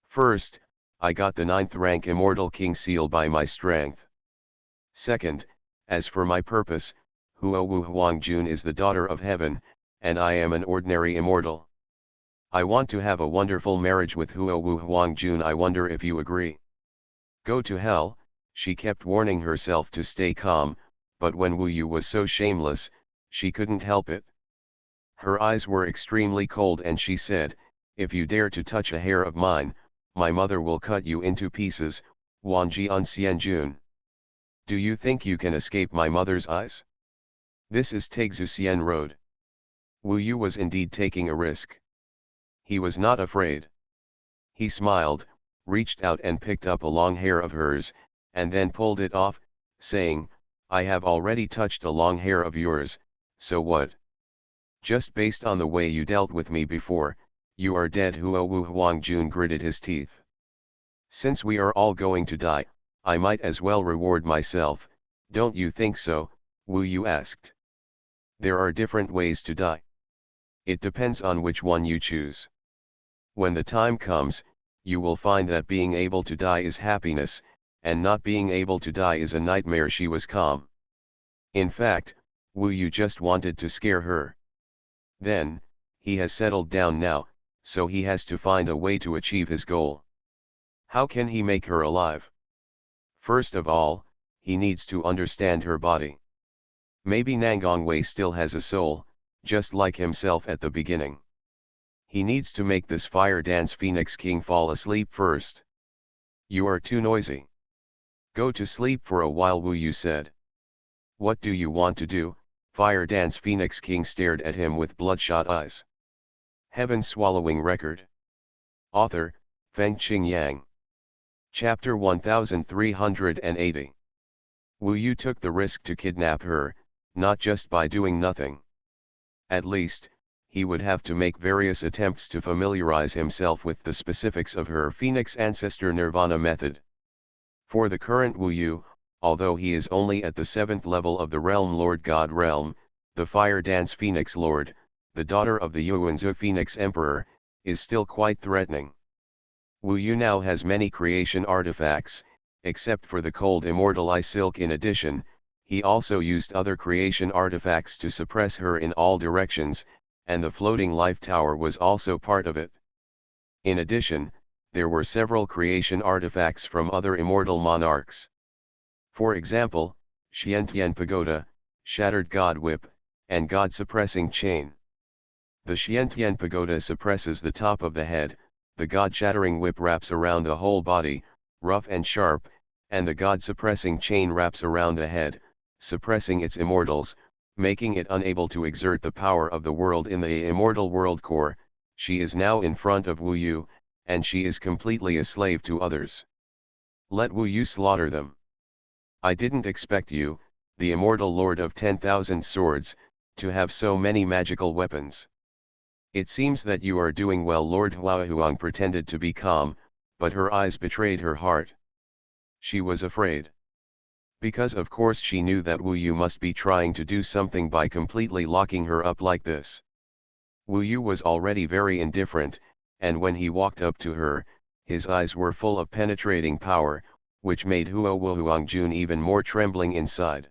First, I got the 9th rank Immortal King Seal by my strength. Second, as for my purpose, Huo Wu Huangjun is the daughter of heaven, and I am an ordinary immortal. I want to have a wonderful marriage with Huo Wu Huangjun. I wonder if you agree. Go to hell, she kept warning herself to stay calm, but when Wu Yu was so shameless, she couldn't help it. Her eyes were extremely cold and she said, if you dare to touch a hair of mine, my mother will cut you into pieces, Wanji Un Xianjun. Do you think you can escape my mother's eyes? This is Tegzuxian Road. Wu Yu was indeed taking a risk. He was not afraid. He smiled, reached out and picked up a long hair of hers, and then pulled it off, saying, I have already touched a long hair of yours, so what? Just based on the way you dealt with me before, you are dead. Huo Wu Huangjun gritted his teeth. Since we are all going to die, I might as well reward myself, don't you think so? Wu Yu asked. There are different ways to die. It depends on which one you choose. When the time comes, you will find that being able to die is happiness, and not being able to die is a nightmare. She was calm. In fact, Wu Yu just wanted to scare her. Then, he has settled down now, so he has to find a way to achieve his goal. How can he make her alive? First of all, he needs to understand her body. Maybe Nangongwei still has a soul, just like himself at the beginning. He needs to make this Fire Dance Phoenix King fall asleep first. You are too noisy. Go to sleep for a while, Wu Yu said. What do you want to do? Fire Dance Phoenix King stared at him with bloodshot eyes. Heaven Swallowing Record. Author, Feng Qing Yang. Chapter 1380. Wu Yu took the risk to kidnap her, not just by doing nothing. At least, he would have to make various attempts to familiarize himself with the specifics of her Phoenix Ancestor Nirvana method. For the current Wu Yu, although he is only at the 7th level of the Realm Lord God realm, the Fire Dance Phoenix Lord, the daughter of the Yuanzi Phoenix Emperor, is still quite threatening. Wu Yu now has many creation artifacts, except for the cold immortal eye silk. In addition, he also used other creation artifacts to suppress her in all directions, and the floating life tower was also part of it. In addition, there were several creation artifacts from other immortal monarchs. For example, Xiantian Pagoda, Shattered God Whip, and God Suppressing Chain. The Xiantian Pagoda suppresses the top of the head, the God Shattering Whip wraps around the whole body, rough and sharp, and the God Suppressing Chain wraps around the head, suppressing its immortals, making it unable to exert the power of the world in the immortal world core. She is now in front of Wu Yu, and she is completely a slave to others. Let Wu Yu slaughter them. I didn't expect you, the immortal lord of 10,000 swords, to have so many magical weapons. It seems that you are doing well. Lord Huahuang pretended to be calm, but her eyes betrayed her heart. She was afraid. Because of course she knew that Wu Yu must be trying to do something by completely locking her up like this. Wu Yu was already very indifferent, and when he walked up to her, his eyes were full of penetrating power, which made Huo Wuhuangjun even more trembling inside.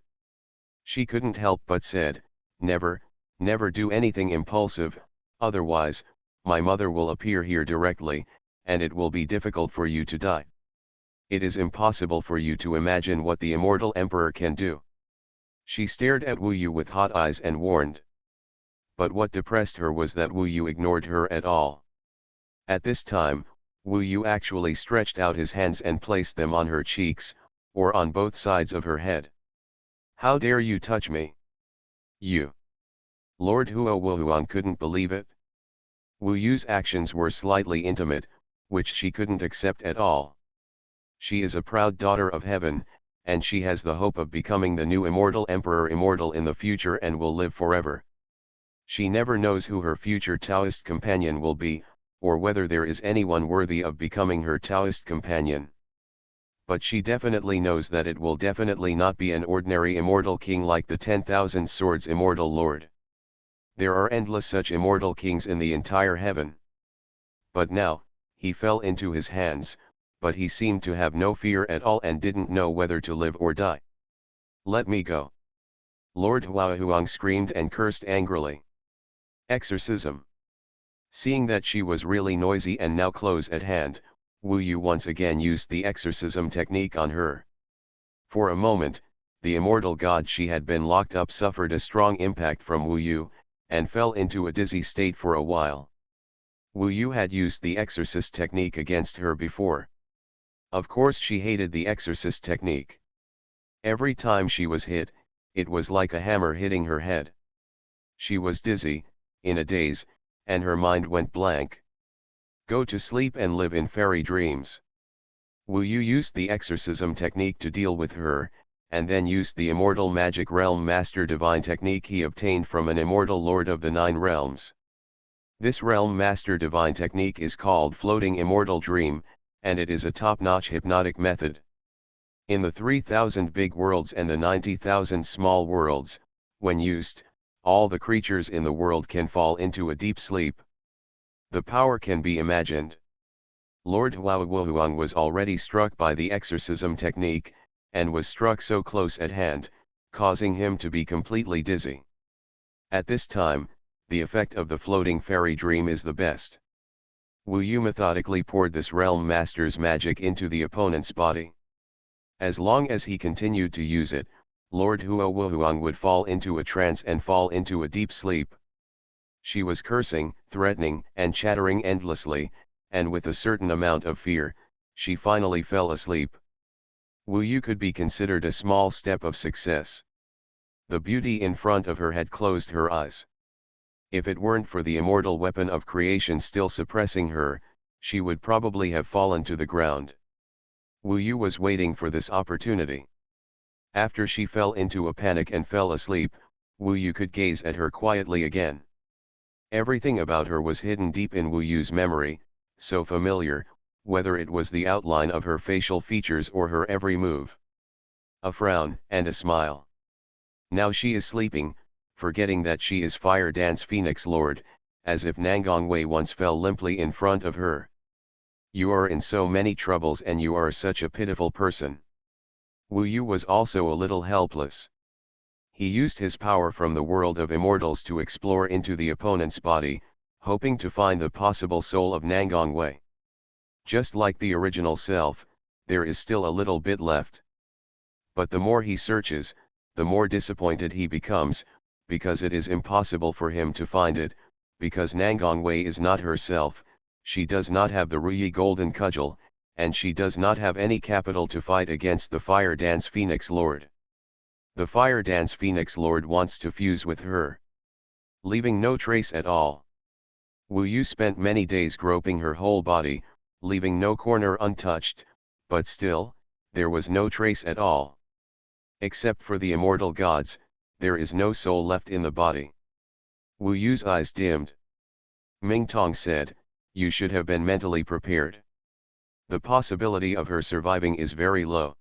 She couldn't help but said, never, never do anything impulsive, Otherwise, my mother will appear here directly, and it will be difficult for you to die. It is impossible for you to imagine what the immortal emperor can do. She stared at Wu Yu with hot eyes and warned. But what depressed her was that Wu Yu ignored her at all. At this time, Wu Yu actually stretched out his hands and placed them on her cheeks, or on both sides of her head. How dare you touch me? You! Lord Huo couldn't believe it. Wu Yu's actions were slightly intimate, which she couldn't accept at all. She is a proud daughter of heaven, and she has the hope of becoming the new immortal emperor, immortal in the future and will live forever. She never knows who her future Taoist companion will be, or whether there is anyone worthy of becoming her Taoist companion. But she definitely knows that it will definitely not be an ordinary immortal king like the 10,000 Swords immortal lord. There are endless such immortal kings in the entire heaven. But now, he fell into his hands, but he seemed to have no fear at all and didn't know whether to live or die. Let me go! Lord Huang screamed and cursed angrily. Exorcism. Seeing that she was really noisy and now close at hand, Wu Yu once again used the exorcism technique on her. For a moment, the immortal god she had been locked up suffered a strong impact from Wu Yu, and fell into a dizzy state for a while. Wu Yu had used the exorcist technique against her before. Of course she hated the exorcist technique. Every time she was hit, it was like a hammer hitting her head. She was dizzy, in a daze, and her mind went blank. Go to sleep and live in fairy dreams. Wu Yu used the exorcism technique to deal with her, and then used the immortal magic realm master divine technique he obtained from an immortal lord of the 9 realms. This realm master divine technique is called floating immortal dream, and it is a top-notch hypnotic method. In the 3,000 big worlds and the 90,000 small worlds, when used, all the creatures in the world can fall into a deep sleep. The power can be imagined. Lord Huang was already struck by the exorcism technique, and was struck so close at hand, causing him to be completely dizzy. At this time, the effect of the floating fairy dream is the best. Wu Yu methodically poured this realm master's magic into the opponent's body. As long as he continued to use it, Lord Huang would fall into a trance and fall into a deep sleep. She was cursing, threatening, and chattering endlessly, and with a certain amount of fear, she finally fell asleep. Wu Yu could be considered a small step of success. The beauty in front of her had closed her eyes. If it weren't for the immortal weapon of creation still suppressing her, she would probably have fallen to the ground. Wu Yu was waiting for this opportunity. After she fell into a panic and fell asleep, Wu Yu could gaze at her quietly again. Everything about her was hidden deep in Wu Yu's memory, so familiar, whether it was the outline of her facial features or her every move. A frown and a smile. Now she is sleeping, forgetting that she is Fire Dance Phoenix Lord, as if Nangong Wei once fell limply in front of her. You are in so many troubles and you are such a pitiful person. Wu Yu was also a little helpless. He used his power from the world of immortals to explore into the opponent's body, hoping to find the possible soul of Nangong Wei. Just like the original self, there is still a little bit left. But the more he searches, the more disappointed he becomes, because it is impossible for him to find it, because Nangong Wei is not herself, she does not have the Ruyi Golden Cudgel, and she does not have any capital to fight against the Fire Dance Phoenix Lord. The Fire Dance Phoenix Lord wants to fuse with her, leaving no trace at all. Wu Yu spent many days groping her whole body, leaving no corner untouched, but still, there was no trace at all. Except for the immortal gods, there is no soul left in the body. Wu Yu's eyes dimmed. Ming Tong said, "You should have been mentally prepared. The possibility of her surviving is very low.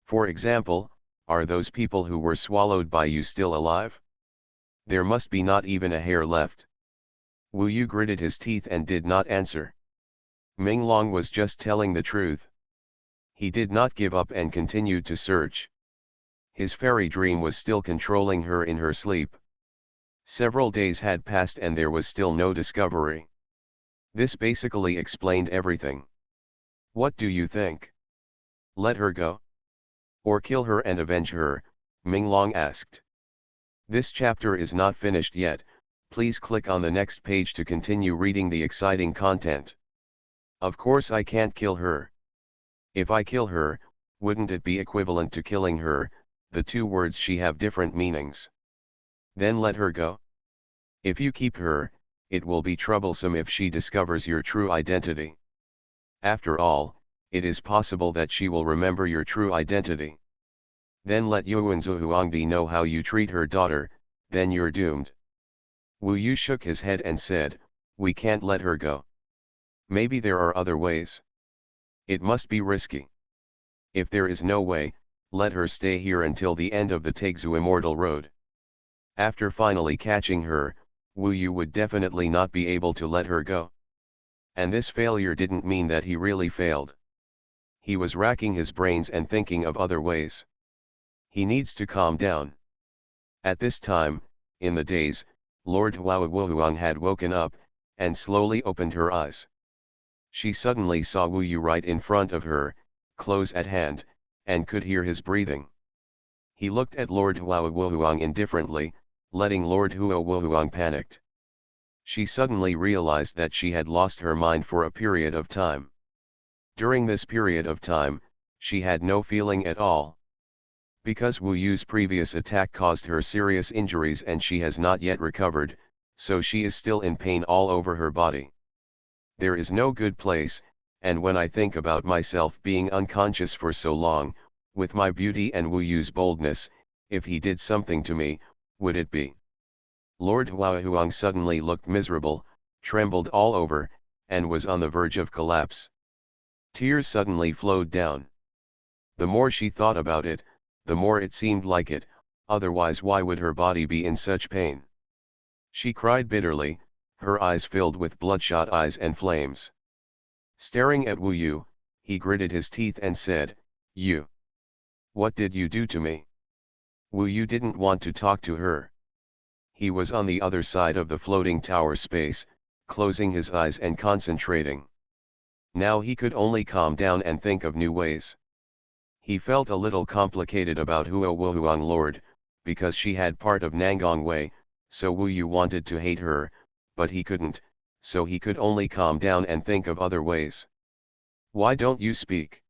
For example, are those people who were swallowed by you still alive? There must be not even a hair left." Wu Yu gritted his teeth and did not answer. Ming Long was just telling the truth. He did not give up and continued to search. His fairy dream was still controlling her in her sleep. Several days had passed and there was still no discovery. This basically explained everything. What do you think? Let her go? Or kill her and avenge her? Minglong asked. This chapter is not finished yet, please click on the next page to continue reading the exciting content. Of course I can't kill her. If I kill her, wouldn't it be equivalent to killing her? The two words she have different meanings. Then let her go. If you keep her, it will be troublesome if she discovers your true identity. After all, it is possible that she will remember your true identity. Then let Yuan Zuhuangdi know how you treat her daughter, then you're doomed. Wu Yu shook his head and said, we can't let her go. Maybe there are other ways. It must be risky. If there is no way, let her stay here until the end of the Taixu Immortal Road. After finally catching her, Wu Yu would definitely not be able to let her go. And this failure didn't mean that he really failed. He was racking his brains and thinking of other ways. He needs to calm down. At this time, in the days, Lord Huang had woken up, and slowly opened her eyes. She suddenly saw Wu Yu right in front of her, close at hand, and could hear his breathing. He looked at Lord Huang indifferently, letting Lord Huang panicked. She suddenly realized that she had lost her mind for a period of time. During this period of time, she had no feeling at all. Because Wu Yu's previous attack caused her serious injuries and she has not yet recovered, so she is still in pain all over her body. There is no good place, and when I think about myself being unconscious for so long, with my beauty and Wu Yu's boldness, if he did something to me, would it be? Lord Huang suddenly looked miserable, trembled all over, and was on the verge of collapse. Tears suddenly flowed down. The more she thought about it, the more it seemed like it, otherwise why would her body be in such pain? She cried bitterly, her eyes filled with bloodshot eyes and flames. Staring at Wu Yu, he gritted his teeth and said, "You! What did you do to me?" Wu Yu didn't want to talk to her. He was on the other side of the floating tower space, closing his eyes and concentrating. Now he could only calm down and think of new ways. He felt a little complicated about Huang Lord, because she had part of Nangong Wei, so Wu Yu wanted to hate her, but he couldn't, so he could only calm down and think of other ways. Why don't you speak?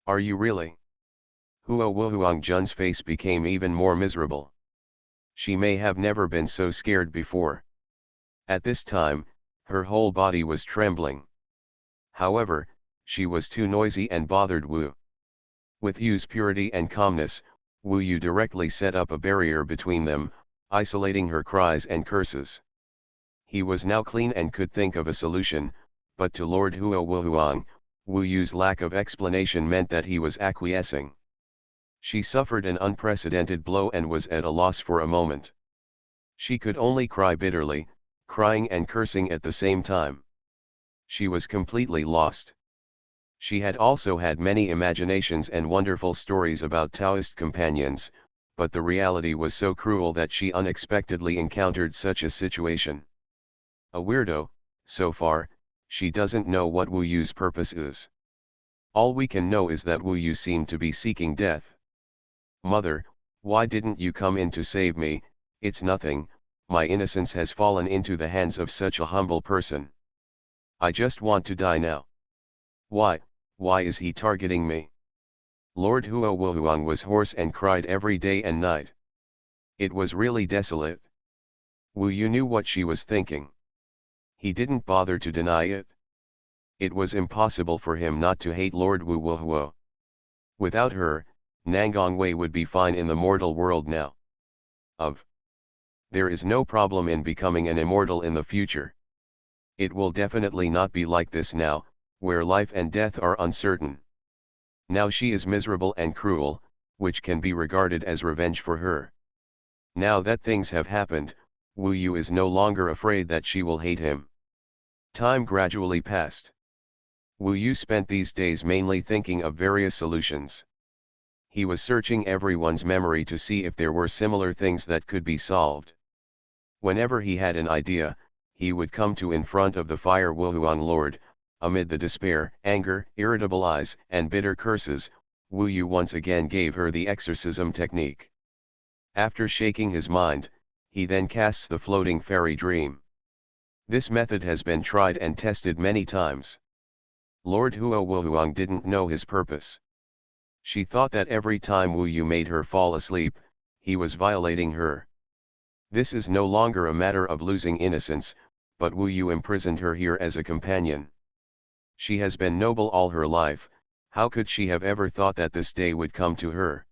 Are you really? Huang Jun's face became even more miserable. She may have never been so scared before. At this time, her whole body was trembling. However, she was too noisy and bothered Wu. With Yu's purity and calmness, Wu Yu directly set up a barrier between them, isolating her cries and curses. He was now clean and could think of a solution, but to Lord Huang, Wu Yu's lack of explanation meant that he was acquiescing. She suffered an unprecedented blow and was at a loss for a moment. She could only cry bitterly, crying and cursing at the same time. She was completely lost. She had also had many imaginations and wonderful stories about Taoist companions, but the reality was so cruel that she unexpectedly encountered such a situation. A weirdo, so far, she doesn't know what Wu Yu's purpose is. All we can know is that Wu Yu seemed to be seeking death. Mother, why didn't you come in to save me? It's nothing, my innocence has fallen into the hands of such a humble person. I just want to die now. Why is he targeting me? Lord Huang was hoarse and cried every day and night. It was really desolate. Wu Yu knew what she was thinking. He didn't bother to deny it. It was impossible for him not to hate Lord Wu. Without her, Nangong Wei would be fine in the mortal world now. There is no problem in becoming an immortal in the future. It will definitely not be like this now, where life and death are uncertain. Now she is miserable and cruel, which can be regarded as revenge for her. Now that things have happened, Wu Yu is no longer afraid that she will hate him. Time gradually passed. Wu Yu spent these days mainly thinking of various solutions. He was searching everyone's memory to see if there were similar things that could be solved. Whenever he had an idea, he would come to in front of the fire Wuhuang Lord, amid the despair, anger, irritable eyes, and bitter curses, Wu Yu once again gave her the exorcism technique. After shaking his mind, he then casts the floating fairy dream. This method has been tried and tested many times. Lord Huo Wuhuang didn't know his purpose. She thought that every time Wu Yu made her fall asleep, he was violating her. This is no longer a matter of losing innocence, but Wu Yu imprisoned her here as a companion. She has been noble all her life, how could she have ever thought that this day would come to her?